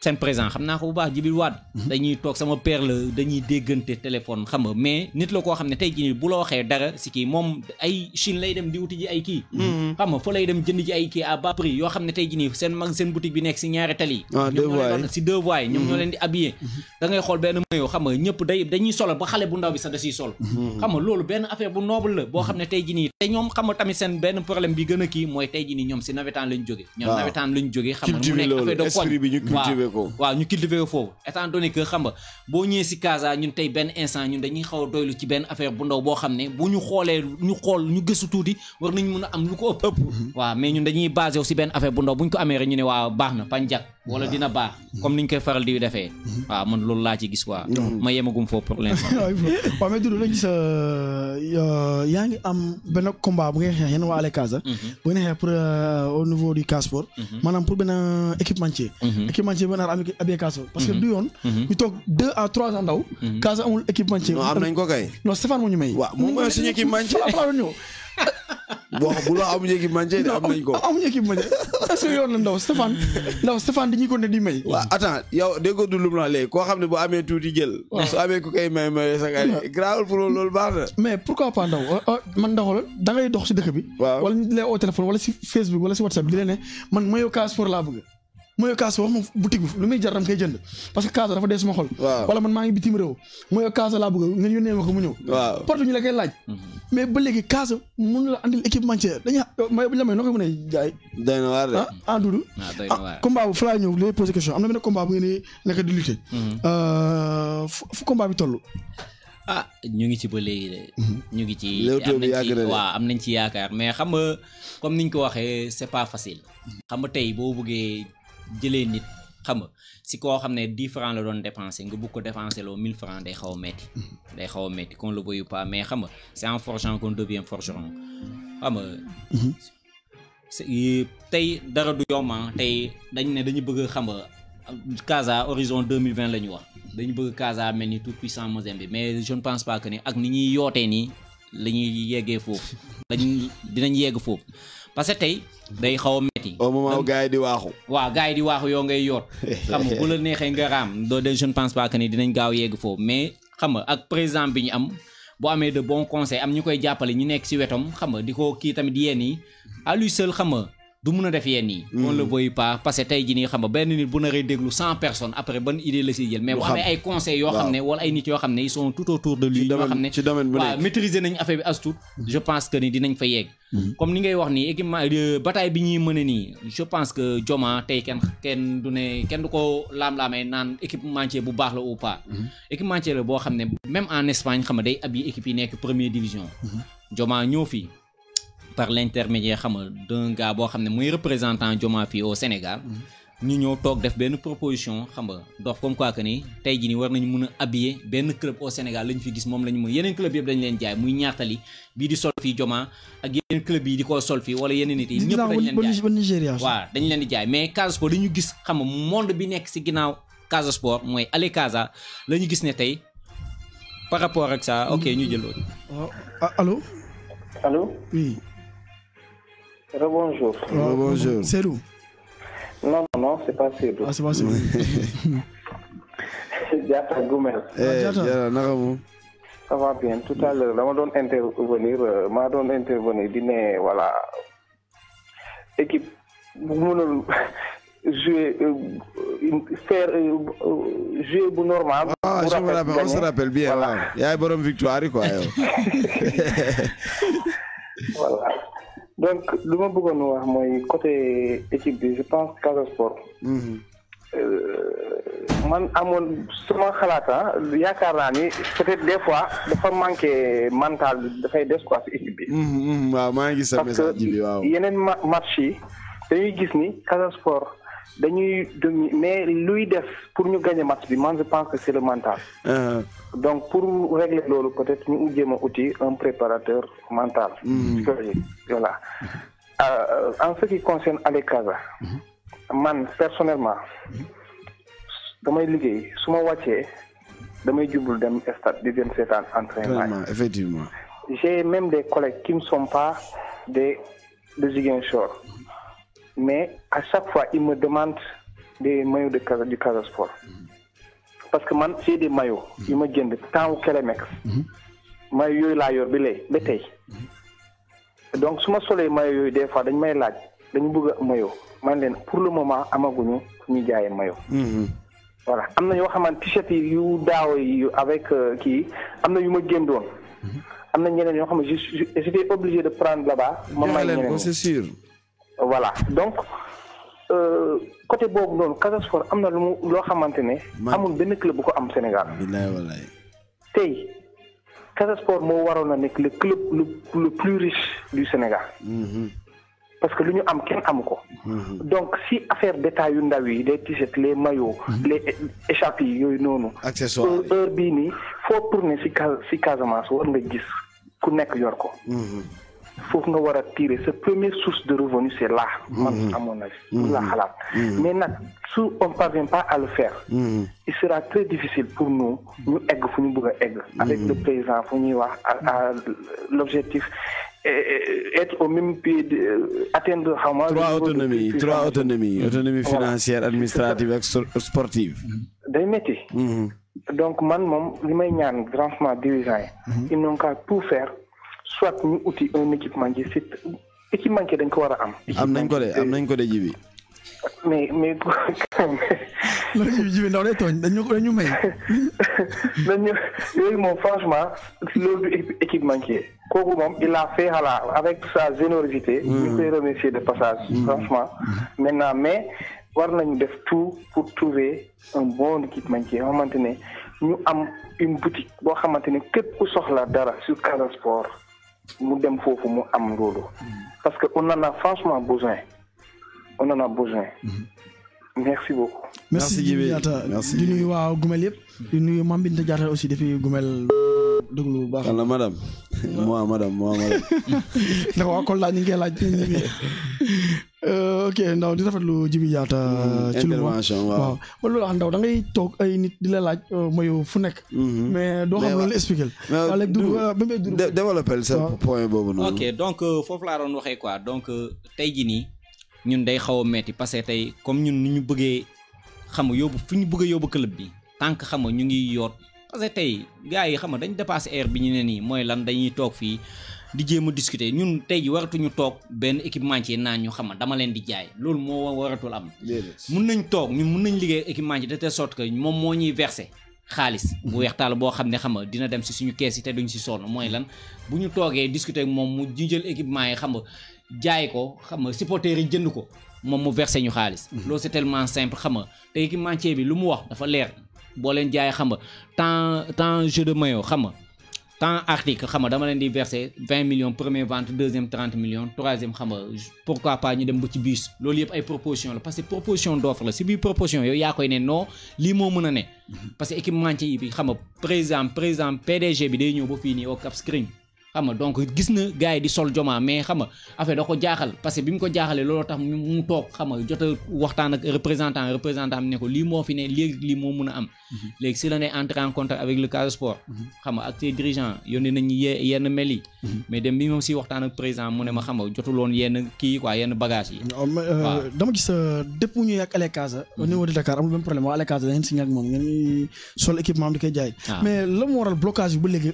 seen président xam naa ko bu baax Djibril Wade dañuy toog sama père la dañuy déggante téléphone xam nga mais nit la koo xam ne tey jii bu la waxee dara si kii moom ay Chine lay dem di wuti ji ay kii xam nga fa lay dem jënd ji ay kii à bas prix yoo xam ne tey jii nii seen boutique bi nekk si ñaari tali yi si deux voies ñoom ñoo leen di habillé da ngay xool benn maillot xam nga ñëpp dañuy solo ba xale bu ndaw bi sax da siy sol xam nga loolu benn affaire bu noble la boo xam ne tey jii nii te ñoom xam nga tamit seen benn problème bi gën a kii mooy tey jii nii ñoom si nawetaan lañ jóge ñoom nawetaan lañ jóge xam nga mu nekk affaire de poñ waaw ñu cultivé ko foofu étant donné que xam nga boo ñëwee si Casa ñun tey benn instant ñun dañuy xaw a doylu ci benn affaire bu ndaw boo xam ne bu ñu xoolee ñu gëstu tuuti war nañ mën a am lu ko ëpp waaw mais ñun dañuy basé wu si benn affaire bu ndaw bu ñu ko amee rek ñu ne waaw baax na panjak wala dina baax comme niñ koy faral di defee waaw man loolu laa ci gis quoi ma yemagum foofu pour l'instant
waaw mais Doudou la gis yaa ngi am benn combat bu ngay xeex yéen waa ale Casa bu ngeen xeex pour au niveau du Casa Sport maanaam pour benn équipementier ba nar abie Casa parce que du yoon ñu toog 2 à 3 ans ndaw Casa amul équipementier
non am nañ ko kay
non Stéphane moo ñu may
waaw moom mooy suñu équipementier bu la amuñu équipementier am nañ ko
amuñu équipementier est-ce que yoon la ndaw Stéphane dañuy ko ne di may
waaw attends yow dégg nga du lu mu la léegi koo xam ne bu amee tuuti jël su amee ku koy may sa gars grawul pour loolu baax na
mais pourquoi pas ndaw man ndaxol da ngay dox si dëkk bi wala ñu lay au téléphone wala si Facebook wala si WhatsApp di leen ne man maillot Casa Sport laa bëgg mooy Casa wax ma boutique bi lu muy jar dama koy jënd parce que Casa dafa dee suma xol wala man maa ngi bitim réew mooy Casa laa bëgg nga yónnee ma ko mu ñëw porte ñu la koy laaj mais ba léegi Casa mun la andil équipementier dañuy may bu ñu la may noo koy mën a jaay
doy na waar de
Doudou combat bu fa laa ñëw lay posé question am na benn combat bu ngeen nekk di lutter fu combat bi toll
ñu ngi ci ba léegi de ñu ngi ci am nañ ci yaakaar mais xam nga comme niñ ko waxee c'est pas facile xam nga tey boo bëggee jëlee nit xam nga si koo xam ne 10 francs la doon dépensé nga bëgg ko dépensé loo 1000 francs day xaw a metti qu'on le veuille pas mais xam nga c'est en forgeant qu'on devient forgeron xam nga tey dara du yomb tey dañ ne dañu bëgg xam nga Casa horizon 2020 la ñu wax dañu bëgg Casa mel ni tout puissant Mozambique mais je ne pense pas que ni ak ni ñuy yootee nii la ñuy yeggee foofu dinañ yegg foofu parce que tey day xaw a metti
au moment gars yi di waaxu
waaw gars yi di waaxu yoo ngay yoot xam nga bu la neexee nga raam doo de je ne pense pas que ni dinañ gaaw yegg foofu mais xam nga ak président bi ñu am boo amee de bons conseils am ñu koy jàppale ñu nekk si wetam xam nga di ko kii tamit yéen yi à lui seul xam nga du mun a def yenn yi on le voit pas parce que tey jii nii xam nga benn nit bu naree déglu 100 personnes après ban idée la siy jël mais bu amee ay conseils yoo xam ne wala ay nit yoo xam ne ils sont tout autour de lui yoo xam ne waaw maîtriser nañ affaire bi as tuut je pense que ni dinañ fa yegg comme ni ngay wax nii équipement bataille bi ñuy mën a nii je pense que Joma tey kenn du ko laam-laamee naan équipementier bu baax la ou pas équipementier la boo xam ne même en Espagne xam nga day ab yi équipe yi nekk première division Joma ñëw fii par l'intermédiaire xam nga d'un gars boo xam ne muy représentant Joma fii au Sénégal ñu ñëw toog def benn proposition xam nga dox comme quoi que ni tey jii nii war nañu mën a habiller benn club au Sénégal lañu fi gis moom lañu mën yeneen club yëpp dañ leen jaay muy ñaatali bii di sol fii Joma ak yeneen club yi di ko sol fii wala yeneen nit yi ñëpp dañ leen jaay waaw dañ leen di jaay mais Casa Sport dañu gis xam nga monde bi nekk si ginnaaw Casa Sport mooy Allez Casa la ñu gis ne tey par rapport ak ça ok ñu jël
allô oui
rebonjour
bonjour
Seydou.
Non, c'est pas Seydou.
Ah, c'est pas Seydou.
Diatta Goumel.
Diatta naka mu.
Ça va bien. Tout à l'heure, dama doon intervenir di ne voilà équipe bu mënul jouer jouer bu normal.
Ah, je me rappelle, on se rappelle bien. Voilà. Yaay borom victoire quoi yow.
Voilà. Donc lu ma bëggoon wax mooy côté équipe bi je pense Casa Sport man amoon sama xalaata yaakaar naa ni peut-être des fois dafa manqué mental bi dafay des quoi ci équipe bi
waaw maa ngi gis sa message bi waaw
parce que yeneen match yi dañuy gis ni Casa Sport dañuy dominer mais luy def pour ñu gagner match bi man je pense que c'est le mental donc pour régler loolu peut-être ñu jéem a uti un préparateur mental psychologique voilà en ce qui concerne Allez Casa man personnellement damay liggéey su ma wàccee damay jublu dem stade di dem seetaan entraînement
effectivement
j'ai même des collègues qui ne sont pas de Ziguinchor mais à chaque fois ils me demandent des maillots du Casa Sport parce que man j'ai des maillots yu ma jënd temps Kélémex maillot yooyu laa yor ba tey donc su ma solee maillot yooyu des fois dañ may laaj dañu bëgg a maillot man leen pour le moment amaguñu fu ñuy jaayee maillot voilà am na yoo xamante t-shirt yi yu daaw yi avec kii am na yu ma jëndoon am na ñeneen yoo xam ne j'étais obligé de prendre là-bas ma may ñeneen
c'est sûr
voilà donc côté boobu noonu Casa Sport am na loo xamante ne amul benn club bu ko am Sénégal
wallaay
tey Casa Sport moo waroon a nekk le club le plus riche du Sénégal parce que lu ñu am kenn amu ko donc si affaire détail yu ndaw yi les t-shirts les maillots les écharpes yi yooyu noonu
accessoires
heure bii nii foo tourner si Casamance war nga gis ku nekk yor ko foofu nga war a tirer sa première source de revenu c'est là man amoon na la xalaat mais nag su on parvient pas à le faire il sera très difficile pour nous ñu egg fu ñu bëgg a egg avec le président fu ñuy wax à l'objectif être au même pied atteindre
trois autonomie financière administrative ak sportive
day métti donc man moom li may ñaan franchement dirigeants yi ils n'ont qu'à tout faire soit ñu uti un équipementier équipementier dañ ko war a am.
am nañ ko de jibi.
mais
loolu jibi ndaw day tooñ dañu may.
yooyu moom franchement loolu du équipementier kooku moom il a fait avec sa générosité. ñu koy remercier de passage. franchement maintenant mais war nañu def tout pour trouver un bon équipementier yoo xamante ne ñu am une boutique boo xamante ne képp ku soxla dara sur Casa Sport. mu dem foofu mu am loolu parce que on en a franchement besoin merci beaucoup
merci Diatta di nuyu waa Gumel yëpp di nuyu Mame Binta Diatta aussi depuis Gumel déglu bu baax
la madame
ndax waa Kolda ñu ngi koy laaj ok ndaw di rafetlu Djiby Diatta ci lu waaw ba loolu wax ndaw da ngay toog ay nit di la laaj mayu fu nekk mais doo xam loolu expliquer waa léegi du
développer sa point boobu noonu
ok donc foofu laa doon waxee quoi donc tey jii nii ñun day xaw a metti parce que tey comme ñun ni ñu bëggee xam nga yóbbu fu ñu bëgg a yóbbu club bi tant que xam nga ñu ngi yoot parce que tey gars yi xam nga dañ dépassé air bi ñu ne nii mooy lan dañuy toog fii di jéem a discuter ñun tey ji waratuñu toog benn équipementier naan ñu xam nga dama leen di jaay loolu moo waratul am mun nañ toog ñun mun nañ liggéey équipementier de telle sorte que moom moo ñuy verser xaalis bu weextaal boo xam ne xam nga dina dem si suñu kees yi te duñ si sonn mooy lan bu ñu toogee discuter ak moom mu ñu jël équipement yi xam nga jaay ko xam nga supporters yi jënd ko moom mu verser ñu xaalis loolu c'est tellement simple xam nga te équipementier bi lu mu wax dafa leer boo leen jaay xam nga temps jeu de maillot xam nga tant article xam nga dama leen di verser 20 millions première vente deuxième 30 millions troisième xam nga pourquoi pas ñu dem ba ci bus loolu yëpp ay proposition la parce que proposition d'offre la si biir proposition yow yaa koy ne non lii moo mën a ne parce que équipementier yi bi xam nga président PDG bi day ñëw ba fii nii au Cap Skirring xam nga donc gis na gars yi di sol Joma mais xam nga affaire da ko jaaxal parce que bi mu ko jaaxalee looloo tax mu toog xam nga jot a waxtaan ak représentant am ne ko lii moo fi ne léegi lii moo mun a am léegi si la ne entrer en contact avec le Casa Sport xam nga ak ses dirigeants yónnee nañu yenn mail yi mais dem bi moom si waxtaan ak président mu ne ma xam nga jotuloon yenn kii quoi yenn bagage yi
dama gis depuis ñu ak Ale Casa au niveau de Dakar amul benn problème waa Ale Casa da ngeen signé ak moom ngeen sol équipement am di koy jaay mais la mu waral blocage bi ba léegi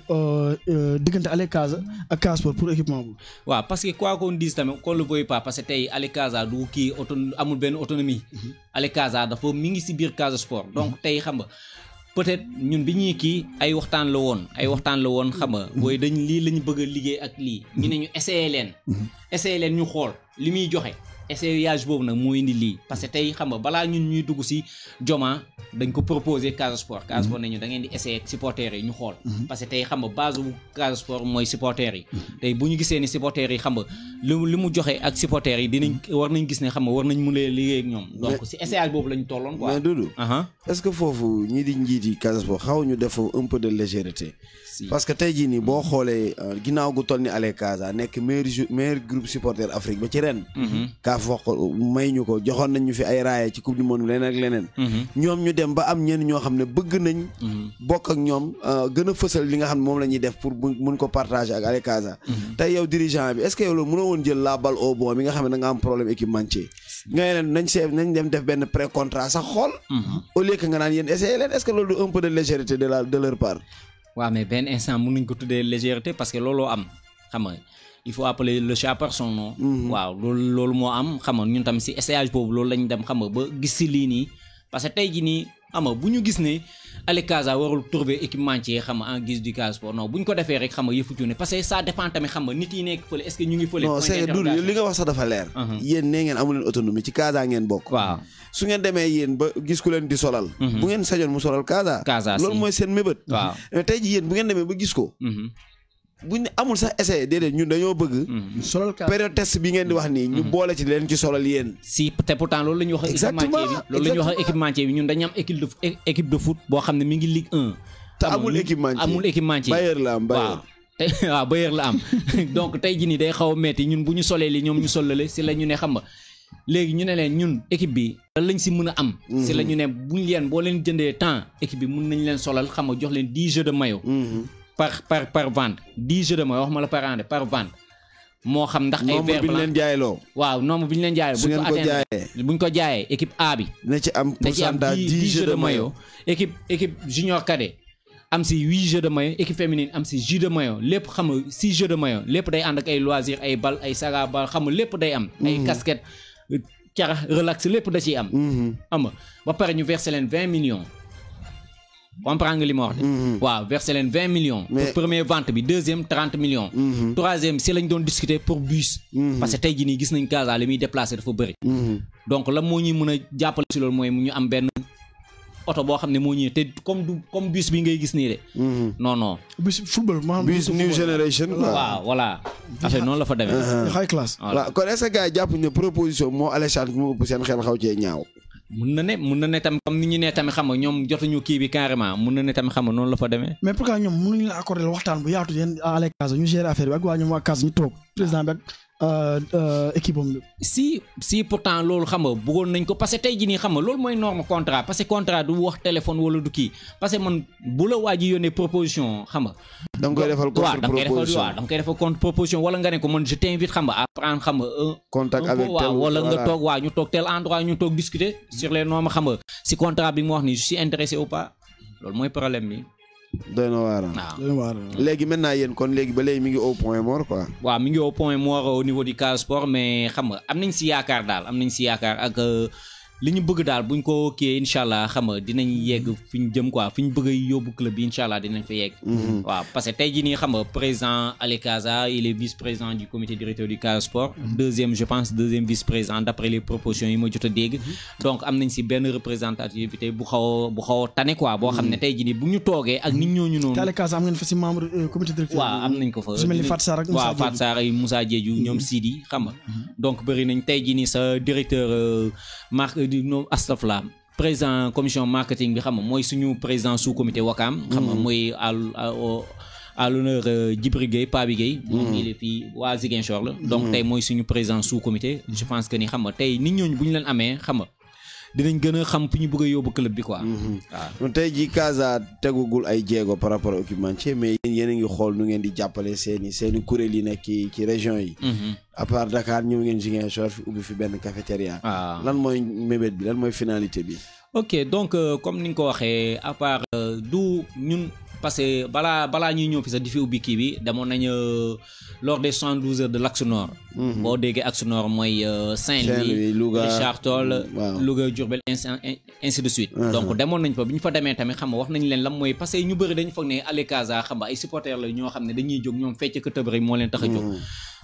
diggante Ale Casa ak Casa Sport pour équipement bu
waaw parce que quoi qu'on dise tamit qu'on le veuille pas parce que tey Ale Casa du kii amul benn autonomie Ale Casa dafa mi ngi si biir Casa Sport donc tey xam nga peut-être ñun bi ñuy kii ay waxtaan la woon xam nga booy dañ lii la ñu bëgg a liggéey ak lii ñu ne ñu essayer leen ñu xool li muy joxe essayage boobu nag moo indi lii parce que tey xam nga balaa ñun ñuy dugg si Joma dañ ko proposer Casa Sport ne ñu da ngeen di essayer supporters yi ñu xool parce que tey xam nga base bu Casa Sport mooy supporters yi tey bu ñu gisee ni supporters yi xam nga li mu joxe ak supporters yi war nañ gis ne xam nga war nañ mun a liggéey ak ñoom donc si essayage boobu lañ tolloon quoi.
mais Doudou est-ce que foofu ñii di njiiti Casa Sport xaw ñu def un peu de légèreté parce que tey jii nii boo xoolee ginnaaw gu toll ni Ale Casa nekk meilleur groupe supporter Afrique ba ci ren kaaf wax ko may ñu ko joxoon nañ ñu fi ay raaya ci coupe du monde leneen ak leneen ñoom ñu dem ba am ñenn ñoo xam ne bëgg nañ bokk ak ñoom gën a fësal li nga xam ne moom la ñuy def pour mun ko partager ak Ale Casa tey yow dirigeant bi est-ce que yow loolu mënoo woon jël la balle au bon mi nga xam ne da nga am problème équipementier nga ne nañ dem def benn pré contrat sax xool au lieu que nga naan yéen essayer leen est-ce que loolu du un peu de légèreté de leur part.
waaw mais benn instant mënuñ ko tuddee légèreté parce que looloo am xam nga il faut appeler le chat par son nom. waaw loolu moo am xam nga ñun tam si essayage boobu loolu lañ dem xam nga ba gis si lii nii parce que tey jii nii xam nga bu ñu gis ne Ale Casa warul trouver équipementier xam nga en guise du Casa Sport non bu ñu ko defee rek xam nga yëfu cuune parce que ça dépend tamit xam nga nit yi nekk fële est-ce que ñu ngi fële.
non c'est dur li nga wax sax dafa leer. yéen nee ngeen amu leen autonomie ci Casa ngeen bokk.
waaw
su ngeen demee yéen ba gis ku leen di solal. bu ngeen sañoon mu solal Casa. loolu mooy seen mébét.
waaw
mais tey jii yéen bu ngeen demee ba gis ko. buñ amul sax essayé déedéet ñun dañoo bëgg.
solal
période test bi ngeen di wax nii. ñu boole ci leen ci solal yéen.
si te pourtant loolu la ñuy wax. exactement loolu la ñuy wax équipementier bi ñun dañu am équipe de foot boo xam ne mi ngi Ligue 1.
te amul équipementier bailleur la am bailleur.
waaw bailleur la am donc tey jii nii day xaw a metti ñun bu ñu solee li ñoom ñu solale si la ñu ne xam nga léegi ñu ne leen ñun équipe bi lan lañ si mën a am. si la ñu ne buñ leen boo leen jëndee temps équipe bi mun nañ leen solal xam nga jox leen 10 jeux de maillot. par vente 10 jeux de maillot wax ma la par an par vente moo xam ndax ay vert blanc
leen jaayloo
waaw nombre bi ñu leen jaayee
su ngeen ko jaayee
buñ ko jaayee équipe A bi
na ci am pourcentage 10 jeux de maillot
équipe junior cadet am si 8 jeux de maillot équipe féminine am si jeux de maillot lépp xam nga 6 jeux de maillot lépp day ànd ak ay loisir ay bal ay saga bal xam nga lépp day am ay casquette cara relax lépp da ciy am xam nga ba pare ñu verser leen 20 millions comprends nga li ma wax de waaw verser leen 20 millions pour première vente bi deuxième 30 millions troisième si lañ doon discuter pour bus parce que tey jii nii gis nañ Casa li muy déplacé dafa bëri donc la moo ñuy mën a jàppale si loolu mooy mu ñu am benn oto boo xam ne moo ñëwee te comme bus bi ngay gis nii de non
bus football
bus new generation
waaw voilà affaire noonu la fa demee
high class
waaw kon est-ce que gars yi jàpp ne proposition moo alléchante mu ëpp seen xel xaw cee ñaaw
mun na ne tamit comme ni ñu ne tamit xam nga ñoom jotuñu kii bi carrément mun na ne tamit xam nga noonu la fa demee
mais pourquoi ñoom mënuñu la accorder waxtaan bu yaatu yéen à Ale Casa ñu gérer affaire bi ak waa ñoom waa Casa ñu toog président bi ak équipe am
si pourtant loolu xam nga bëggoon nañ ko parce que tey jii nii xam nga loolu mooy norme contrat parce que contrat du wax téléphone wala du kii parce que man bu la waa ji yónnee proposition xam nga
da nga koy defal
contre proposition wala nga ne ko man je t'invite xam nga à prendre xam nga
contact avec tel
wala nga toog ñu toog tel endroit ñu toog discuter sur les normes xam nga si contrat bi mu wax ni je suis intéressé ou pas loolu mooy problème bi
doy na waar léegi maintenant yéen kon léegi ba léegi mi ngi au point mort quoi.
waaw mi ngi au point mort au niveau du Casa Sport mais xam nga am nañ si yaakaar daal ak li ñu bëgg daal buñ ko kii incha allah xam nga dinañ yegg fi ñu jëm quoi fi ñu bëgg a yóbbu club bi incha allah dinañ fa yegg. waaw parce que tey jii nii xam nga président Ali Kaza il est vice-président du comité directeur du Casa Sport. deuxième vice-président d'après les propositions yi ma jot a dégg. donc am nañ si benn représentativité bu xaw a tane quoi boo xam ne tey jii nii bu ñu toogee ak nit ñooñu noonu.
Ali Kaza am ngeen fa si membre comité directeur.
waaw am nañ ko fa.
su mel ni Fatou Sarr ak
waaw Fatou Sarr ak Moussa Diédhiou ñoom Sidi xam nga. donc bëri nañ tey jii nii sa directeur astafurlah président commission marketing bi xam nga mooy suñu président sous comité Wakam. xam nga mooy à l'honneur Djibril Gueye Pabi Gueye. moom il est fii waa Ziguinchor la. donc tey mooy suñu président sous comité. je pense que ni xam nga tey nit ñooñu bu ñu leen amee xam nga dinañ gën a xam fi ñu bëgg a yóbbu club bi quoi.
waaw tey jii Casa tegugul ay jéego par rapport au équipementier mais yéen a ngi xool nu ngeen di jàppale seeni kuréel yi nekk ci région yi. à part Dakar ñëw ngeen Ziguinchor fi ubbi fi benn cafétéria. lan mooy mébét bi lan mooy finalité bi.
ok donc comme ni nga ko waxee à part du ñun parce que balaa ñuy ñëw fi sax di fi ubbi kii bi demoon nañu lors des 72 heures de l'Axe Nord. boo déggee Axe Nord mooy Saint-Louis Louga Richard Toll Louga Diourbel ainsi de suite. donc demoon nañ fa bi ñu fa demee tamit xam nga wax nañ leen lan mooy parce que ñu bëri dañu foog ne Ali Kaza xam nga ay supporters la ñoo xam ne dañuy jóg ñoom fecc ko tëb rek moo leen tax a jóg.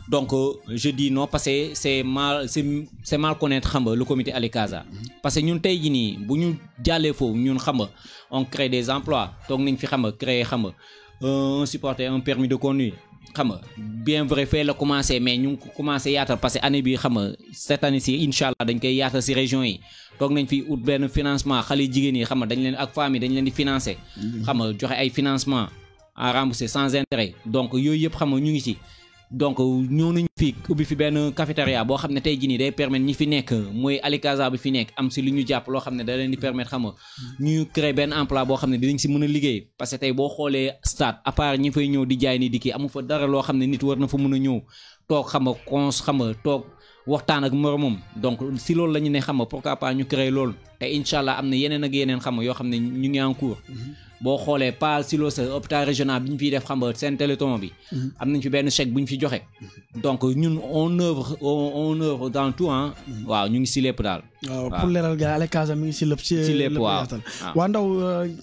donc je dis non parce que c'est mal connaître xam nga le comité Ali Kaza. parce que ñun tey jii nii bu ñu jàllee foofu ñun xam nga on crée des emplois toog nañ fi xam nga créer xam nga un supporter un permis de conduire. xam nga bien vrai fait la commencé mais ñu ngi commencé yaatal parce que année bi xam nga cette année ci incha allah dañ koy yaatal ci région yi toog nañ fi ut benn financement xale jigéen yi xam nga dañ leen ak famille dañ leen di financer. xam nga joxe ay financement à rembourser sans intérêt donc yooyu yëpp xam nga ñu ngi ci. donc ñëw nañu fi ubbi fi benn cafétéria boo xam ne tey jii nii day permettre ñi fi nekk mooy Ali Kaza bi fi nekk am si lu ñu jàpp loo xam ne da leen di permettre xam nga ñu créer benn emploi boo xam ne dinañ si mën a liggéey parce que tey boo xoolee stade à part ñi fay ñëw di jaay ni di kii amu fa dara loo xam ne nit war na fa mën a ñëw toog xam nga xam nga toog waxtaan ak moromam donc si loolu la ñu ne xam nga pourquoi pas ñu créer loolu te incha allah am na yeneen ak yeneen xam nga yoo xam ne ñu ngi en cours. boo xoolee pas si loo sa hôpital régional bi ñu fiy def xam nga seen téléthon bi am nañ fi benn chèque bu ñu fi joxe donc ñun on œuvre dans tout ah. waaw ñu ngi si lépp daal.
waaw pour leeral gars yi Ali Kaza mi ngi si lépp.
si lépp waaw
waa ndaw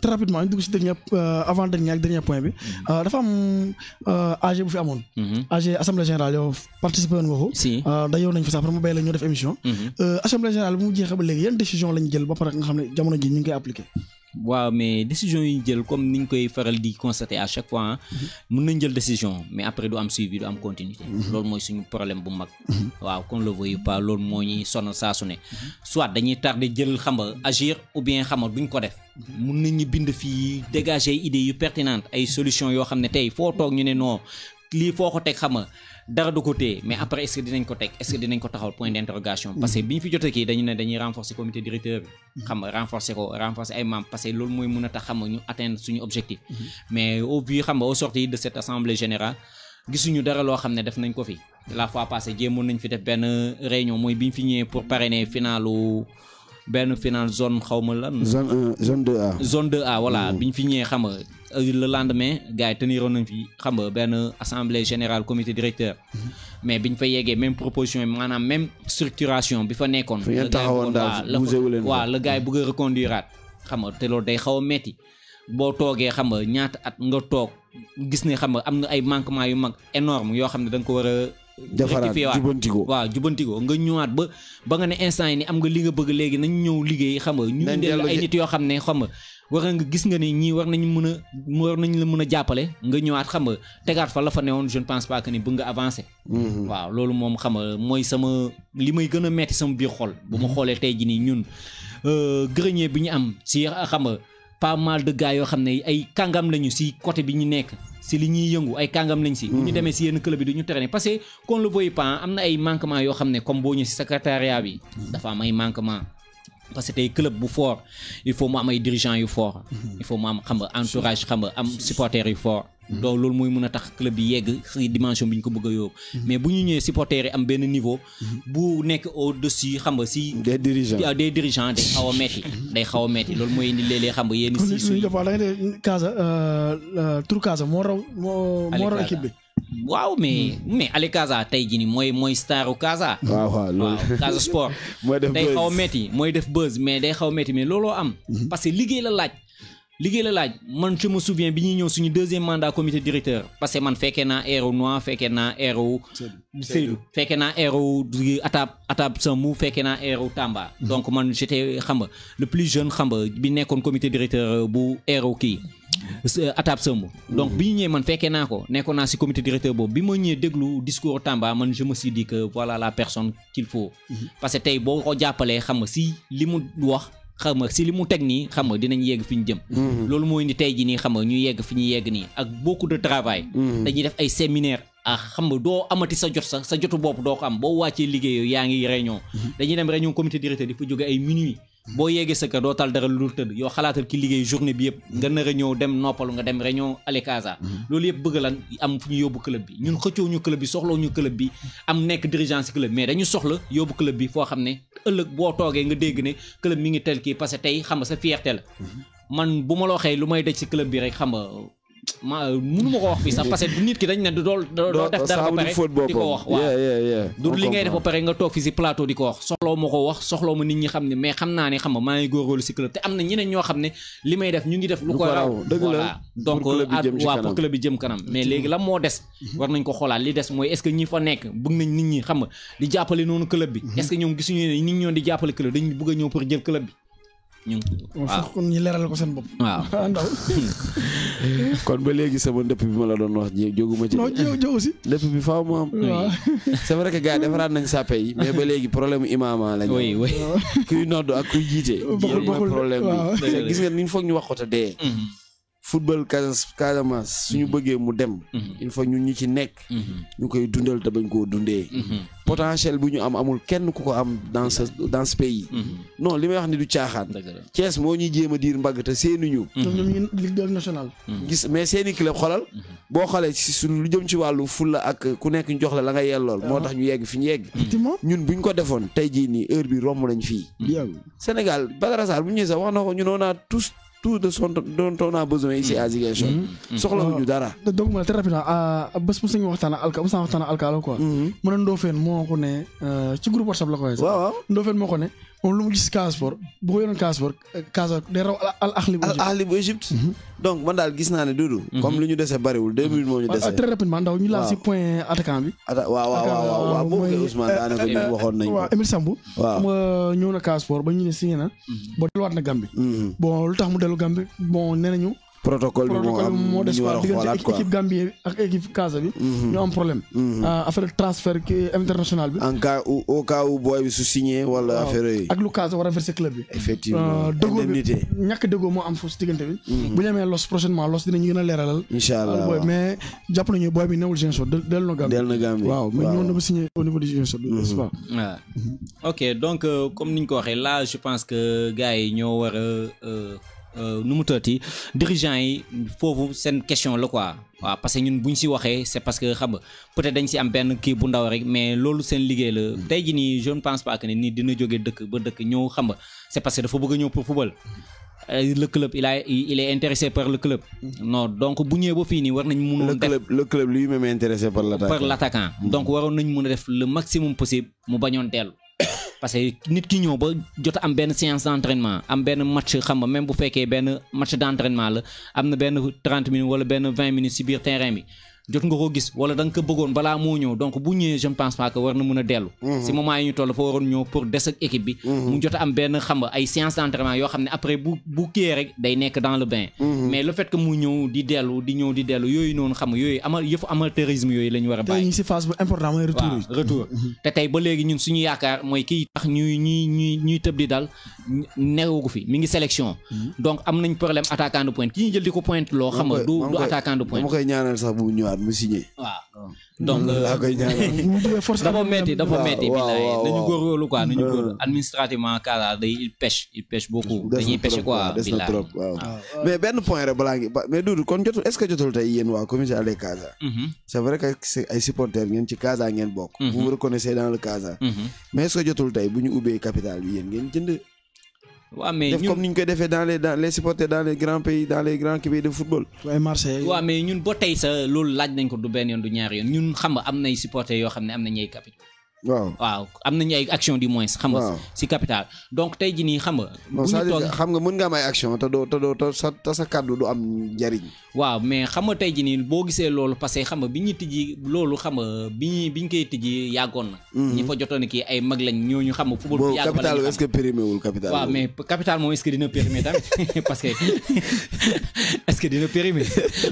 très rapidement ñu dugg si dernier avant dernier ak dernier point bi. dafa am AG bu fi amoon. AG assemblée générale yow participé woon nga ko.
si
dayoon nañ fa sax pour mu bay la ñoo def émission. assemblée générale bu mu jeexee ba léegi yan décision lañu jël ba pare nga xam ne jamono ji ñu ngi koy appliqué.
waaw mais décision yi jël comme niñ koy faral di constater à chaque fois mën nañ jël décision mais après du am suivi du am continuité. loolu mooy suñu problème bu mag. waaw qu'on le veuille pas loolu moo ñuy sonal saa su ne soit dañuy tardé jël xam nga agir ou bien xam nga duñ ko def. mën nañu bind fii dégager idées yu pertinentes ay solutions yoo xam ne tey foo toog ñu ne non lii foo ko teg xam nga dara du ko téye mais après est-ce que dinañ ko teg est-ce que dinañ ko taxawal point d'interrogation parce que bi ñu fi jotee kii dañu ne dañuy renforcer comité directeur bi xam nga renforcer ay membres parce que loolu mooy mën a tax xam nga ñu atteindre suñu objectif mais au vu xam nga au sortir de cette assemblée générale gisuñu dara loo xam ne def nañ ko fi la fois passée jéemoon nañ fi def benn réunion mooy bi ñu fi ñëwee pour parrainer benn final zone xawma lan.
zone 2A.
zone 2A voilà bi ñu fi ñëwee xam nga le lendemain gars yi teniroon nañ fi xam nga benn assemblée générale comité directeur. mais bi ñu fa yeggee même proposition yi maanaam même structuration bi fa nekkoon.
fi ngeen taxawoon daal bougé wu leen
waaw le gars yi bëgg a reconduiraat xam nga te loolu day xaw a metti boo toogee xam nga ñaata at nga toog gis ne xam nga am na ay manquements yu mag énorme yoo xam ne da nga ko war a.
defaraat jubantiku
waaw jubantiku nga ñëwaat ba nga ne instant yi ni am nga li nga bëgg léegi nañ ñëw liggéey xam nga ñu indil ay nit yoo xam ne xam nga war nga gis nga ni ñii war nañ la mën a jàppale nga ñëwaat xam nga tegaat fa la fa newoon je ne pense pas que ni bëgg nga avancer. waaw loolu moom xam nga mooy sama li may gën a metti sama biir xol bu ma xoolee tey ji nii ñun grenier bi ñu am si xam nga pas mal de gars yoo xam ne ay kàngam lañu si côté bi ñu nekk si li ñuy yëngu ay kàngam lañ si bu ñu demee si yenn club bi du ñu traîner parce que qu'on le veuille pas am na ay manquements yoo xam ne comme boo ñëwee si secrétariat bi dafa am ay manquements parce que tey club bu fort il faut mu am ay dirigeants yu fort il faut mu am xam nga entourage xam nga am supporters yu fort donc loolu mooy mën a tax club bi yegg si dimension bi ñu ko bëgg a yóbbu mais bu ñu ñëwee supporters yi am benn niveau bu nekk au-dessus xam nga si des dirigeants day xaw a metti loolu mooy indi léeg-léeg xam nga yéen si
da nga ne Casa tur Casa moo raw équipe bi
waaw mais Ale Casa tey jii nii mooy staru Casa.
waaw
Casa Sport. day xaw a metti mooy def buzz mais day xaw a metti mais looloo am. parce que liggéey la laaj man je me souviens bi ñuy ñëw suñu deuxième mandat comité directeur parce que man fekkee naa Aéro Noir fekkee naa Aéro Seydou fekkee naa Aéro Atab Samou fekkee naa Aéro Tamba. donc man j'étais xam nga le plus jeune xam nga bi nekkoon comité directeur bu Aéro kii Atab Samou. donc bi ñu ñëwee man fekkee naa ko nekkoon naa si comité directeur boobu bi ma ñëwee déglu discours Tamba man je me suis dit que voilà la personne qu'il faut. parce que tey boo ko jàppalee xam nga si li mu wax. xam nga si li mu teg nii xam nga dinañ yegg fi ñu jëm. loolu mooy indi tey jii nii xam nga ñu yegg fi ñu yegg nii ak beaucoup de travail. dañuy def ay séminaire xam nga doo amati sa jotu bopp doo ko am boo wàccee liggéey yaa ngi réunion. dañuy dem réunion comité directeur di fa jóge ay minuit. boo yeggee sa kër doo tal dara lu dul tëdd yow xalaatal ki liggéey journée bi yëpp nga nar a ñëw dem noppalu nga dem réunion Ale Casa. loolu yëpp bëgg lan am fu ñu yóbbu club bi ñun xëccoo ñu club bi soxloo ñu club bi am nekk dirigeant si club mais dañu soxla yóbbu club bi foo xam ne ëllëg boo toogee nga dégg ne club mi ngi tel kii parce que tey xam nga sa fierté la man bu ma la waxee lu may daj si club bi rek xam nga mënu ma ko wax fii sax parce que nit ki dañ ne doo def dara ba pare di ko wax waaw du li ngay def ba pare nga toog fi si plateau di ko wax soxloo ma ko wax soxloo ma nit ñi xam ne mais xam naa ne xam nga maa ngi góorgóorlu si club te am na ñeneen ñoo xam ne li may def ñu ngi def lu ko raw voilà donc waaw pour club bi jëm kanam mais léegi la moo des war nañ ko xoolaat li des mooy est-ce que ñi fa nekk bëgg nañ nit ñi xam nga di jàppale noonu club bi est-ce que ñoom gisuñu ne nit ñoon di jàppale club dañu bëgg a ñëw pour jël club bi
waaw kon ñu leeral ko seen bopp.
waaw
ndaw.
kon ba léegi sama ndëpp bi ma la doon wax jóguma ci.
non jóg aussi.
ndëpp bi faaw mu am.
waaw
c'est vrai que gars yi defaraat nañ sàppe yi mais ba léegi problème imaama lañ.
oui
kuy nodd ak kuy jiite.
bokkul
mooy problème bi. gis nga ni foog ñu wax ko te dee. football Casamance suñu bëggee mu dem. il faut ñun ñi ci nekk. ñu koy dundal te bañ koo dundee. potentiel bu ñu amul kenn ku ko am dans ce pays. non li may wax ni du caaxaan. Thiès moo ñuy jéem a diir mbagg te seenuñu.
ñoom Ligue nationale.
gis mais seeni club xolal boo xoolee ci suñu lu jëm ci wàllu fulla ak ku nekk ñu jox la nga yellool. moo tax ñu yegg fi ñu yegg. ñun buñ ko defoon tey jii nii heure bi romb nañ fii. Sénégal Badara Sarr bu ñu sax wax na ko ñu noon naa tous. tout de son dont on a besoin ici à Ziguinchor. soxlawuñu dara.
donc très rapidement bés bu ñu waxtaan ak Alka bu ñu waxtaan ak Alka la quoi. mu ne Ndofène moo ko ne ci groupe WhatsApp la ko waxee.
waaw
Ndofène moo ko ne moom lu mu gis Casa Sport bu ko yoroon Casa Sport Casa day raw Al Ahly bu Égypte.
donc man daal gis naa ne Doudou. comme lu ñu dese bariwul 2 minutes moo ñu dese.
très rapidement ndaw ñu laal si point attaquant bi.
waaw boobu kay Ousmane daanaka ñu waxoon nañ ko.
waaw Émile Sambou.
waaw
ñëw na Casa Sport ba ñu ne signé na. ba delluwaat na Gambie. bon lu tax mu dellu Gambie bon nee nañu.
protocole bi moo des
quoi diggante équipe Gambie ak équipe Casa bi. ñu am problème. affaire transfert international bi.
en cas au cas où booy bi su signé wala affaire yooyu.
ak lu Casa war a verser club bi.
effectivement indemnité
ñàkk déggoo moo am foofu si diggante bi. bu ñu amee los prochainement los dinañu gën a leeralal.
incha allah
booy mais jàpp nañu booy bi newul Ziguinchor dellu na Gambie. waaw mais ñëwoon na ba signé au niveau de Ziguinchor bi n'est-ce pas.
waaw ok donc comme ni ñu ko waxee là je pense que gars yi ñoo war a nu mu tëddee dirigeants yi foofu seen question la quoi waaw parce que ñun bu ñu si waxee c'est parce que xam nga peut-être dañ si am benn kii bu ndaw rek mais loolu seen liggéey la tey jii nii je ne pense pas que ne nii dina jógee dëkk ba dëkk ñëw xam nga c'est parce que dafa bëgg a ñëw pour football. Le club il est intéressé par le club. non donc bu ñëwee ba fii nii war nañ mun a def
le club lui-même est intéressé par
l'attaquant. donc waroon nañ mun a def le maximum possible mu bañoon dellu. parce que nit ki ñëw ba jot am benn séance d'entraînement am benn match xam nga même bu fekkee benn match d'entraînement la am na benn 30 minutes wala benn 20 minutes ci biir terrain bi jot nga ko gis wala da nga ko bëggoon balaa moo ñëw donc bu ñëwee je ne pense pas que war na mën a dellu. ci moment yi ñu toll dafa waroon ñëw pour des ak équipe bi. mu jot am benn xam nga ay séance d'entraînement yoo xam ne après bu kii rek day nekk dans le bain. mais le fait que mu ñëw di dellu yooyu noonu xam nga yooyu yëfu amateurisme yooyu la ñu war a bàyyi.
tey ñu ci phase bu important mooy retour yi.
retour te tey ba léegi ñun suñu yaakaar mooy kii tax ñuy tëb di dal neewu ko fi mi ngi sélection. donc am nañ problème attaquant de pointe ki ñu jël di ko pointe loo xam nga du attaquant de pointe.
dama koy ñaanal sax bu ñëwaat mu signé.
waaw donc dafa metti billaay nañu góorgóorlu quoi nañu góor administrativement Casa il pêche beaucoup dañuy pêche quoi billaay
trop waaw mais benn point rek balaa ngi mais Doudou kon jotul est-ce que jotul tey yéen waa comité Ale Casa c'est vrai que ay supporters ngeen ci Casa ngeen bokk vous vous reconnaissez dans le Casa mais est-ce que jotul tey bu ñu ubbee capital bi yéen ngeen jënd
waaw mais
def comme ni ñu koy defee dans les supporters dans les grands pays dans les grands pays de football.
waaye Marseille.
waaw mais ñun ba tey sa loolu laaj nañ ko du benn yoon du ñaari yoon ñun xam nga am nay supporters yoo xam ne am nañ ay capital. waaw am nañu ay action du moins xam nga si capital donc tey jii nii xam nga bu ñu toog
xam nga mën nga am ay action te sa kàddu du am njariñ.
waaw mais xam nga tey jii nii boo gisee loolu parce que xam nga bi ñu tijji loolu xam nga bi ñu koy tijji yàggoon na. ñi fa jotoon kii ay mag lañ ñooñu xam nga football bu yàgg
capital est-ce que périmé wul capital.
waaw mais capital moom est-ce que dina périmé tamit parce que est-ce que dina périmé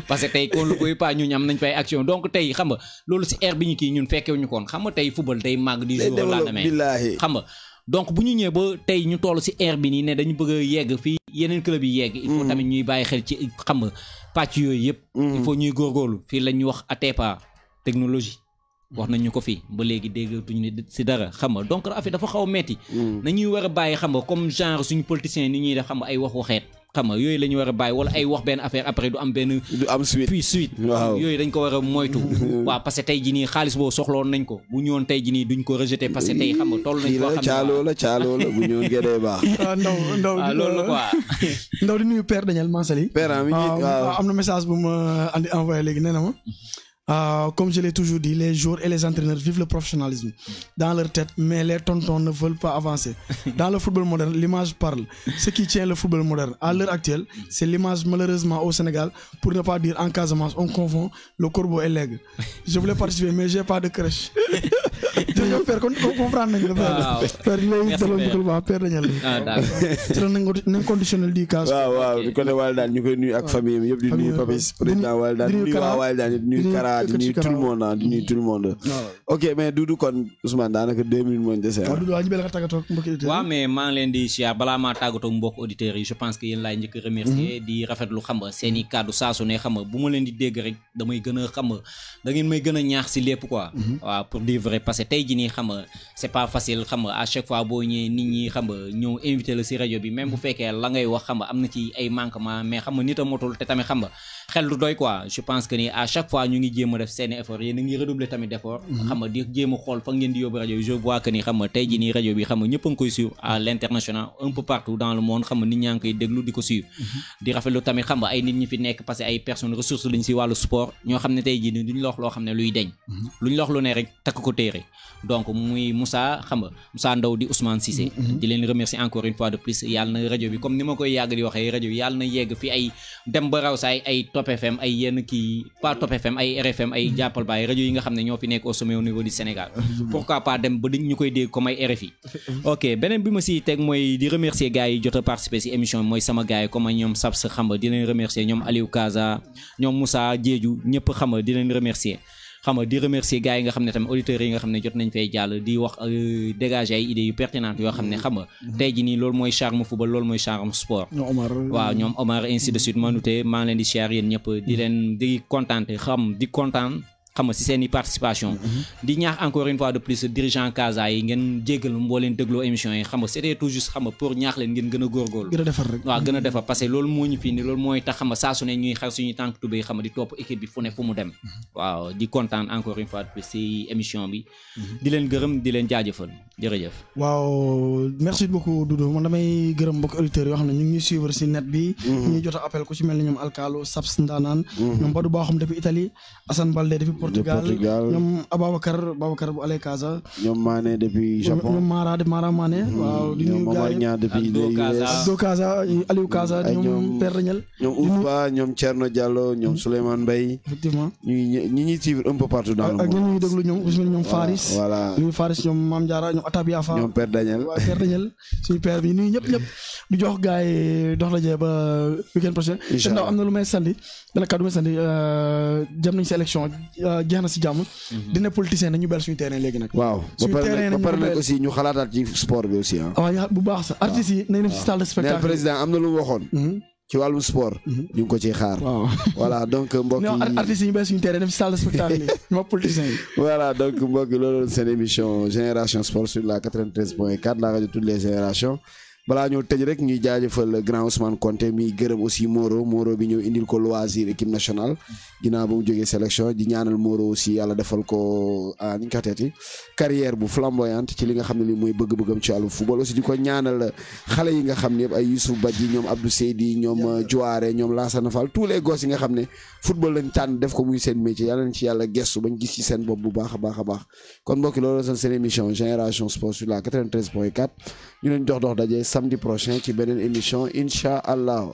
parce que tey kon lu koy pas ñun am nañ fay action donc tey xam nga loolu si air bi ñu kii ñun fekkewuñu koon xam nga tey football tey màgg di jour la demee xam nga donc bu ñu ñëwee ba tey ñu toll si air bi nii ne dañu bëgg a yegg fii yeneen club yi yegg il faut tamit ñuy bàyyi xel ci xam nga pàcc yooyu yëpp il faut ñuy góorgóorlu fii la ñuy wax Atepa technologie wax nañu ko fii ba léegi déggatuñu ne si dara xam nga donc affaire dafa xaw a metti nañuy war a bàyyi xam nga comme genre suñu politiciens ni ñuy def xam nga ay wax waxeet xam nga yooyu la ñu war a bàyyi wala ay wax benn affaire après du am suite waaw yooyu dañ ko war a moytu waaw parce que tey jii nii xaalis boobu soxloon nañ ko bu ñëwoon tey jii nii duñ ko rejeté parce que tey xam nga toll nañ koo xam ne
caaloo la bu ñëwoon gëdee baax
ndaw
loolu la quoi
ndaw di nuyu Père Daniel Mansali am na message bu ma andi envoyé léegi nee na ma comme je l'ai toujours dit, les joueurs et les entraîneurs vivent le professionnalisme dans leur tête, mais les tontons ne veulent pas avancer. Dans le football moderne, l'image parle. Ce qui tient le football moderne, à l'heure actuelle, c'est l'image malheureusement au Sénégal, pour ne pas dire en Casamance, on confond le corbeau et l'aigle. Je voulais participer, mais j'ai pas de crèche. Je vais faire comprendre. Père Daniel. C'est un conditionnel du cas.
Waaw, di ko ne Walidane ñu koy nuyu ak famille yëpp di nuyu Papis président Walidane di nuyu waa Walidane di nuyu Kara di nuyu tout le monde ok mais Doudou kon Ousmane daanaka 2 minutes moo ñu dese
waaw mais maa ngi leen di siyaar balaa maa tàggatoo mbokk auditeurs yi je pense que yéen laay njëkk a remercier di rafetlu xam nga seen i kàddu saa su ne xam nga bu ma leen di dégg rek damay gën a xam nga da ngeen may gën a ñaax si lépp quoi waaw pour dire vrai parce que tey jii nii xam nga c'est pas facile xam nga à chaque fois boo ñëwee nit ñi xam nga ñëw invité la si rajo bi même bu fekkee la ngay wax xam nga am na ci ay manquement mais xam nga nit a motul te tamit xam nga xel du doy quoi je pense que ni à chaque fois ñu ngi jéem a def seeni effort yéen a ngi redoubler tamit d'effort xam nga di jéem a xool fa ngeen di yóbbu rajo bi je vois que ni xam nga tey jii nii rajo bi xam nga ñëpp a ngi koy suivre à l'international un peu partout dans le monde xam nga nit ñaa ngi koy déglu di ko suivre di rafetlu tamit xam nga ay nit ñi fi nekk parce que ay personnes ressources lañ si wàllu sport ñoo xam ne tey jii nii duñ la wax loo xam ne luy deñ luñ la wax lu ne rek takk ko téere donc muy Moussa xam nga Moussa Ndaw di Ousmane Cissé di leen remercier encore une fois de plus yàlla na rajo bi comme ni ma koy yàgg di waxee rajo bi yàlla na yegg fi ay dem ba raw sa ay Top FM ay yenn kii pas Top FM ay RFM ay jàppal baay rajo yi nga xam ne ñoo fi nekk au sommet au niveau du Sénégal pourquoi pas dem ba ñu koy dégg comme ay RFI ok beneen bi ma si teg mooy di remercier gars yi jot a participer si émission bi mooy sama gars yi comme ñoom Sabs xam nga di leen remercier ñoom Aliou Kaza ñoom Moussa Diédhiou ñëpp xam nga di leen remercier xam nga di remercier gars yi nga xam ne tamit auditeurs yi nga xam ne jot nañ fay jàll di wax dégager ay idées yu pertinentes yoo xam ne xam nga tey jii nii loolu mooy charme football loolu mooy charme sport waaw ñoom Omar ainsi de suite manute maa ngi leen di share yéen ñëpp di leen di kontaan xam nga si seen i participation di ñaax encore une fois de plus dirigeant Casa yi ngeen jéggal mboo leen dégloo émission yi xam nga c'était tout juste xam nga pour ñaax leen ngeen gën a góorgóorlu
gën a defar rek
waaw gën a defar parce que loolu moo ñu fi ni loolu mooy tax xam nga saa su ne ñuy xar suñuy tànk tubéy xam nga di topp équipe bi fu ne fu mu dem waaw di kontaan encore une fois de plus si émission bi di leen gërëm di leen jaajëfal jërëjëf
waaw merci beaucoup Doudou man damay gërëm mbokk auditeurs yoo xam ne ñu ngi ñuy suivre si net bi ñuy jot a appel ku ci mel ni ñoom Alcalo Saps Ndanaan ñoom Badou Bakhoum depuis Italie Assane Balde depuis Portugal ñoom Ababacar bu Aley Casa
ñoom Mané depuis Japon
ñoom Mara Mané waaw di nuyu gars yi Abdou Casa Aliou Casa ñoom Père Daniel
ñoom Ousba ñoom Thierno Diallo ñoom Souleymane Mbaye
effectivement
ñi ñuy suivre un peu partout dans le monde
ak ñi ñuy déglu ñoom Faris
voilà
ñuy Faris ñoom Mame Diarra ñoom Atabia Fa
ñoom Père Daniel
waaw Père Daniel suñu père bi nuyu ñëpp du jox gars yi dox la jee ba weekend prochain te ndaw am na lu may sandi dana kàddu may sandi jëm nañ si élection jeex na si jàmm dina politicien nañu bel suñu terrain léegi nag
waaw ba pare nag aussi ñu xalaataat ci sport bi aussi
waaw bu baax sax artistes yi nañ dem si salle de spectacle
président am na lu waxoon ci wàllum sport ñu ngi ko ciy xaar voilà donc mbokk yi
artistes yi ñu bel suñu terrain dem si salle de spectacle yi ñu politiciens yi
voilà donc mbokk yi loolu seen émission Génération Sport sur la 93.4 la radio de toutes les générations balaa ñoo tëj rek ñuy jaajëfal grand Ousmane Konté mi gërëm aussi Moro bi ñëw indil ko loisir équipe nationale ginnaaw ba mu jógee sélection di ñaanal Moro aussi yàlla defal ko ni ñu ko teeti carrière bu flamboyante ci li nga xam ne ni mooy bëgg-bëggam ci wàllu football aussi di ko ñaanal xale yi nga xam ne yëpp ay Youssouf Badji ñoom Abdou Seydi ñoom Diouaré ñoom Lassana Fall tous les gosses yi nga xam ne football lañ tànn def ko muy seen métier yàlla nañ ci yàlla gestu bañ gis ci seen bopp bu baax a baax a baax kon mbokki loolu la seen émission Génération Sport sur la 93.4 ñu leen dox daje samedi prochain ci beneen émission incha allah